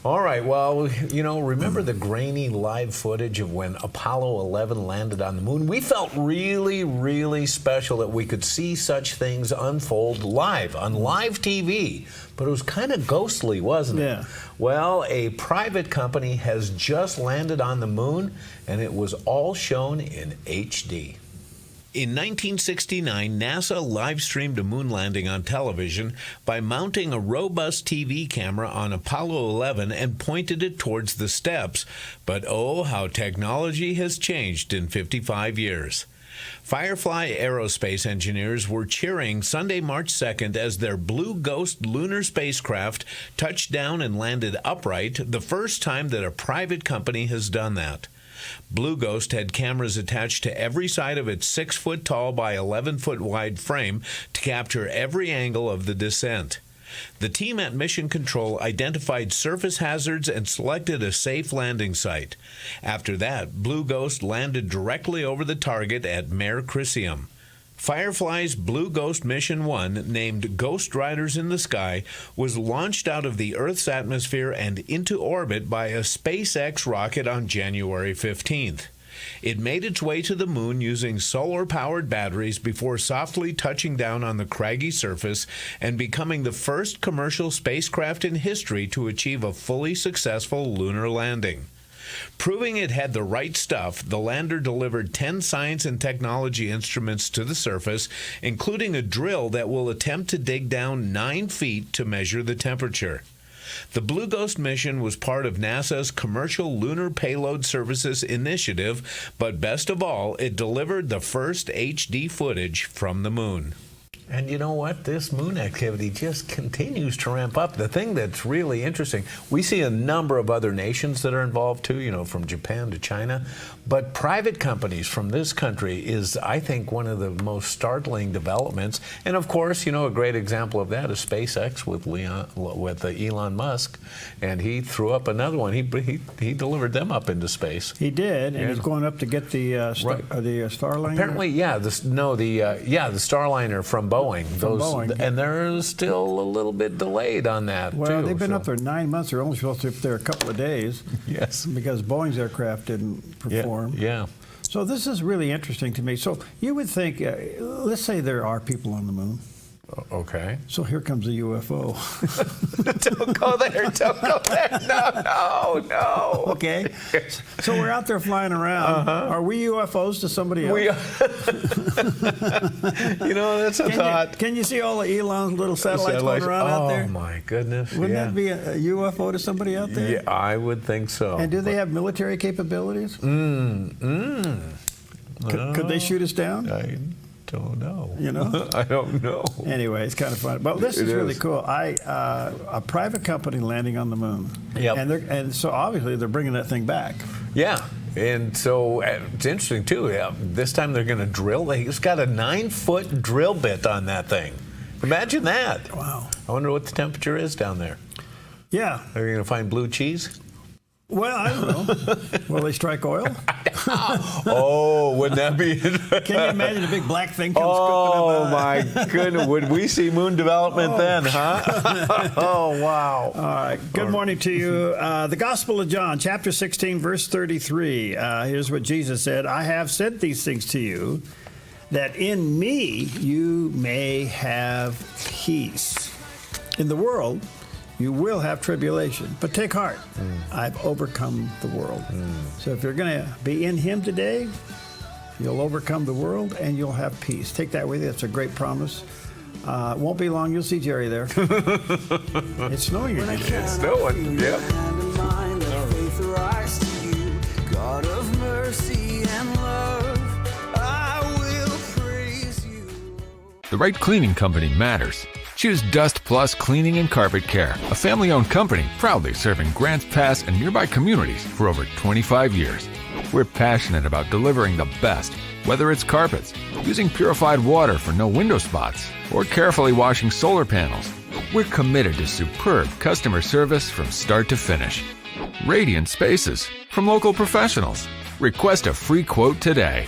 All right. Well, remember the grainy live footage of when Apollo 11 landed on the moon? We felt really, really special that we could see such things unfold live, on live TV. But it was kind of ghostly, wasn't it? Yeah. Well, a private company has just landed on the moon, and it was all shown in HD. In 1969, NASA live-streamed a moon landing on television by mounting a robust TV camera on Apollo 11 and pointed it towards the steps. But oh, how technology has changed in 55 years. Firefly Aerospace engineers were cheering Sunday, March 2nd as their Blue Ghost lunar spacecraft touched down and landed upright, the first time that a private company has done that. Blue Ghost had cameras attached to every side of its 6-foot-tall by 11-foot-wide frame to capture every angle of the descent. The team at Mission Control identified surface hazards and selected a safe landing site. After that, Blue Ghost landed directly over the target at Mare Crisium. Firefly's Blue Ghost Mission 1, named Ghost Riders in the Sky, was launched out of the Earth's atmosphere and into orbit by a SpaceX rocket on January 15th. It made its way to the moon using solar-powered batteries before softly touching down on the craggy surface and becoming the first commercial spacecraft in history to achieve a fully successful lunar landing. Proving it had the right stuff, the lander delivered 10 science and technology instruments to the surface, including a drill that will attempt to dig down 9 feet to measure the temperature. The Blue Ghost mission was part of NASA's Commercial Lunar Payload Services initiative, but best of all, it delivered the first HD footage from the moon. And you know what? This moon activity just continues to ramp up. The thing that's really interesting, we see a number of other nations that are involved too, you know, from Japan to China. But private companies from this country is, I think, one of the most startling developments. And of course, you know, a great example of that is SpaceX with Elon Musk. And he threw up another one. He delivered them up into space. He did, and he's going up to get the Starliner. Apparently, yeah. The Starliner from Boeing. Boeing. And they're still a little bit delayed on that, well, too. They've been up there 9 months. They're only supposed to be up there a couple of days. Yes. Because Boeing's aircraft didn't perform. Yeah. So this is really interesting to me. So you would think, let's say there are people on the moon. Okay. So here comes a UFO. Don't go there. Don't go there. No. Okay. So we're out there flying around. Are we UFOs to somebody else? You know, that's a thought. Can you see all the Elon's little satellites going around out there? Oh, my goodness. Wouldn't that be a UFO to somebody out there? Yeah, I would think so. And do they have military capabilities? Could they shoot us down? I don't know. You know? I don't know. Anyway, it's kind of fun. But this is really cool. A private company landing on the moon. Yep. And so obviously they're bringing that thing back. Yeah. And so it's interesting, too. This time they're going to drill. It's got a 9-foot drill bit on that thing. Imagine that. Wow. I wonder what the temperature is down there. Yeah. Are you going to find blue cheese? Well, I don't know. Will they strike oil? Oh, wouldn't that be interesting? Can you imagine a big black thing comes Oh, my goodness. Would we see moon development then, huh? Oh, wow. All right. Good morning to you. The Gospel of John, chapter 16, verse 33. Here's what Jesus said. I have said these things to you, that in me you may have peace. In the world, you will have tribulation, but take heart. I've overcome the world. So if you're going to be in him today, you'll overcome the world and you'll have peace. Take that with you. It's a great promise. It won't be long. You'll see Jerry there. It's snowing again. It's snowing, yep. God of mercy and love, I will praise you. The right cleaning company matters. Choose Dust Plus Cleaning and Carpet Care, a family-owned company proudly serving Grants Pass and nearby communities for over 25 years. We're passionate about delivering the best, whether it's carpets, using purified water for no window spots, or carefully washing solar panels. We're committed to superb customer service from start to finish. Radiant spaces from local professionals. Request a free quote today.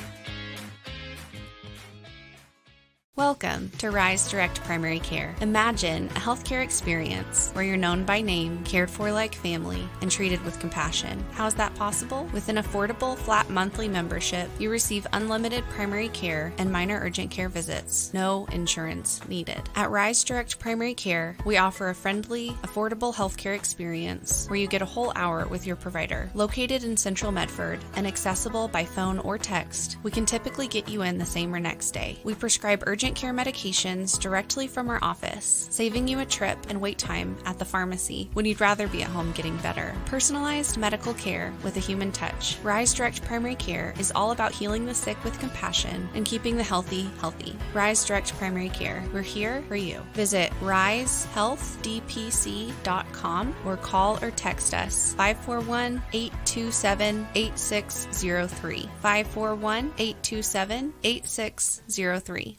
Welcome to Rise Direct Primary Care. Imagine a healthcare experience where you're known by name, cared for like family, and treated with compassion. How is that possible? With an affordable, flat monthly membership, you receive unlimited primary care and minor urgent care visits. No insurance needed. At Rise Direct Primary Care, we offer a friendly, affordable healthcare experience where you get a whole hour with your provider. Located in Central Medford and accessible by phone or text, we can typically get you in the same or next day. We prescribe urgent care medications directly from our office, saving you a trip and wait time at the pharmacy when you'd rather be at home getting better. Personalized medical care with a human touch. Rise Direct Primary Care is all about healing the sick with compassion and keeping the healthy healthy. Rise Direct Primary Care. We're here for you. Visit risehealthdpc.com or call or text us 541-827-8603. 541-827-8603.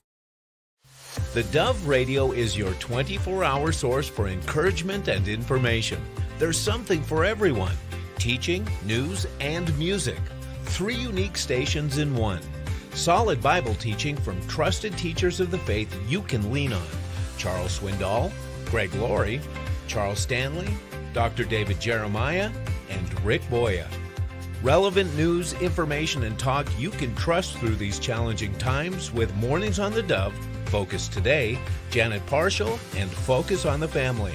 The Dove Radio is your 24-hour source for encouragement and information. There's something for everyone. Teaching, news, and music. 3 unique stations in one. Solid Bible teaching from trusted teachers of the faith you can lean on. Charles Swindoll, Greg Laurie, Charles Stanley, Dr. David Jeremiah, and Rick Boya. Relevant news, information, and talk you can trust through these challenging times with Mornings on the Dove, Focus Today, Janet Parshall, and Focus on the Family.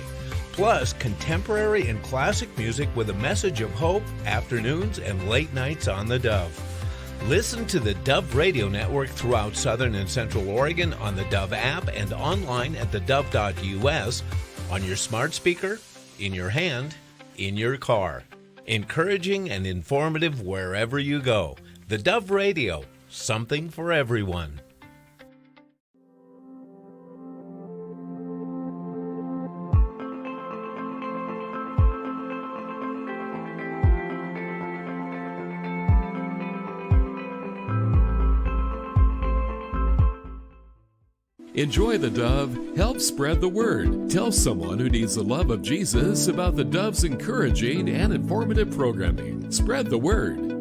Plus, contemporary and classic music with a message of hope, afternoons and late nights on the Dove. Listen to the Dove Radio Network throughout Southern and Central Oregon on the Dove app and online at thedove.us, on your smart speaker, in your hand, in your car. Encouraging and informative wherever you go. The Dove Radio, something for everyone. Enjoy the Dove. Help spread the word. Tell someone who needs the love of Jesus about the Dove's encouraging and informative programming. Spread the word.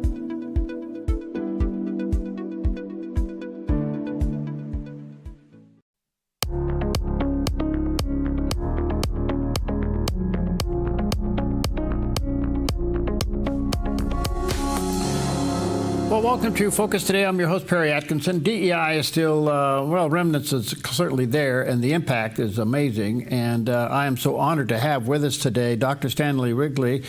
Well, welcome to Focus Today. I'm your host, Perry Atkinson. DEI is still, remnants is certainly there, and the impact is amazing. And I am so honored to have with us today Dr. Stanley Wrigley.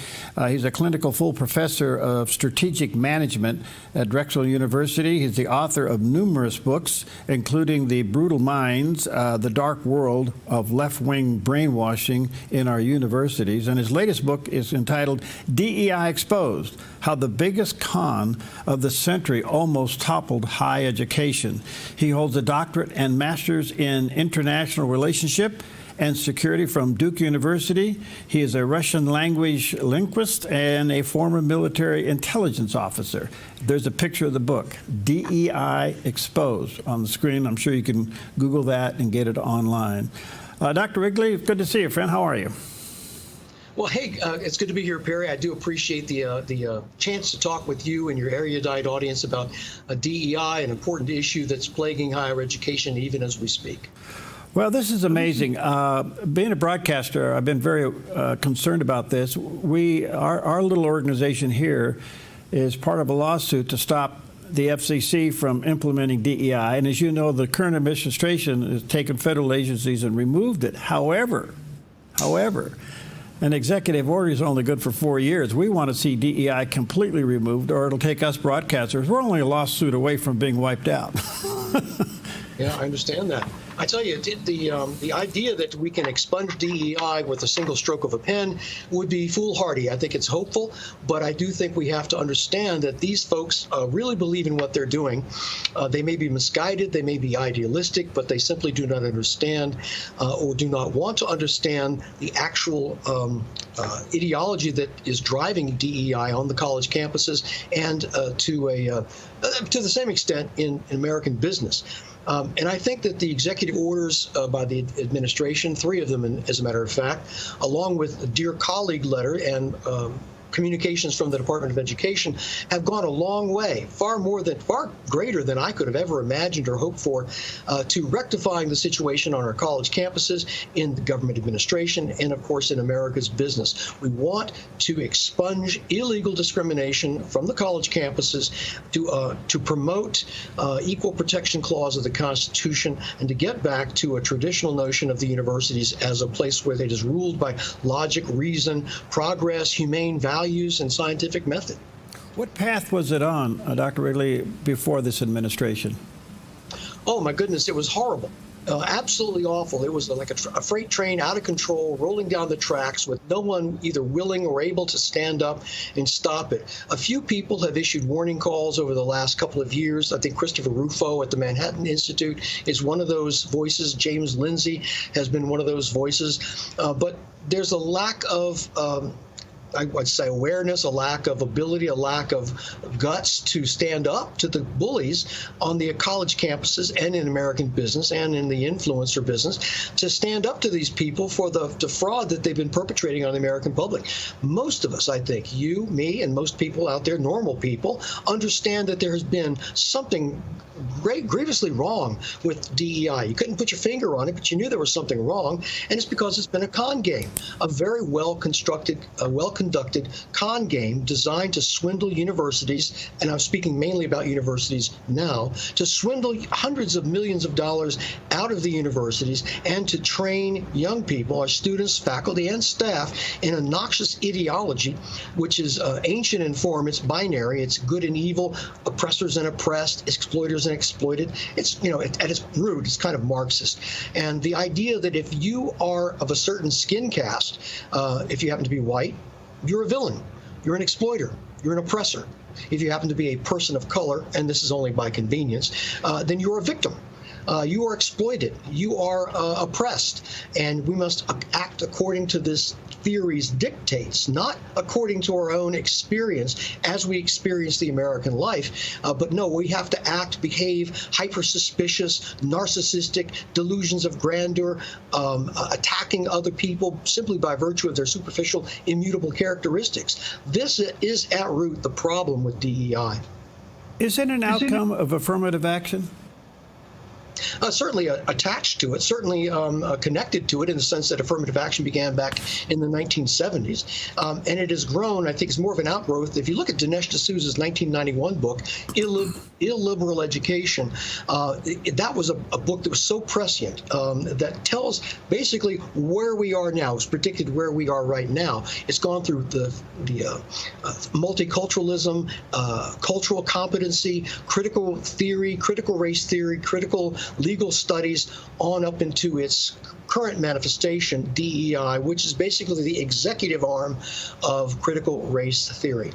He's a clinical full professor of strategic management at Drexel University. He's the author of numerous books, including The Brutal Minds, The Dark World of Left-Wing Brainwashing in Our Universities. And his latest book is entitled DEI Exposed: How the Biggest Con of the Century Almost Toppled High Education. He holds a doctorate and master's in international relationship and security from Duke University. He is a Russian language linguist and a former military intelligence officer. There's a picture of the book, DEI Exposed, on the screen. I'm sure you can Google that and get it online. Dr. Wrigley, good to see you, friend. How are you? Well, hey, it's good to be here, Perry. I do appreciate the chance to talk with you and your erudite audience about DEI, an important issue that's plaguing higher education even as we speak. Well, this is amazing. Being a broadcaster, I've been very concerned about this. Our little organization here is part of a lawsuit to stop the FCC from implementing DEI. And as you know, the current administration has taken federal agencies and removed it. However, an executive order is only good for 4 years. We want to see DEI completely removed, or it'll take us broadcasters. We're only a lawsuit away from being wiped out. Yeah, I understand that. I tell you, the idea that we can expunge DEI with a single stroke of a pen would be foolhardy. I think it's hopeful, but I do think we have to understand that these folks really believe in what they're doing. They may be misguided, they may be idealistic, but they simply do not understand or do not want to understand the actual ideology that is driving DEI on the college campuses and to the same extent in American business. And I think that the executive orders by the administration, 3 of them, as a matter of fact, along with a Dear Colleague letter and communications from the Department of Education, have gone a long way, far greater than I could have ever imagined or hoped for, to rectifying the situation on our college campuses, in the government administration, and of course in America's business. We want to expunge illegal discrimination from the college campuses, to promote equal protection clause of the Constitution, and to get back to a traditional notion of the universities as a place where it is ruled by logic, reason, progress, humane values, and scientific method. What path was it on, Dr. Wrigley, before this administration? Oh, my goodness, it was horrible. Absolutely awful. It was like a freight train out of control, rolling down the tracks with no one either willing or able to stand up and stop it. A few people have issued warning calls over the last couple of years. I think Christopher Rufo at the Manhattan Institute is one of those voices. James Lindsay has been one of those voices. But there's a lack of I would say awareness, a lack of ability, a lack of guts to stand up to the bullies on the college campuses and in American business and in the influencer business, to stand up to these people for the fraud that they've been perpetrating on the American public. Most of us, I think, you, me, and most people out there, normal people, understand that there has been something grievously wrong with DEI. You couldn't put your finger on it, but you knew there was something wrong, and it's because it's been a con game, a very well-constructed, well-conducted con game designed to swindle universities, and I'm speaking mainly about universities now, to swindle hundreds of millions of dollars out of the universities and to train young people, our students, faculty, and staff, in a noxious ideology, which is ancient in form. It's binary. It's good and evil, oppressors and oppressed, exploiters and exploited. It's, at its root, it's kind of Marxist. And the idea that if you are of a certain skin cast, if you happen to be white, you're a villain, you're an exploiter, you're an oppressor. If you happen to be a person of color, and this is only by convenience, then you're a victim. you are exploited, you are oppressed, and we must act according to this theory's dictates, not according to our own experience as we experience the American life, but no, we have to act, behave hyper-suspicious, narcissistic, delusions of grandeur, attacking other people simply by virtue of their superficial, immutable characteristics. This is at root the problem with DEI. Is it an outcome of affirmative action? Certainly attached to it, certainly connected to it in the sense that affirmative action began back in the 1970s. And it has grown, I think it's more of an outgrowth. If you look at Dinesh D'Souza's 1991 book, Illiberal Education, that was a book that was so prescient that tells basically where we are now. It's predicted where we are right now. It's gone through the multiculturalism, cultural competency, critical theory, critical race theory, critical legal studies, on up into its current manifestation, DEI, which is basically the executive arm of critical race theory.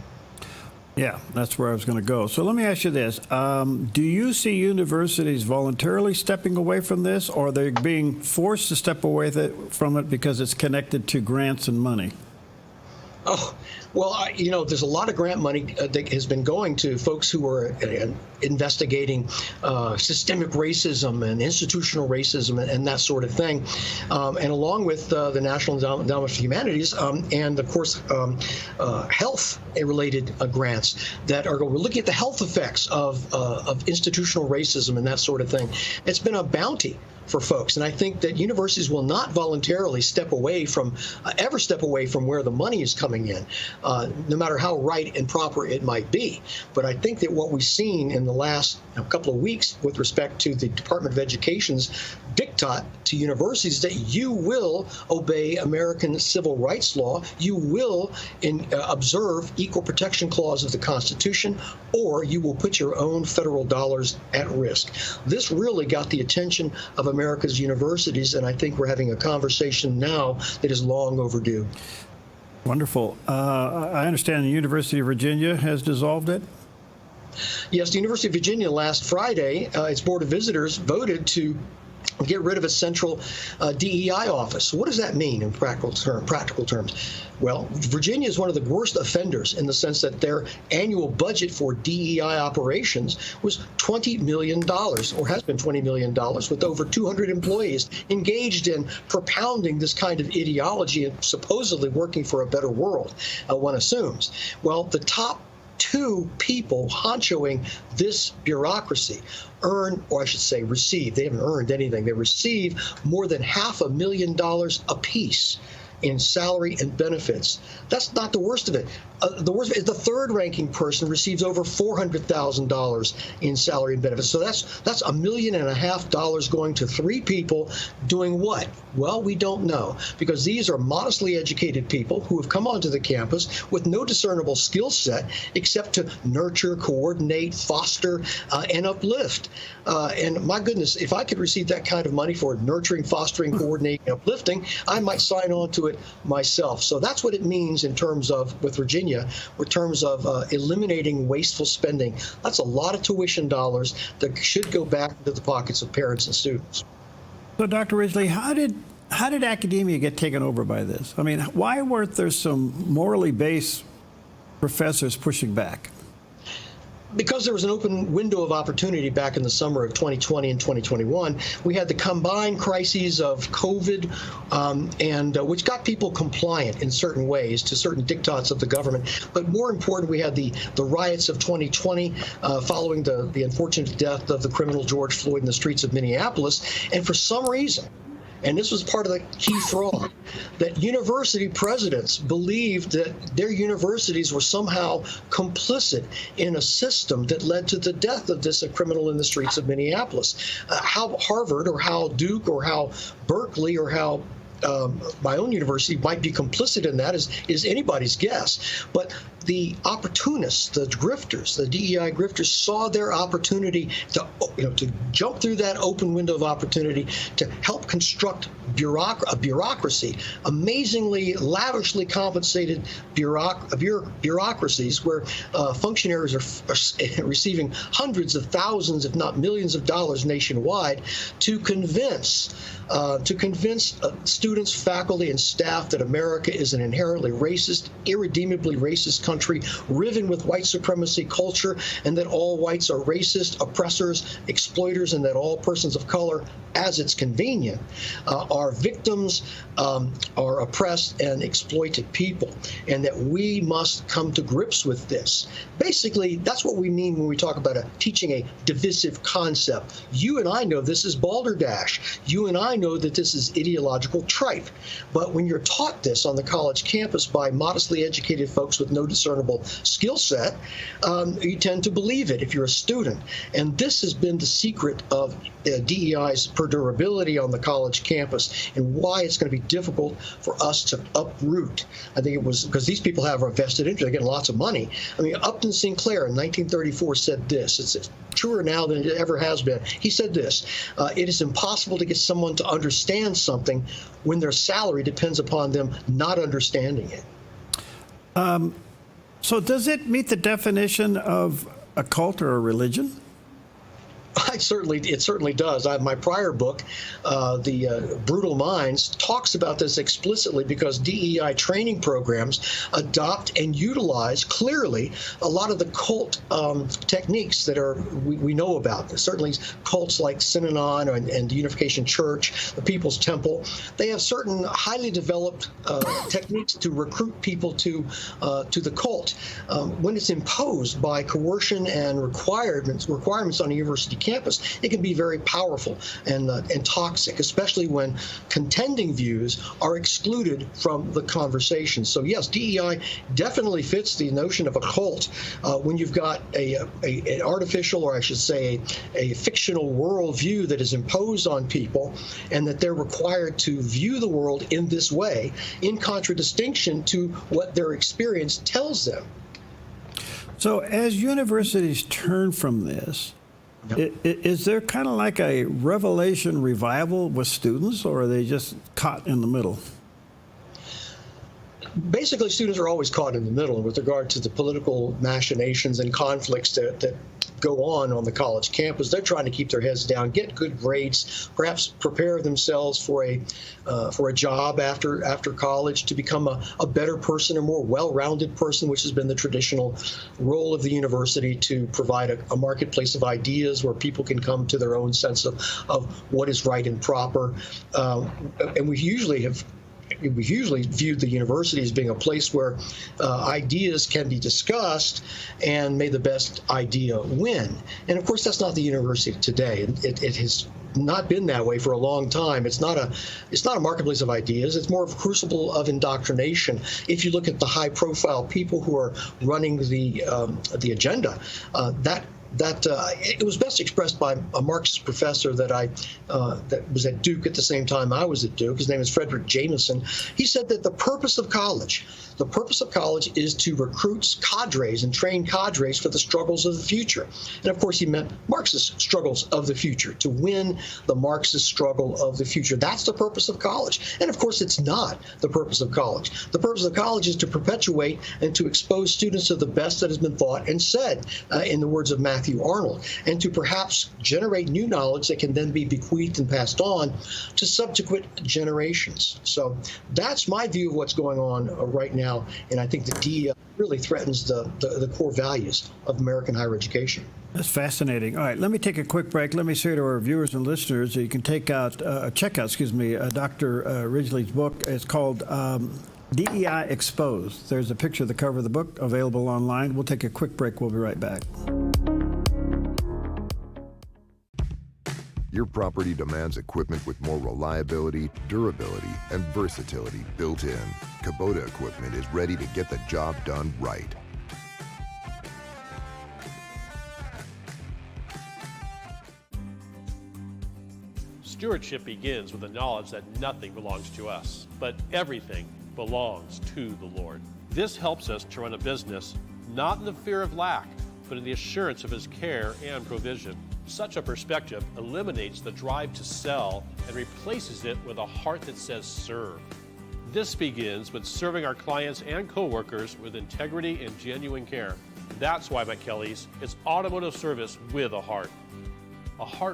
Yeah, that's where I was going to go. So let me ask you this. Do you see universities voluntarily stepping away from this, or are they being forced to step away from it because it's connected to grants and money? Oh, well, there's a lot of grant money that has been going to folks who are investigating systemic racism and institutional racism and that sort of thing. And along with the National Endowment for Humanities and, of course, health-related grants that are looking at the health effects of institutional racism and that sort of thing. It's been a bounty for folks. And I think that universities will not voluntarily ever step away from where the money is coming in, no matter how right and proper it might be. But I think that what we've seen in the last couple of weeks with respect to the Department of Education's diktat to universities that you will obey American civil rights law, you will observe equal protection clause of the Constitution, or you will put your own federal dollars at risk. This really got the attention of America's universities, and I think we're having a conversation now that is long overdue. Wonderful. I understand the University of Virginia has dissolved it? Yes, the University of Virginia last Friday, its Board of Visitors voted to get rid of its central DEI office. What does that mean in practical terms? Well, Virginia is one of the worst offenders in the sense that their annual budget for DEI operations was $20 million, or has been $20 million, with over 200 employees engaged in propounding this kind of ideology and supposedly working for a better world, one assumes. Well, the top two people honchoing this bureaucracy receive, they haven't earned anything, they receive more than $500,000 apiece in salary and benefits. That's not the worst of it. The worst of it is the third-ranking person receives over $400,000 in salary and benefits. So that's $1.5 million going to three people doing what? Well, we don't know, because these are modestly educated people who have come onto the campus with no discernible skill set except to nurture, coordinate, foster, and uplift. And my goodness, if I could receive that kind of money for nurturing, fostering, coordinating, and uplifting, I might sign on to it myself. So that's what it means in terms of, with Virginia, in terms of eliminating wasteful spending. That's a lot of tuition dollars that should go back into the pockets of parents and students. So, Dr. Ridgely, how did academia get taken over by this? I mean, why weren't there some morally based professors pushing back? Because there was an open window of opportunity back in the summer of 2020 and 2021, we had the combined crises of COVID, which got people compliant in certain ways to certain diktats of the government. But more important, we had the riots of 2020 following the unfortunate death of the criminal George Floyd in the streets of Minneapolis. And for some reason, and this was part of the key fraud, that university presidents believed that their universities were somehow complicit in a system that led to the death of this criminal in the streets of Minneapolis. How Harvard or how Duke or how Berkeley or how my own university might be complicit in that is anybody's guess. But the opportunists, the grifters, the DEI grifters saw their opportunity to jump through that open window of opportunity to help construct a bureaucracy, amazingly lavishly compensated bureaucracies where functionaries are receiving hundreds of thousands, if not millions of dollars nationwide to convince students, faculty, and staff that America is an inherently racist, irredeemably racist country, riven with white supremacy culture, and that all whites are racist, oppressors, exploiters, and that all persons of color, as it's convenient, are victims, are oppressed and exploited people, and that we must come to grips with this. Basically, that's what we mean when we talk about teaching a divisive concept. You and I know this is balderdash. You and I know that this is ideological tripe. But when you're taught this on the college campus by modestly educated folks with no discernible skill set, you tend to believe it if you're a student. And this has been the secret of DEI's perdurability on the college campus and why it's going to be difficult for us to uproot. I think it was because these people have a vested interest. They're getting lots of money. I mean, Upton Sinclair in 1934 said this. It's truer now than it ever has been. He said this: it is impossible to get someone to understand something when their salary depends upon them not understanding it. So does it meet the definition of a cult or a religion? It certainly does. My prior book, The Brutal Minds, talks about this explicitly because DEI training programs adopt and utilize clearly a lot of the cult techniques that we know about. Certainly cults like Synanon and the Unification Church, the People's Temple, they have certain highly developed techniques to recruit people to the cult. When it's imposed by coercion and requirements on a university campus, it can be very powerful and toxic, especially when contending views are excluded from the conversation. So yes, DEI definitely fits the notion of a cult when you've got an artificial, or I should say a fictional worldview that is imposed on people and that they're required to view the world in this way, in contradistinction to what their experience tells them. So as universities turn from this, is there kind of like a revelation revival with students, or are they just caught in the middle? Basically, students are always caught in the middle with regard to the political machinations and conflicts that go on the college campus. They're trying to keep their heads down, get good grades, perhaps prepare themselves for a job after college to become a better person, a more well-rounded person, which has been the traditional role of the university, to provide a marketplace of ideas where people can come to their own sense of what is right and proper. And we usually viewed the university as being a place where ideas can be discussed and may the best idea win. And of course, that's not the university today. It has not been that way for a long time. It's not a marketplace of ideas. It's more of a crucible of indoctrination. If you look at the high-profile people who are running the agenda, it was best expressed by a Marxist professor that was at Duke at the same time I was at Duke. His name is Frederick Jameson. He said that the purpose of college is to recruit cadres and train cadres for the struggles of the future. And of course, he meant Marxist struggles of the future, to win the Marxist struggle of the future. That's the purpose of college. And of course, it's not the purpose of college. The purpose of college is to perpetuate and to expose students to the best that has been thought and said, in the words of Matthew Arnold, and to perhaps generate new knowledge that can then be bequeathed and passed on to subsequent generations. So that's my view of what's going on right now, and I think the DEI really threatens the core values of American higher education. That's fascinating. All right, let me take a quick break. Let me say to our viewers and listeners that you can check out Dr. Ridgely's book. It's called DEI Exposed. There's a picture of the cover of the book available online. We'll take a quick break. We'll be right back. Your property demands equipment with more reliability, durability, and versatility built in. Kubota equipment is ready to get the job done right. Stewardship begins with the knowledge that nothing belongs to us, but everything belongs to the Lord. This helps us to run a business not in the fear of lack, but in the assurance of His care and provision. Such a perspective eliminates the drive to sell and replaces it with a heart that says serve. This begins with serving our clients and coworkers with integrity and genuine care. That's why at Kelly's, it's automotive service with a heart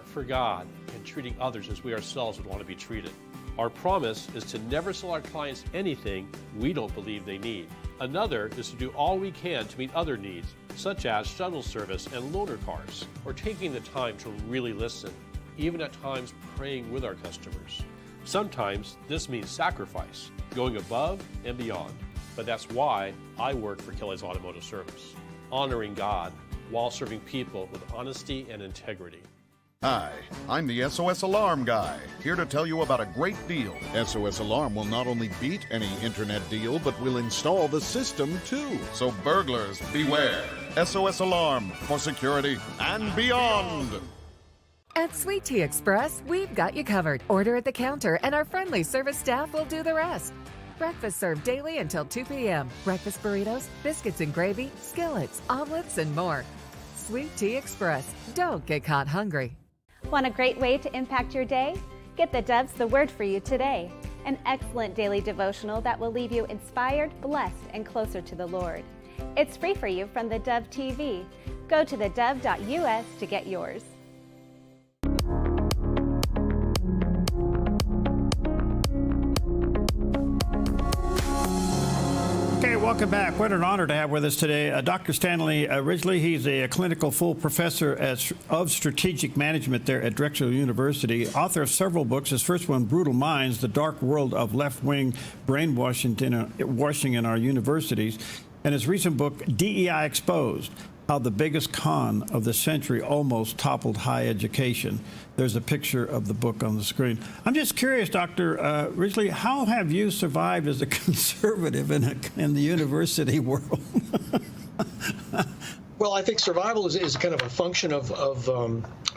for God and treating others as we ourselves would want to be treated. Our promise is to never sell our clients anything we don't believe they need. Another is to do all we can to meet other needs, such as shuttle service and loaner cars, or taking the time to really listen, even at times praying with our customers. Sometimes this means sacrifice, going above and beyond, but that's why I work for Kelly's Automotive Service, honoring God while serving people with honesty and integrity. Hi, I'm the SOS Alarm guy, here to tell you about a great deal. SOS Alarm will not only beat any internet deal, but will install the system too. So burglars, beware. SOS Alarm for security and beyond. At Sweet Tea Express, we've got you covered. Order at the counter and our friendly service staff will do the rest. Breakfast served daily until 2 p.m. Breakfast burritos, biscuits and gravy, skillets, omelets, and more. Sweet Tea Express. Don't get caught hungry. Want a great way to impact your day? Get the Dove's The Word for You today. An excellent daily devotional that will leave you inspired, blessed, and closer to the Lord. It's free for you from the Dove TV. Go to thedove.us to get yours. Okay, welcome back. What an honor to have with us today Dr. Stanley Ridgely. He's a clinical full professor of strategic management there at Drexel University, author of several books. His first one, Brutal Minds, The Dark World of Left-Wing Brainwashing in Our Universities, and his recent book, DEI Exposed, How the Biggest Con of the Century Almost Toppled High Education. There's a picture of the book on the screen. I'm just curious, Dr. Ridgely, how have you survived as a conservative in the university world? Well, I think survival is kind of a function of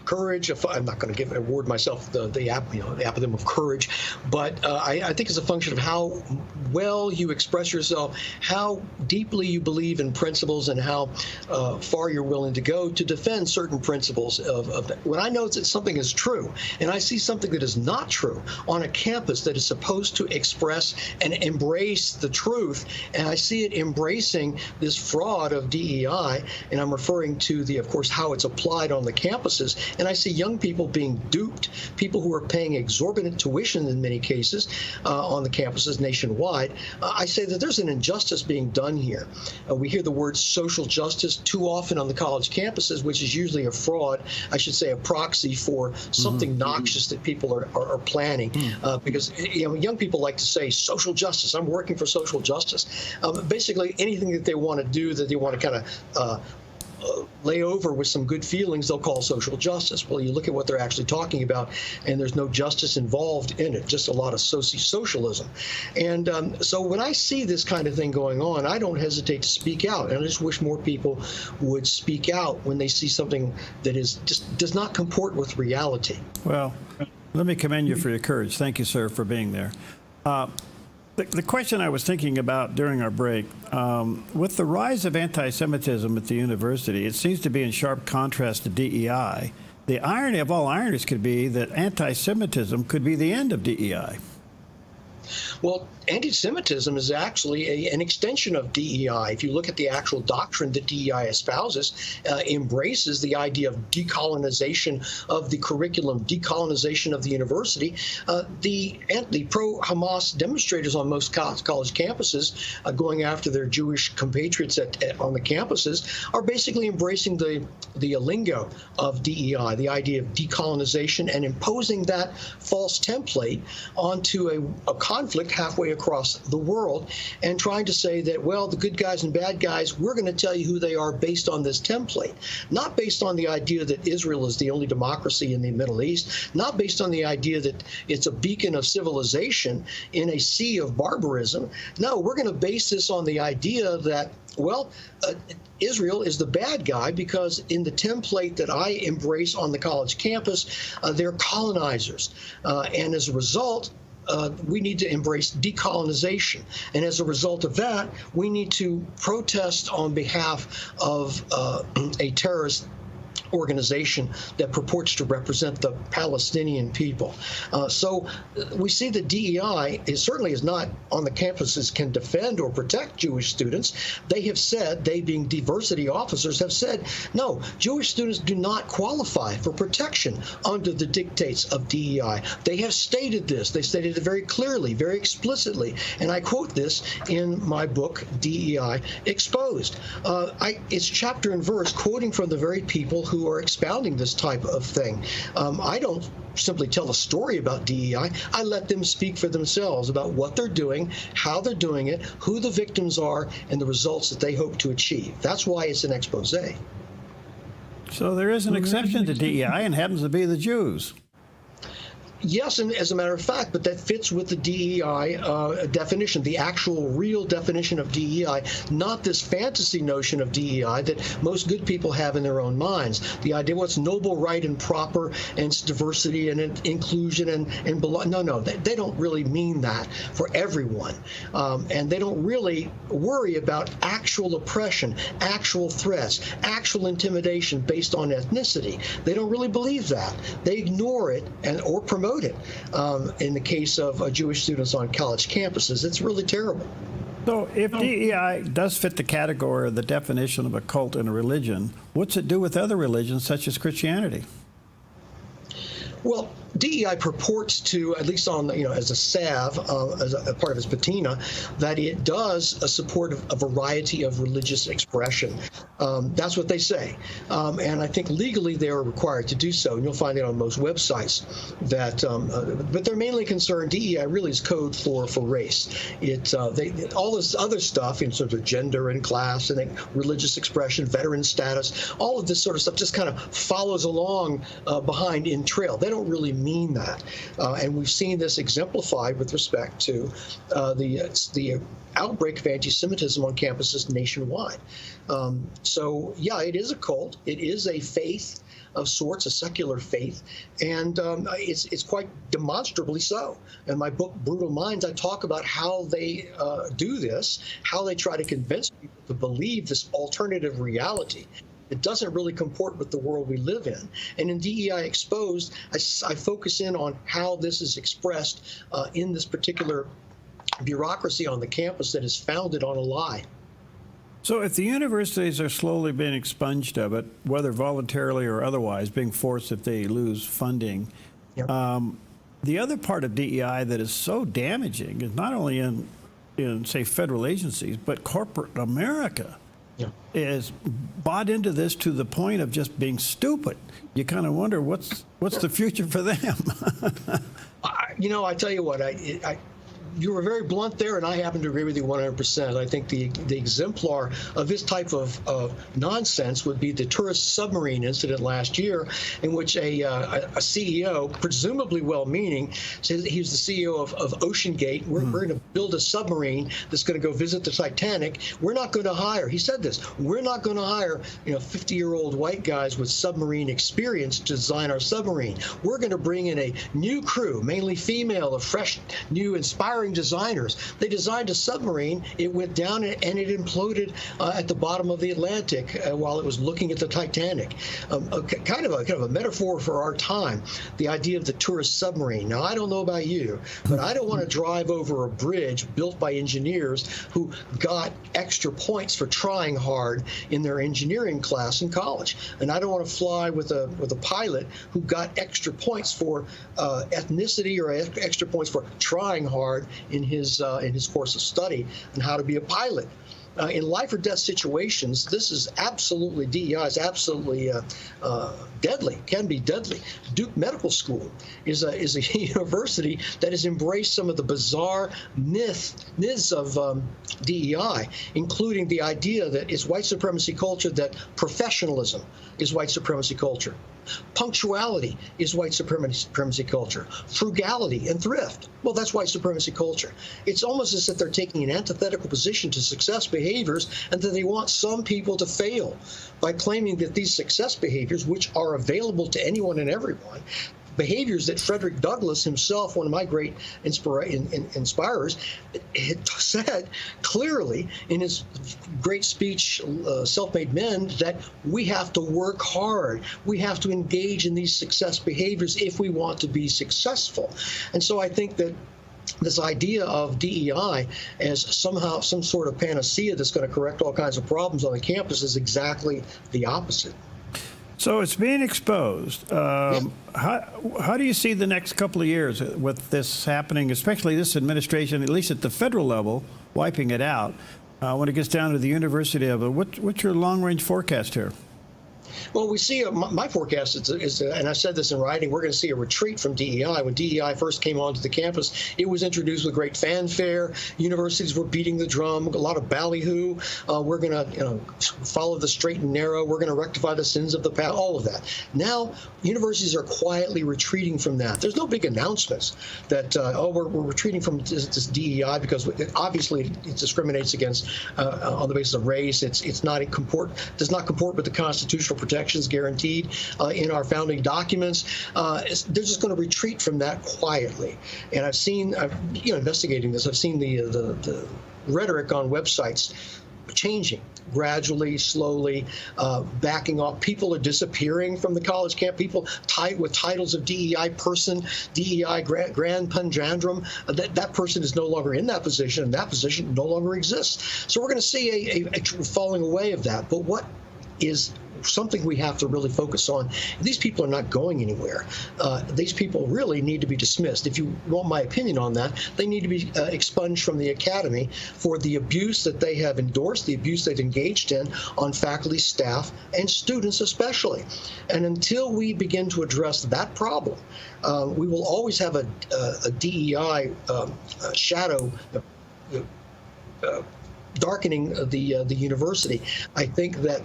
courage. I'm not going to award myself the epithet of courage, but I think it's a function of how well you express yourself, how deeply you believe in principles, and how far you're willing to go to defend certain principles. When I know that something is true, and I see something that is not true on a campus that is supposed to express and embrace the truth, and I see it embracing this fraud of DEI. And I'm referring to of course, how it's applied on the campuses. And I see young people being duped, people who are paying exorbitant tuition in many cases on the campuses nationwide. I say that there's an injustice being done here. We hear the word social justice too often on the college campuses, which is usually a fraud, I should say a proxy for something noxious that people are planning. Because young people like to say social justice, I'm working for social justice. Basically anything that they want to do, that they want to kind of lay over with some good feelings, they'll call social justice. Well, you look at what they're actually talking about, and there's no justice involved in it, just a lot of socialism. And so when I see this kind of thing going on, I don't hesitate to speak out. And I just wish more people would speak out when they see something that just does not comport with reality. Well, let me commend you for your courage. Thank you, sir, for being there. The question I was thinking about during our break, with the rise of anti-Semitism at the university, it seems to be in sharp contrast to DEI. The irony of all ironies could be that anti-Semitism could be the end of DEI. Well, anti-Semitism is actually an extension of DEI. If you look at the actual doctrine that DEI espouses, embraces the idea of decolonization of the curriculum, decolonization of the university. The pro-Hamas demonstrators on most college campuses going after their Jewish compatriots on the campuses are basically embracing the lingo of DEI, the idea of decolonization, and imposing that false template onto a conflict halfway across the world, and trying to say that, well, the good guys and bad guys, we're going to tell you who they are based on this template, not based on the idea that Israel is the only democracy in the Middle East, not based on the idea that it's a beacon of civilization in a sea of barbarism. No, we're going to base this on the idea that, well, Israel is the bad guy because in the template that I embrace on the college campus, they're colonizers. And as a result, we need to embrace decolonization. And as a result of that, we need to protest on behalf of a terrorist organization that purports to represent the Palestinian people. So we see that DEI certainly is not on the campuses can defend or protect Jewish students. They have said, they being diversity officers, have said, no, Jewish students do not qualify for protection under the dictates of DEI. They have stated this. They stated it very clearly, very explicitly. And I quote this in my book, DEI Exposed. It's chapter and verse quoting from the very people who are expounding this type of thing. I don't simply tell a story about DEI. I let them speak for themselves about what they're doing, how they're doing it, who the victims are, and the results that they hope to achieve. That's why it's an expose. So there is an exception to DEI, and happens to be the Jews. Yes, and as a matter of fact, but that fits with the DEI definition, the actual real definition of DEI, not this fantasy notion of DEI that most good people have in their own minds. The idea what's noble, right, and proper, and it's diversity and inclusion and belong. No, they don't really mean that for everyone. And they don't really worry about actual oppression, actual threats, actual intimidation based on ethnicity. They don't really believe that. They ignore it or promote it. In the case of Jewish students on college campuses, it's really terrible. So if DEI does fit the category or the definition of a cult and a religion, what's it do with other religions such as Christianity? Well, DEI purports to, at least on, as a salve, as a part of its patina, that it does support a variety of religious expression. That's what they say. And I think legally they are required to do so. And you'll find it on most websites that, but they're mainly concerned, DEI really is code for race. All this other stuff in terms of gender and class and religious expression, veteran status, all of this sort of stuff just kind of follows along behind in trail. They don't really mean that. And we've seen this exemplified with respect to the outbreak of anti-Semitism on campuses nationwide. So, yeah, it is a cult. It is a faith of sorts, a secular faith, and it's quite demonstrably so. In my book, Brutal Minds, I talk about how they do this, how they try to convince people to believe this alternative reality. It doesn't really comport with the world we live in. And in DEI Exposed, I focus in on how this is expressed in this particular bureaucracy on the campus that is founded on a lie. So if the universities are slowly being expunged of it, whether voluntarily or otherwise, being forced if they lose funding, the other part of DEI that is so damaging is not only in say, federal agencies, but corporate America is bought into this to the point of just being stupid. You kind of wonder what's the future for them. I tell you what, you were very blunt there, and I happen to agree with you 100%. I think the exemplar of this type of nonsense would be the tourist submarine incident last year, in which a CEO, presumably well-meaning, said he was the CEO of OceanGate. We're going to build a submarine that's going to go visit the Titanic. We're not going to hire, he said this, we're not going to hire 50-year-old white guys with submarine experience to design our submarine. We're going to bring in a new crew, mainly female, of fresh, new, inspiring designers. They designed a submarine. It went down and it imploded at the bottom of the Atlantic while it was looking at the Titanic. Kind of a metaphor for our time, the idea of the tourist submarine. Now, I don't know about you, but I don't want to drive over a bridge built by engineers who got extra points for trying hard in their engineering class in college. And I don't want to fly with a pilot who got extra points for ethnicity or extra points for trying hard in his course of study on how to be a pilot. In life or death situations, this is absolutely, DEI is absolutely deadly, can be deadly. Duke Medical School is a university that has embraced some of the bizarre myths of DEI, including the idea that it's white supremacy culture, that professionalism is white supremacy culture. Punctuality is white supremacy culture. Frugality and thrift, well, that's white supremacy culture. It's almost as if they're taking an antithetical position to success behaviors and that they want some people to fail by claiming that these success behaviors, which are available to anyone and everyone, behaviors that Frederick Douglass himself, one of my great inspirers, had said clearly in his great speech, Self-Made Men, that we have to work hard. We have to engage in these success behaviors if we want to be successful. And so I think that this idea of DEI as somehow some sort of panacea that's going to correct all kinds of problems on the campus is exactly the opposite. So it's being exposed. How do you see the next couple of years with this happening, especially this administration, at least at the federal level, wiping it out? When it gets down to the university level, what's your long-range forecast here? Well, we see my forecast is, and I said this in writing, we're going to see a retreat from DEI. When DEI first came onto the campus, it was introduced with great fanfare. Universities were beating the drum, a lot of ballyhoo. We're going to follow the straight and narrow. We're going to rectify the sins of the past, all of that. Now, universities are quietly retreating from that. There's no big announcements that, we're retreating from this DEI because obviously it discriminates against on the basis of race. Does not comport with the constitutional protections guaranteed in our founding documents. They're just going to retreat from that quietly. And I've seen, investigating this, I've seen the rhetoric on websites changing gradually, slowly, backing off. People are disappearing from the college camp. People with titles of DEI person, DEI grand panjandrum, that person is no longer in that position, and that position no longer exists. So we're going to see a falling away of that. But what is something we have to really focus on? These people are not going anywhere. These people really need to be dismissed. If you want my opinion on that, they need to be expunged from the academy for the abuse that they have endorsed, the abuse they've engaged in on faculty, staff, and students especially. And until we begin to address that problem, we will always have a DEI shadow darkening the university. I think that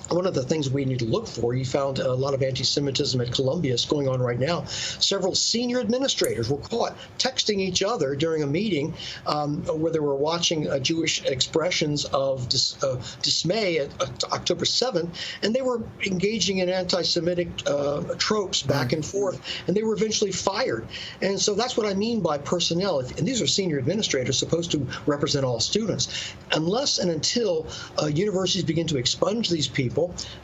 one of the things we need to look for, you found a lot of anti-Semitism at Columbia is going on right now. Several senior administrators were caught texting each other during a meeting where they were watching Jewish expressions of dismay at October 7th, and they were engaging in anti-Semitic tropes back and forth, and they were eventually fired. And so that's what I mean by personnel. And these are senior administrators supposed to represent all students. Unless and until universities begin to expunge these people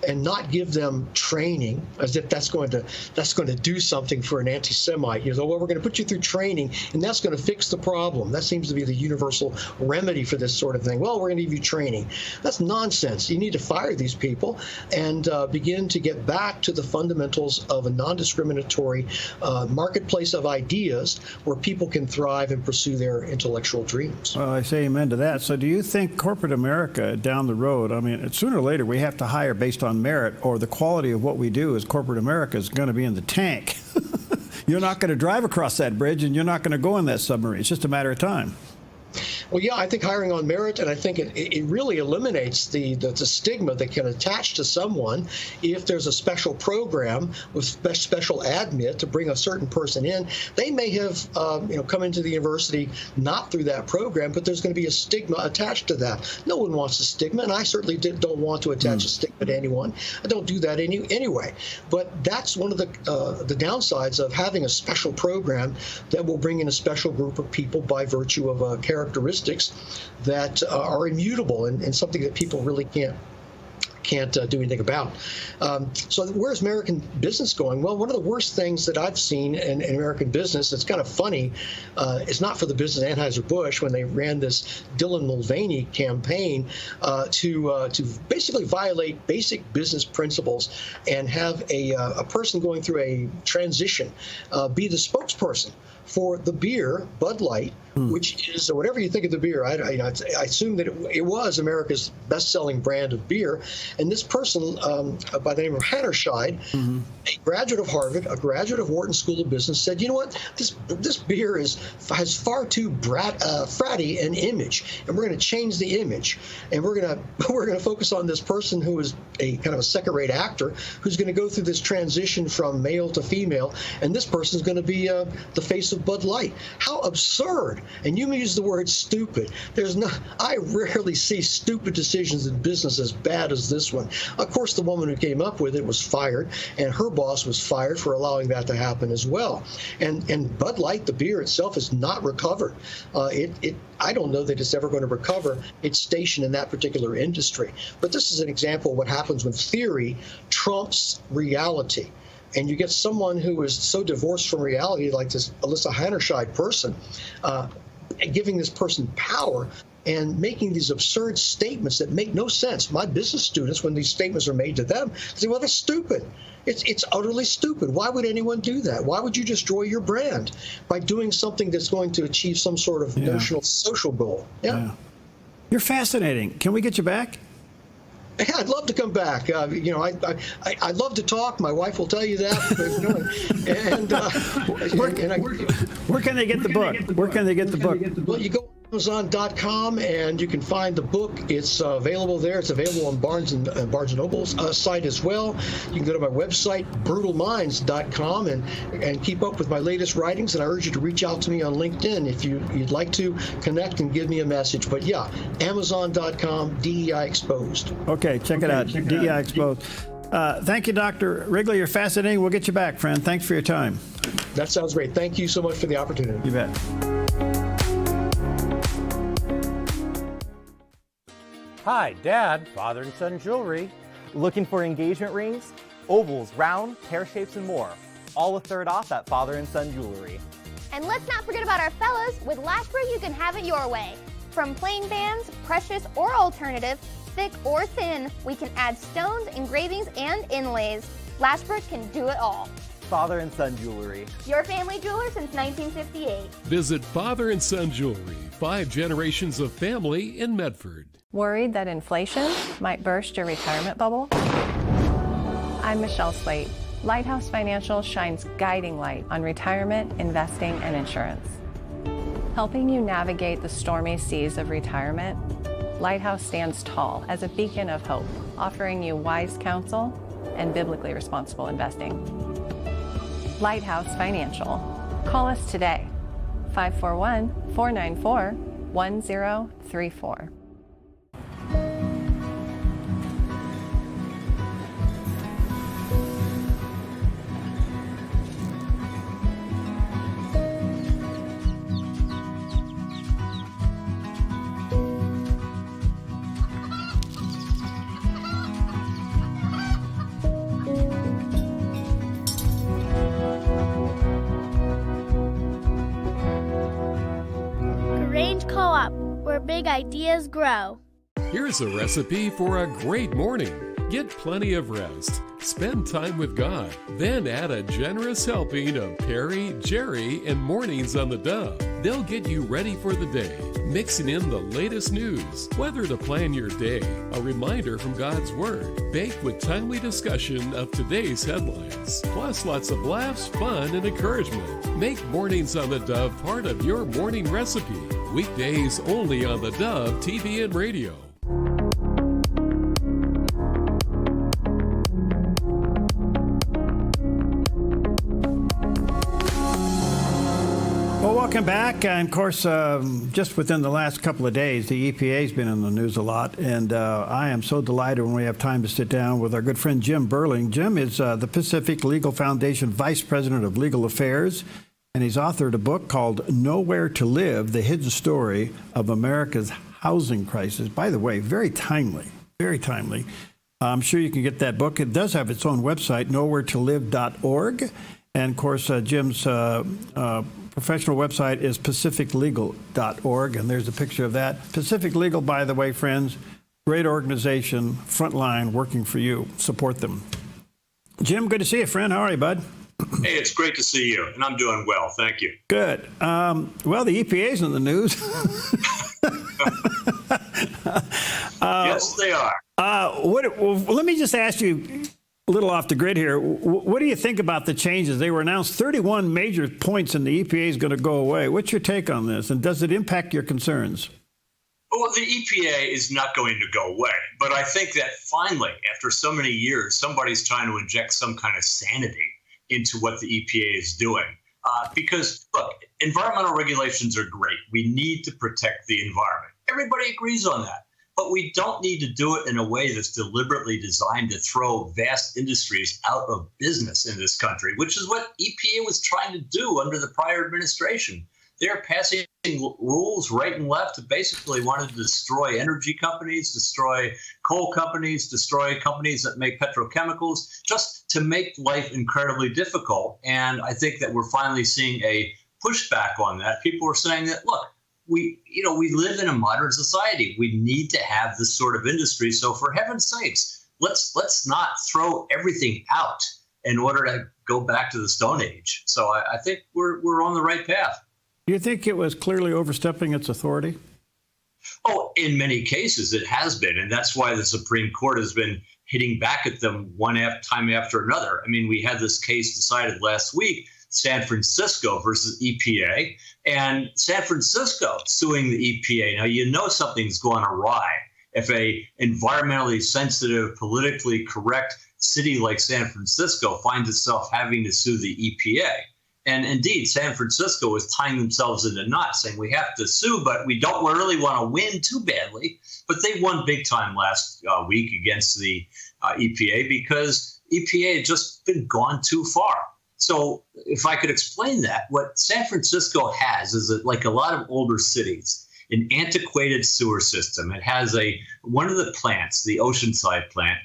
and not give them training, as if that's going to do something for an anti-Semite. Well, we're going to put you through training, and that's going to fix the problem. That seems to be the universal remedy for this sort of thing. Well, we're going to give you training. That's nonsense. You need to fire these people and begin to get back to the fundamentals of a non-discriminatory marketplace of ideas where people can thrive and pursue their intellectual dreams. Well, I say amen to that. So do you think corporate America down the road, I mean, sooner or later we have to hire based on merit, or the quality of what we do as corporate America is going to be in the tank? You're not going to drive across that bridge, and you're not going to go in that submarine. It's just a matter of time. Well, yeah, I think hiring on merit, and I think it really eliminates the stigma that can attach to someone if there's a special program with special admit to bring a certain person in. They may have come into the university not through that program, but there's going to be a stigma attached to that. No one wants a stigma, and I certainly don't want to attach a stigma to anyone. I don't do that anyway. But that's one of the downsides of having a special program that will bring in a special group of people by virtue of characteristics that are immutable and something that people really can't do anything about. So where's American business going? Well, one of the worst things that I've seen in American business, it's kind of funny, it's not for the business Anheuser-Busch when they ran this Dylan Mulvaney campaign to basically violate basic business principles and have a person going through a transition be the spokesperson for the beer, Bud Light, which is, whatever you think of the beer, I assume that it was America's best-selling brand of beer. And this person, by the name of Hatterscheid, a graduate of Harvard, a graduate of Wharton School of Business, said, you know what, this beer has far too fratty an image, and we're going to change the image, and we're going to focus on this person who is a kind of a second-rate actor who's going to go through this transition from male to female, and this person is going to be the face of Bud Light. How absurd! And you use the word stupid. I rarely see stupid decisions in business as bad as this this one. Of course, the woman who came up with it was fired, and her boss was fired for allowing that to happen as well. And Bud Light, the beer itself, is not recovered. I don't know that it's ever going to recover its station in that particular industry. But this is an example of what happens when theory trumps reality. And you get someone who is so divorced from reality, like this Alyssa Heinerscheid person, giving this person power and making these absurd statements that make no sense. My business students, when these statements are made to them, say, well, that's stupid. It's utterly stupid. Why would anyone do that? Why would you destroy your brand by doing something that's going to achieve some sort of notional social goal? Yeah. You're fascinating. Can we get you back? Yeah, I'd love to come back. I love to talk. My wife will tell you that. Where can they get the book? Where can they get the book? Well, you go to Amazon.com and you can find the book. It's available there. It's available on Barnes and Noble's site as well. You can go to my website, brutalminds.com, and keep up with my latest writings. And I urge you to reach out to me on LinkedIn if you'd like to connect and give me a message. But yeah, Amazon.com, DEI Exposed. Okay, check it out. DEI Exposed. Thank you, Dr. Wrigley. You're fascinating. We'll get you back, friend. Thanks for your time. That sounds great. Thank you so much for the opportunity. You bet. Hi, Dad, father and son jewelry. Looking for engagement rings? Ovals, round, pear shapes, and more. All a third off at Father and Son Jewelry. And let's not forget about our fellas. With Lashbrook, you can have it your way. From plain bands, precious or alternative, thick or thin, we can add stones, engravings, and inlays. Lashbrook can do it all. Father and Son Jewelry. Your family jeweler since 1958. Visit Father and Son Jewelry, 5 generations of family in Medford. Worried that inflation might burst your retirement bubble? I'm Michelle Slate. Lighthouse Financial shines guiding light on retirement, investing, and insurance. Helping you navigate the stormy seas of retirement, Lighthouse stands tall as a beacon of hope, offering you wise counsel and biblically responsible investing. Lighthouse Financial. Call us today, 541-494-1034. Big ideas grow. Here's a recipe for a great morning. Get plenty of rest. Spend time with God. Then add a generous helping of Perry, Jerry, and Mornings on the Dove. They'll get you ready for the day, mixing in the latest news, weather to plan your day, a reminder from God's Word, baked with timely discussion of today's headlines, plus lots of laughs, fun, and encouragement. Make Mornings on the Dove part of your morning recipe. Weekdays only on the Dove TV and radio. Well, welcome back. And of course, just within the last couple of days, the EPA has been in the news a lot. And I am so delighted when we have time to sit down with our good friend Jim Burling. Jim is the Pacific Legal Foundation Vice President of Legal Affairs. And he's authored a book called Nowhere to Live, The Hidden Story of America's Housing Crisis. By the way, very timely, very timely. I'm sure you can get that book. It does have its own website, nowheretolive.org. And, of course, Jim's professional website is pacificlegal.org, and there's a picture of that. Pacific Legal, by the way, friends, great organization, frontline, working for you. Support them. Jim, good to see you, friend. How are you, bud? Hey, it's great to see you, and I'm doing well. Thank you. Good. Well, the EPA's in the news. Yes, they are. Let me just ask you a little off the grid here. What do you think about the changes? They were announced 31 major points, and the EPA is going to go away. What's your take on this, and does it impact your concerns? Well, the EPA is not going to go away, but I think that finally, after so many years, somebody's trying to inject some kind of sanity into what the EPA is doing. Because, look, environmental regulations are great. We need to protect the environment. Everybody agrees on that. But we don't need to do it in a way that's deliberately designed to throw vast industries out of business in this country, which is what EPA was trying to do under the prior administration. They're passing rules right and left that basically wanted to destroy energy companies, destroy coal companies, destroy companies that make petrochemicals, just to make life incredibly difficult. And I think that we're finally seeing a pushback on that. People are saying that, look, we live in a modern society. We need to have this sort of industry. So for heaven's sakes, let's not throw everything out in order to go back to the Stone Age. So I think we're on the right path. Do you think it was clearly overstepping its authority? Oh, in many cases it has been. And that's why the Supreme Court has been hitting back at them one time after another. I mean, we had this case decided last week, San Francisco versus EPA, and San Francisco suing the EPA. Now, you know something's gone awry if a environmentally sensitive, politically correct city like San Francisco finds itself having to sue the EPA. And indeed, San Francisco is tying themselves into knots, saying we have to sue, but we don't really want to win too badly. But they won big time last week against the EPA because EPA had just been gone too far. So if I could explain that, what San Francisco has is like a lot of older cities, an antiquated sewer system. It has one of the plants, the Oceanside plant,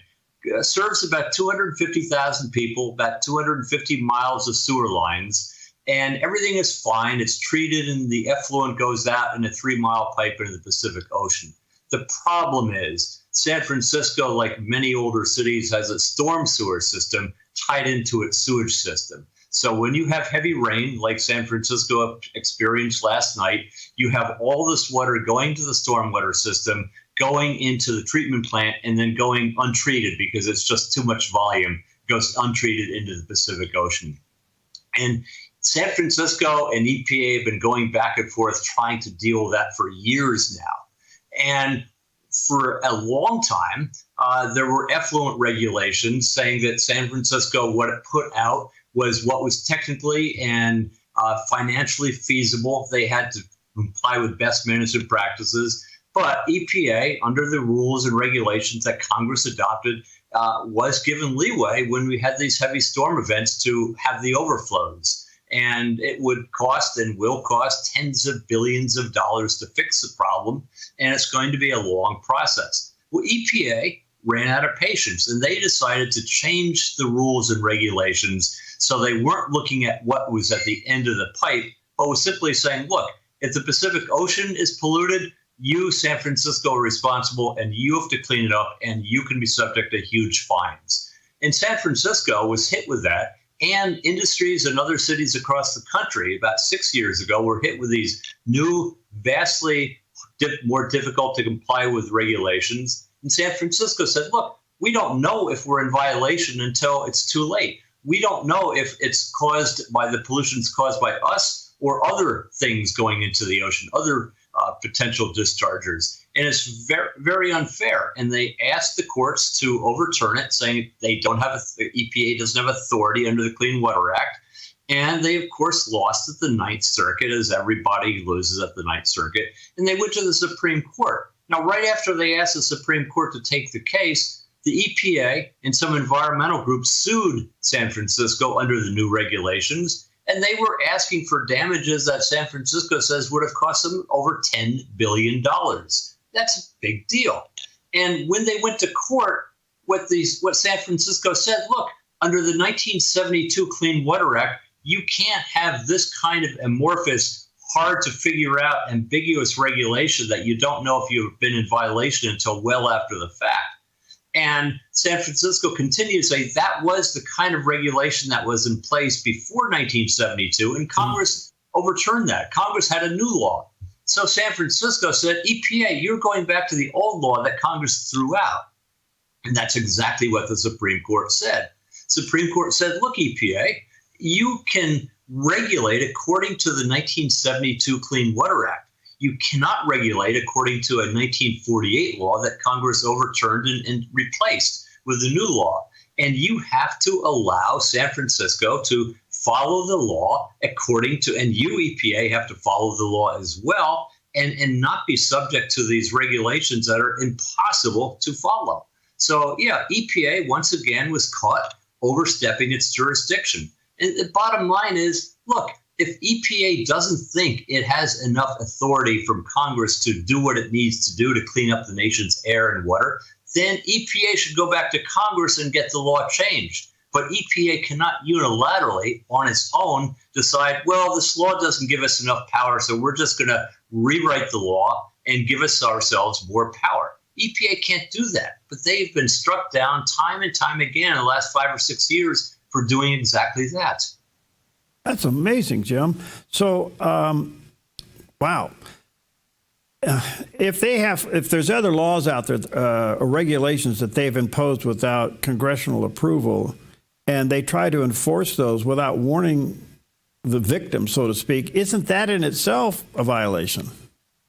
serves about 250,000 people, about 250 miles of sewer lines, and everything is fine. It's treated and the effluent goes out in a 3-mile pipe into the Pacific Ocean. The problem is San Francisco, like many older cities, has a storm sewer system tied into its sewage system. So when you have heavy rain, like San Francisco experienced last night, you have all this water going to the stormwater system, going into the treatment plant, and then going untreated because it's just too much volume, goes untreated into the Pacific Ocean. And San Francisco and EPA have been going back and forth trying to deal with that for years now. And for a long time, there were effluent regulations saying that San Francisco, what it put out was what was technically and financially feasible. They had to comply with best management practices. But EPA, under the rules and regulations that Congress adopted, was given leeway when we had these heavy storm events to have the overflows. And it would cost and will cost tens of billions of dollars to fix the problem. And it's going to be a long process. Well, EPA ran out of patience and they decided to change the rules and regulations so they weren't looking at what was at the end of the pipe, but was simply saying, look, if the Pacific Ocean is polluted, you, San Francisco, are responsible and you have to clean it up and you can be subject to huge fines. And San Francisco was hit with that. And industries and other cities across the country about 6 years ago were hit with these new, vastly more difficult to comply with regulations. And San Francisco said, look, we don't know if we're in violation until it's too late. We don't know if it's caused by the pollutions caused by us or other things going into the ocean, other potential dischargers. And it's very, very unfair. And they asked the courts to overturn it, saying the EPA doesn't have authority under the Clean Water Act. And they, of course, lost at the Ninth Circuit, as everybody loses at the Ninth Circuit. And they went to the Supreme Court. Now, right after they asked the Supreme Court to take the case, the EPA and some environmental groups sued San Francisco under the new regulations. And they were asking for damages that San Francisco says would have cost them over $10 billion. That's a big deal. And when they went to court, what San Francisco said, look, under the 1972 Clean Water Act, you can't have this kind of amorphous, hard to figure out, ambiguous regulation that you don't know if you've been in violation until well after the fact. And San Francisco continued to say that was the kind of regulation that was in place before 1972, and Congress overturned that. Congress had a new law. So San Francisco said, EPA, you're going back to the old law that Congress threw out. And that's exactly what the Supreme Court said. Supreme Court said, look, EPA, you can regulate according to the 1972 Clean Water Act. You cannot regulate according to a 1948 law that Congress overturned and replaced with a new law. And you have to allow San Francisco to follow the law according to, and you, EPA, have to follow the law as well. and not be subject to these regulations that are impossible to follow. So, yeah, EPA once again was caught overstepping its jurisdiction. And the bottom line is, look, if EPA doesn't think it has enough authority from Congress to do what it needs to do to clean up the nation's air and water, then EPA should go back to Congress and get the law changed. But EPA cannot unilaterally, on its own, decide, well, this law doesn't give us enough power, so we're just going to rewrite the law and give ourselves more power. EPA can't do that, but they've been struck down time and time again in the last 5 or 6 years for doing exactly that. That's amazing, Jim. So, wow. If there's other laws out there or regulations that they've imposed without congressional approval, and they try to enforce those without warning the victim, so to speak, isn't that in itself a violation?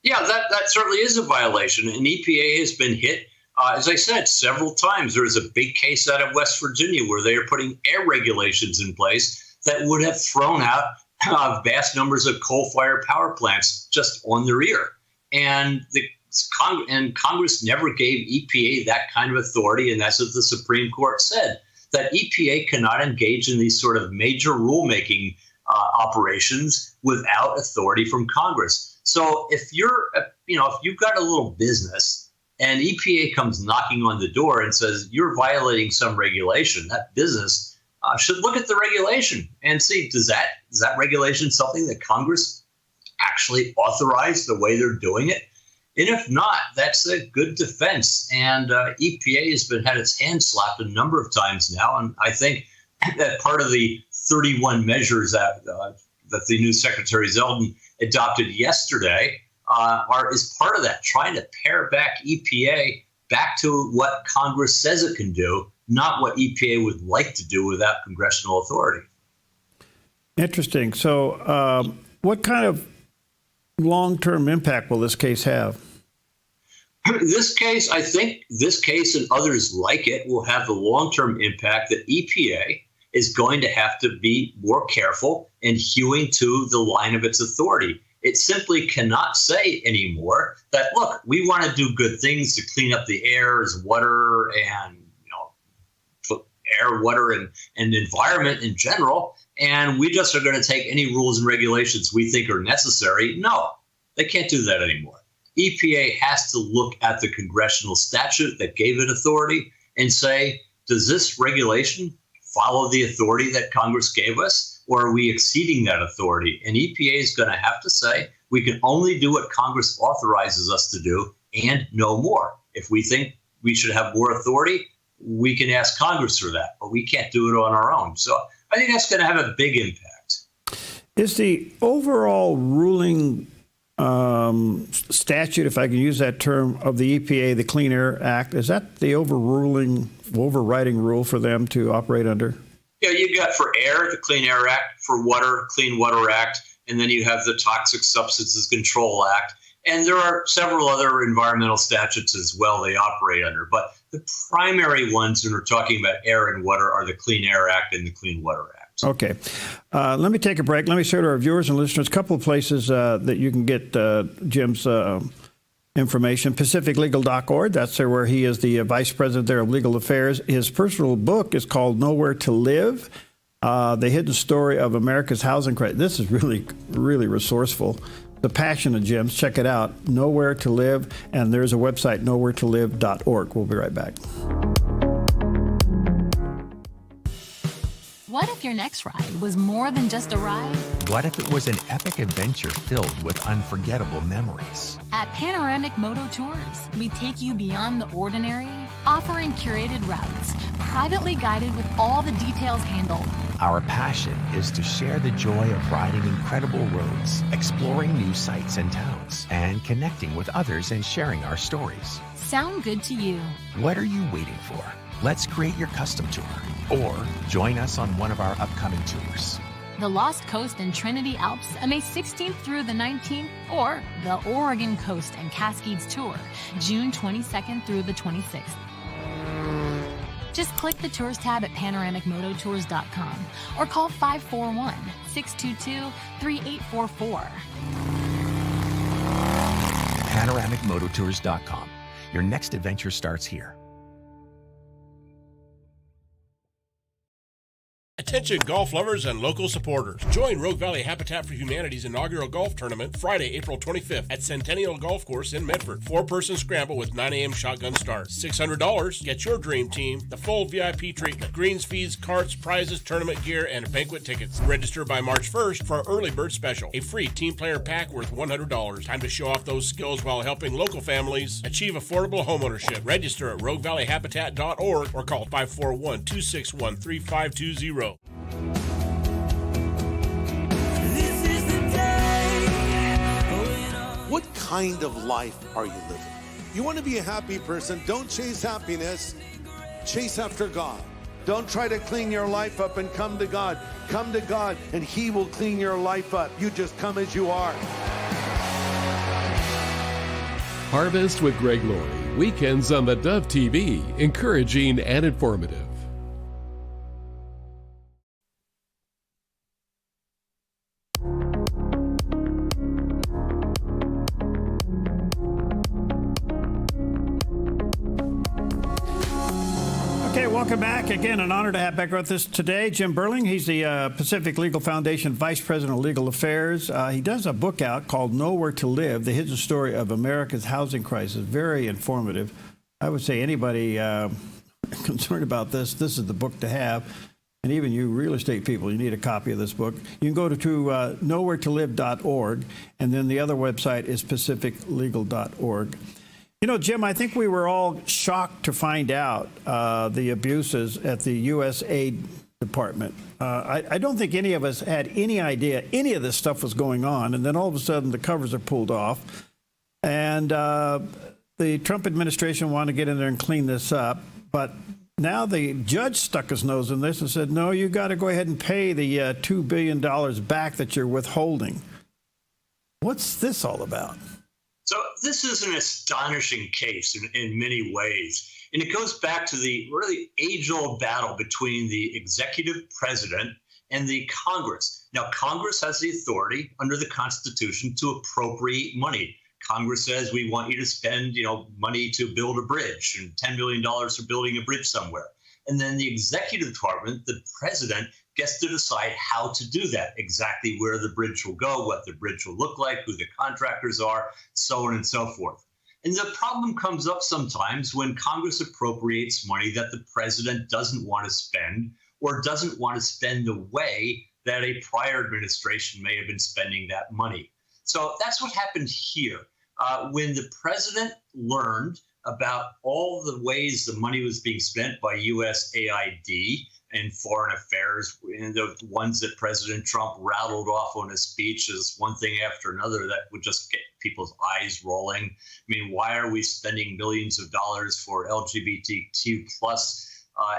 Yeah, that certainly is a violation, and EPA has been hit, as I said, several times. There was a big case out of West Virginia where they are putting air regulations in place that would have thrown out vast numbers of coal-fired power plants just on their ear. And Congress never gave EPA that kind of authority, and that's what the Supreme Court said, that EPA cannot engage in these sort of major rulemaking operations without authority from Congress. So if you've got a little business and EPA comes knocking on the door and says you're violating some regulation, that business should look at the regulation and see, is that regulation something that Congress actually authorized the way they're doing it? And if not, that's a good defense. And EPA has had its hand slapped a number of times now. And I think that part of the 31 measures that the new Secretary Zeldin adopted yesterday is part of that, trying to pare back EPA back to what Congress says it can do, not what EPA would like to do without congressional authority. Interesting. So what kind of long-term impact will this case have? This case, I think this case and others like it will have the long-term impact that EPA is going to have to be more careful in hewing to the line of its authority. It simply cannot say anymore that, look, we want to do good things to clean up the air, water, and air, water, and environment in general, and we just are going to take any rules and regulations we think are necessary. No, they can't do that anymore. EPA has to look at the congressional statute that gave it authority and say, does this regulation follow the authority that Congress gave us, or are we exceeding that authority? And EPA is going to have to say, we can only do what Congress authorizes us to do and no more. If we think we should have more authority, we can ask Congress for that, but we can't do it on our own. So I think that's going to have a big impact. Is the overall ruling statute, if I can use that term, of the EPA, the Clean Air Act, is that the overriding rule for them to operate under? Yeah, you got for air, the Clean Air Act, for water, Clean Water Act, and then you have the Toxic Substances Control Act. And there are several other environmental statutes as well they operate under. But the primary ones when we're talking about air and water are the Clean Air Act and the Clean Water Act. Okay. Let me take a break. Let me show to our viewers and listeners a couple of places that you can get Jim's information. PacificLegal.org. That's where he is the vice president there of legal affairs. His personal book is called Nowhere to Live, The Hidden Story of America's Housing Crisis. This is really, really resourceful. The passion of Jim's. Check it out. Nowhere to Live. And there's a website, nowheretolive.org. We'll be right back. What if your next ride was more than just a ride? What if it was an epic adventure filled with unforgettable memories? At Panoramic Moto Tours, we take you beyond the ordinary, offering curated routes, privately guided with all the details handled. Our passion is to share the joy of riding incredible roads, exploring new sights and towns, and connecting with others and sharing our stories. Sound good to you? What are you waiting for? Let's create your custom tour, or join us on one of our upcoming tours. The Lost Coast and Trinity Alps, May 16th through the 19th, or the Oregon Coast and Cascades Tour, June 22nd through the 26th. Just click the Tours tab at panoramicmototours.com or call 541-622-3844. PanoramicMototours.com. Your next adventure starts here. Attention golf lovers and local supporters. Join Rogue Valley Habitat for Humanity's inaugural golf tournament Friday, April 25th at Centennial Golf Course in Medford. 4-person scramble with 9 a.m. shotgun start. $600. Get your dream team, the full VIP treatment, greens, fees, carts, prizes, tournament gear, and banquet tickets. Register by March 1st for our early bird special. A free team player pack worth $100. Time to show off those skills while helping local families achieve affordable homeownership. Register at roguevalleyhabitat.org or call 541-261-3520. What kind of life are you living? You want to be a happy person, don't chase happiness, chase after God. Don't try to clean your life up and come to God. Come to God and He will clean your life up. You just come as you are. Harvest with Greg Laurie, weekends on the Dove TV, encouraging and informative. Okay, welcome back. Again, an honor to have back with us today Jim Burling. He's the Pacific Legal Foundation Vice President of Legal Affairs. He does a book out called Nowhere to Live, The Hidden Story of America's Housing Crisis. Very informative. I would say anybody concerned about this is the book to have. And even you real estate people, you need a copy of this book. You can go to nowheretolive.org, and then the other website is pacificlegal.org. You know, Jim, I think we were all shocked to find out the abuses at the U.S. Aid Department. I don't think any of us had any idea any of this stuff was going on, and then all of a sudden the covers are pulled off, and the Trump administration wanted to get in there and clean this up, but now the judge stuck his nose in this and said, no, you got to go ahead and pay the $2 billion back that you're withholding. What's this all about? So this is an astonishing case in many ways. And it goes back to the really age-old battle between the executive president and the Congress. Now, Congress has the authority under the Constitution to appropriate money. Congress says, we want you to spend, money to build a bridge, and $10 million for building a bridge somewhere. And then the executive department, the president, gets to decide how to do that, exactly where the bridge will go, what the bridge will look like, who the contractors are, so on and so forth. And the problem comes up sometimes when Congress appropriates money that the president doesn't want to spend or doesn't want to spend the way that a prior administration may have been spending that money. So that's what happened here. When the president learned about all the ways the money was being spent by USAID and foreign affairs, and the ones that President Trump rattled off on his speech is one thing after another that would just get people's eyes rolling. I mean, why are we spending millions of dollars for LGBTQ plus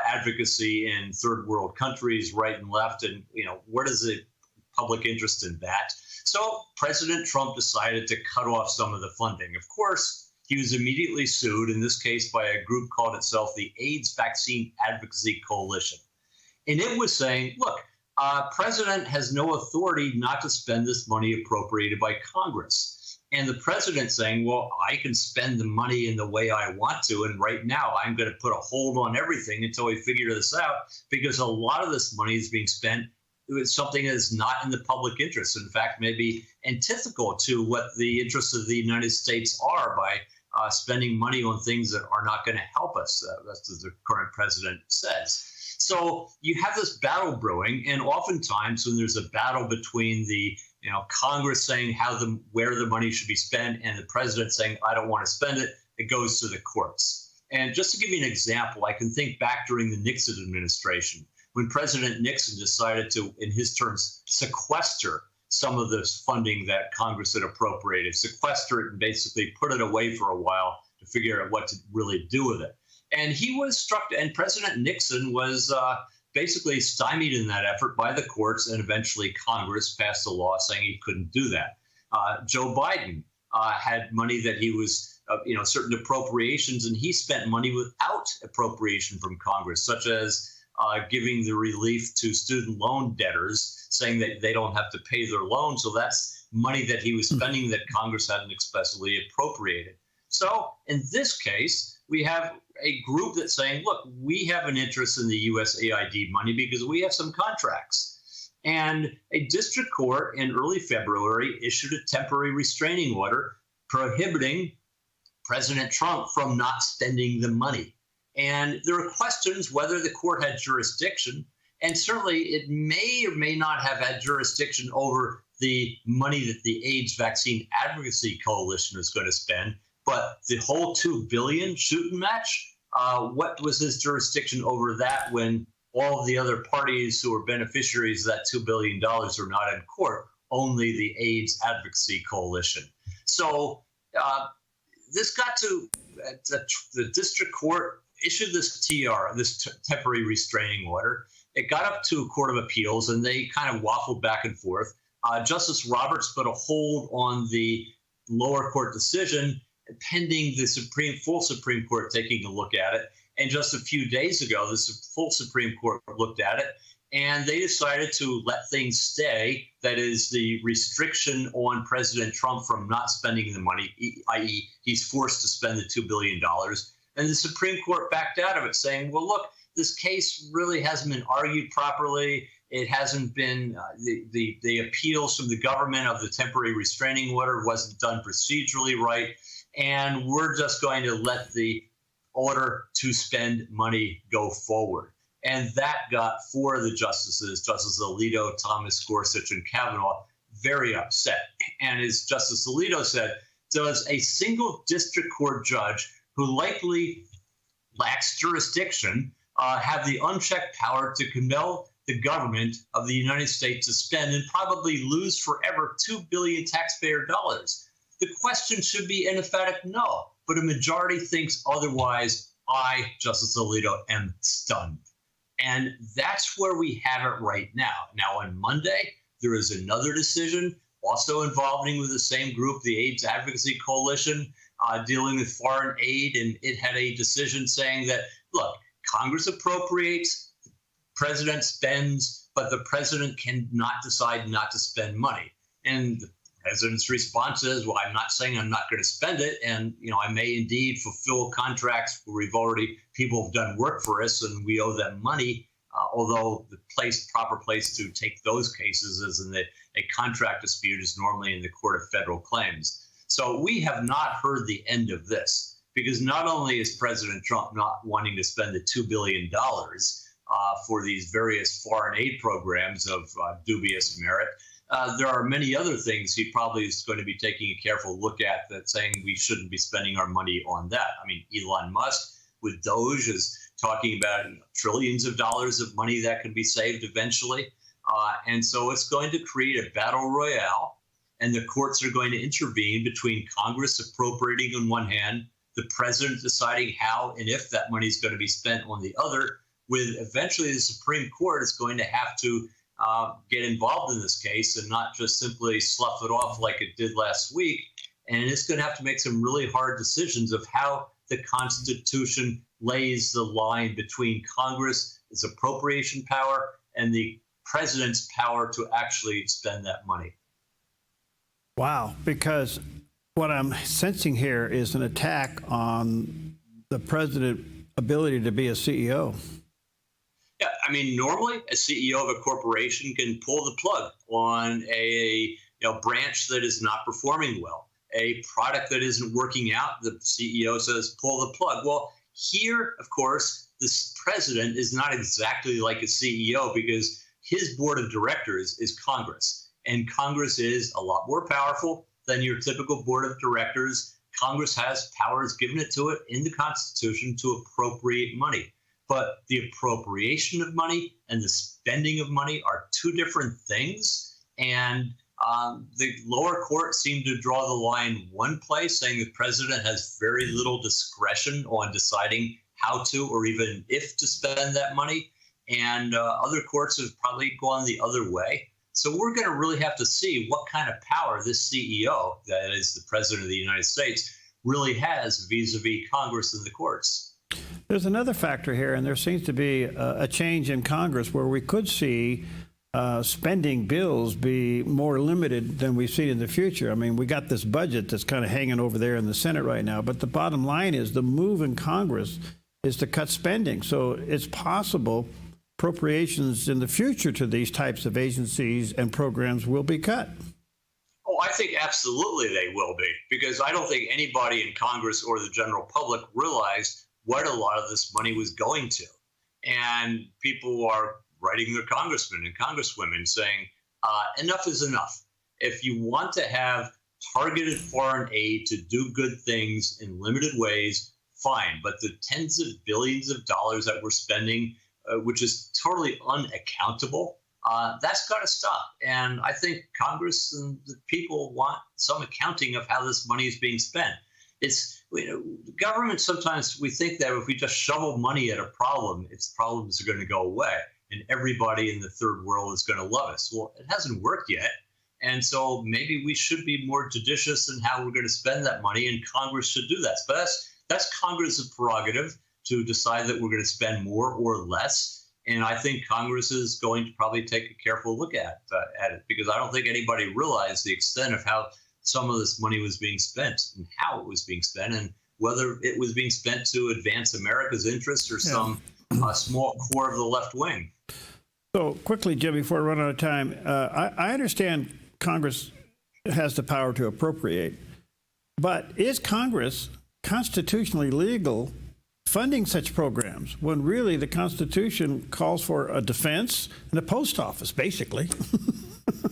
advocacy in third world countries, right and left? And, what is the public interest in that? So President Trump decided to cut off some of the funding. Of course, he was immediately sued, in this case by a group called itself the AIDS Vaccine Advocacy Coalition. And it was saying, look, president has no authority not to spend this money appropriated by Congress. And the president saying, well, I can spend the money in the way I want to. And right now I'm going to put a hold on everything until we figure this out, because a lot of this money is being spent with something that is not in the public interest. In fact, maybe antithetical to what the interests of the United States are by spending money on things that are not going to help us, as the current president says. So you have this battle brewing, and oftentimes when there's a battle between the Congress saying where the money should be spent and the president saying, I don't want to spend it, it goes to the courts. And just to give you an example, I can think back during the Nixon administration, when President Nixon decided to, in his terms, sequester some of this funding that Congress had appropriated, sequester it and basically put it away for a while to figure out what to really do with it. And he was struck, and President Nixon was basically stymied in that effort by the courts, and eventually Congress passed a law saying he couldn't do that. Joe Biden had money that he was, certain appropriations, and he spent money without appropriation from Congress, such as giving the relief to student loan debtors, saying that they don't have to pay their loan. So that's money that he was spending that Congress hadn't expressly appropriated. So in this case, we have a group that's saying, look, we have an interest in the USAID money because we have some contracts. And a district court in early February issued a temporary restraining order prohibiting President Trump from not spending the money. And there are questions whether the court had jurisdiction. And certainly it may or may not have had jurisdiction over the money that the AIDS Vaccine Advocacy Coalition is going to spend. But the whole $2 billion shoot and match, what was his jurisdiction over that when all of the other parties who are beneficiaries of that $2 billion are not in court, only the AIDS Advocacy Coalition? So this got to the district court issued this TR, this temporary restraining order. It got up to a court of appeals, and they kind of waffled back and forth. Justice Roberts put a hold on the lower court decision pending the full Supreme Court taking a look at it. And just a few days ago, the full Supreme Court looked at it, and they decided to let things stay. That is the restriction on President Trump from not spending the money, i.e. he's forced to spend the $2 billion. And the Supreme Court backed out of it, saying, well, look, this case really hasn't been argued properly. It hasn't been, the appeals from the government of the temporary restraining order wasn't done procedurally right. And we're just going to let the order to spend money go forward. And that got four of the justices, Justice Alito, Thomas, Gorsuch, and Kavanaugh, very upset. And as Justice Alito said, does a single district court judge who likely lacks jurisdiction have the unchecked power to compel the government of the United States to spend and probably lose forever $2 billion taxpayer dollars? The question should be an emphatic no, but a majority thinks otherwise. I, Justice Alito, am stunned. And that's where we have it right now. Now, on Monday, there is another decision also involving with the same group, the AIDS Advocacy Coalition, dealing with foreign aid. And it had a decision saying that, look, Congress appropriates, the president spends, but the president cannot decide not to spend money. And the president's response is, well, I'm not saying I'm not going to spend it. And, I may indeed fulfill contracts where people have done work for us and we owe them money. Although the proper place to take those cases is in a contract dispute is normally in the Court of Federal Claims. So we have not heard the end of this, because not only is President Trump not wanting to spend the $2 billion for these various foreign aid programs of dubious merit, there are many other things he probably is going to be taking a careful look at that saying we shouldn't be spending our money on that. I mean, Elon Musk with Doge is talking about trillions of dollars of money that can be saved eventually. And so it's going to create a battle royale, and the courts are going to intervene between Congress appropriating on one hand, the president deciding how and if that money is going to be spent on the other, with eventually the Supreme Court is going to have to get involved in this case and not just simply slough it off like it did last week. And it's going to have to make some really hard decisions of how the Constitution lays the line between Congress, its appropriation power, and the president's power to actually spend that money. Wow, because what I'm sensing here is an attack on the president's ability to be a CEO. Yeah, I mean, normally a CEO of a corporation can pull the plug on a branch that is not performing well, a product that isn't working out. The CEO says, pull the plug. Well, here, of course, this president is not exactly like a CEO because his board of directors is Congress. And Congress is a lot more powerful than your typical board of directors. Congress has powers given it to it in the Constitution to appropriate money. But the appropriation of money and the spending of money are two different things. And the lower court seemed to draw the line one place, saying the president has very little discretion on deciding how to or even if to spend that money. And other courts have probably gone the other way. So we're going to really have to see what kind of power this CEO, that is the president of the United States, really has vis-a-vis Congress and the courts. There's another factor here, and there seems to be a change in Congress where we could see spending bills be more limited than we see in the future. I mean, we got this budget that's kind of hanging over there in the Senate right now, but the bottom line is the move in Congress is to cut spending. So it's possible appropriations in the future to these types of agencies and programs will be cut. Oh, I think absolutely they will be, because I don't think anybody in Congress or the general public realized what a lot of this money was going to. And people are writing their congressmen and congresswomen saying, enough is enough. If you want to have targeted foreign aid to do good things in limited ways, fine. But the tens of billions of dollars that we're spending, which is totally unaccountable, that's got to stop. And I think Congress and the people want some accounting of how this money is being spent. It's, government, sometimes we think that if we just shovel money at a problem, its problems are going to go away and everybody in the third world is going to love us. Well, it hasn't worked yet. And so maybe we should be more judicious in how we're going to spend that money, and Congress should do that. But that's Congress's prerogative to decide that we're going to spend more or less. And I think Congress is going to probably take a careful look at it, because I don't think anybody realized the extent of how some of this money was being spent and how it was being spent, and whether it was being spent to advance America's interests or some small core of the left wing. So quickly, Jim, before we run out of time, I understand Congress has the power to appropriate, but is Congress constitutionally legal funding such programs when really the Constitution calls for a defense and a post office, basically?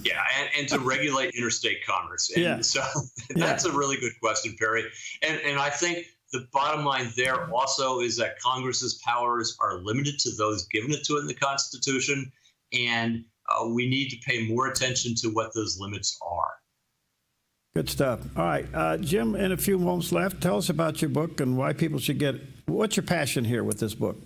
Yeah, and to regulate interstate commerce. And so that's a really good question, Perry. And I think the bottom line there also is that Congress's powers are limited to those given it to it in the Constitution, and we need to pay more attention to what those limits are. Good stuff. All right, Jim, in a few moments left, tell us about your book and why people should get it. What's your passion here with this book?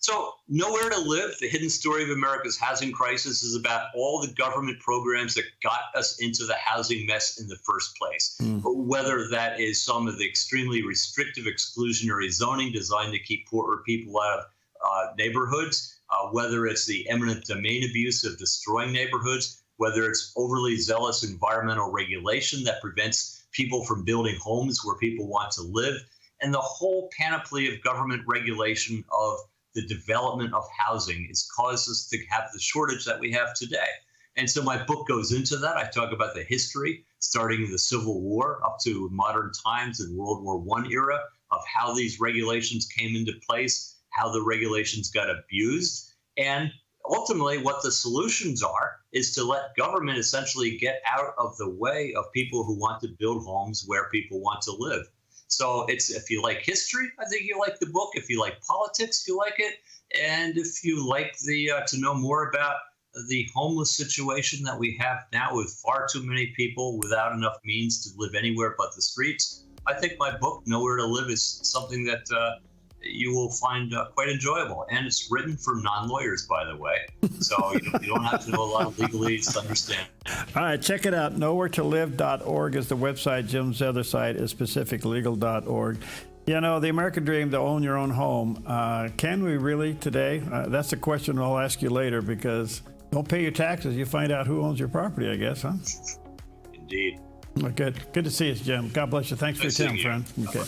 So, Nowhere to Live, The Hidden Story of America's Housing Crisis, is about all the government programs that got us into the housing mess in the first place. Whether that is some of the extremely restrictive exclusionary zoning designed to keep poorer people out of neighborhoods, whether it's the eminent domain abuse of destroying neighborhoods, whether it's overly zealous environmental regulation that prevents people from building homes where people want to live, and the whole panoply of government regulation of the development of housing has caused us to have the shortage that we have today. And so my book goes into that. I talk about the history, starting in the Civil War up to modern times in World War I era, of how these regulations came into place, how the regulations got abused, and ultimately what the solutions are is to let government essentially get out of the way of people who want to build homes where people want to live. So it's, if you like history, I think you like the book. If you like politics, you like it. And if you like the to know more about the homeless situation that we have now, with far too many people without enough means to live anywhere but the streets, I think my book, Nowhere to Live, is something that you will find quite enjoyable. And it's written for non-lawyers, by the way. So you don't have to know a lot of legalese to understand. All right, check it out. Nowheretolive.org is the website. Jim's other site is pacificlegal.org. You know, the American dream to own your own home. Can we really today? That's a question I'll ask you later, because don't pay your taxes. You find out who owns your property, I guess, huh? Indeed. Well, good. Good to see you, Jim. God bless you. Thanks for your time, friend. Okay.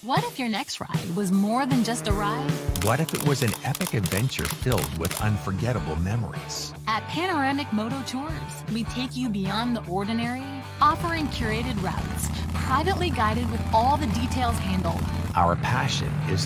What if your next ride was more than just a ride? What if it was an epic adventure filled with unforgettable memories? At Panoramic Moto Tours, we take you beyond the ordinary, offering curated routes, privately guided with all the details handled. Our passion is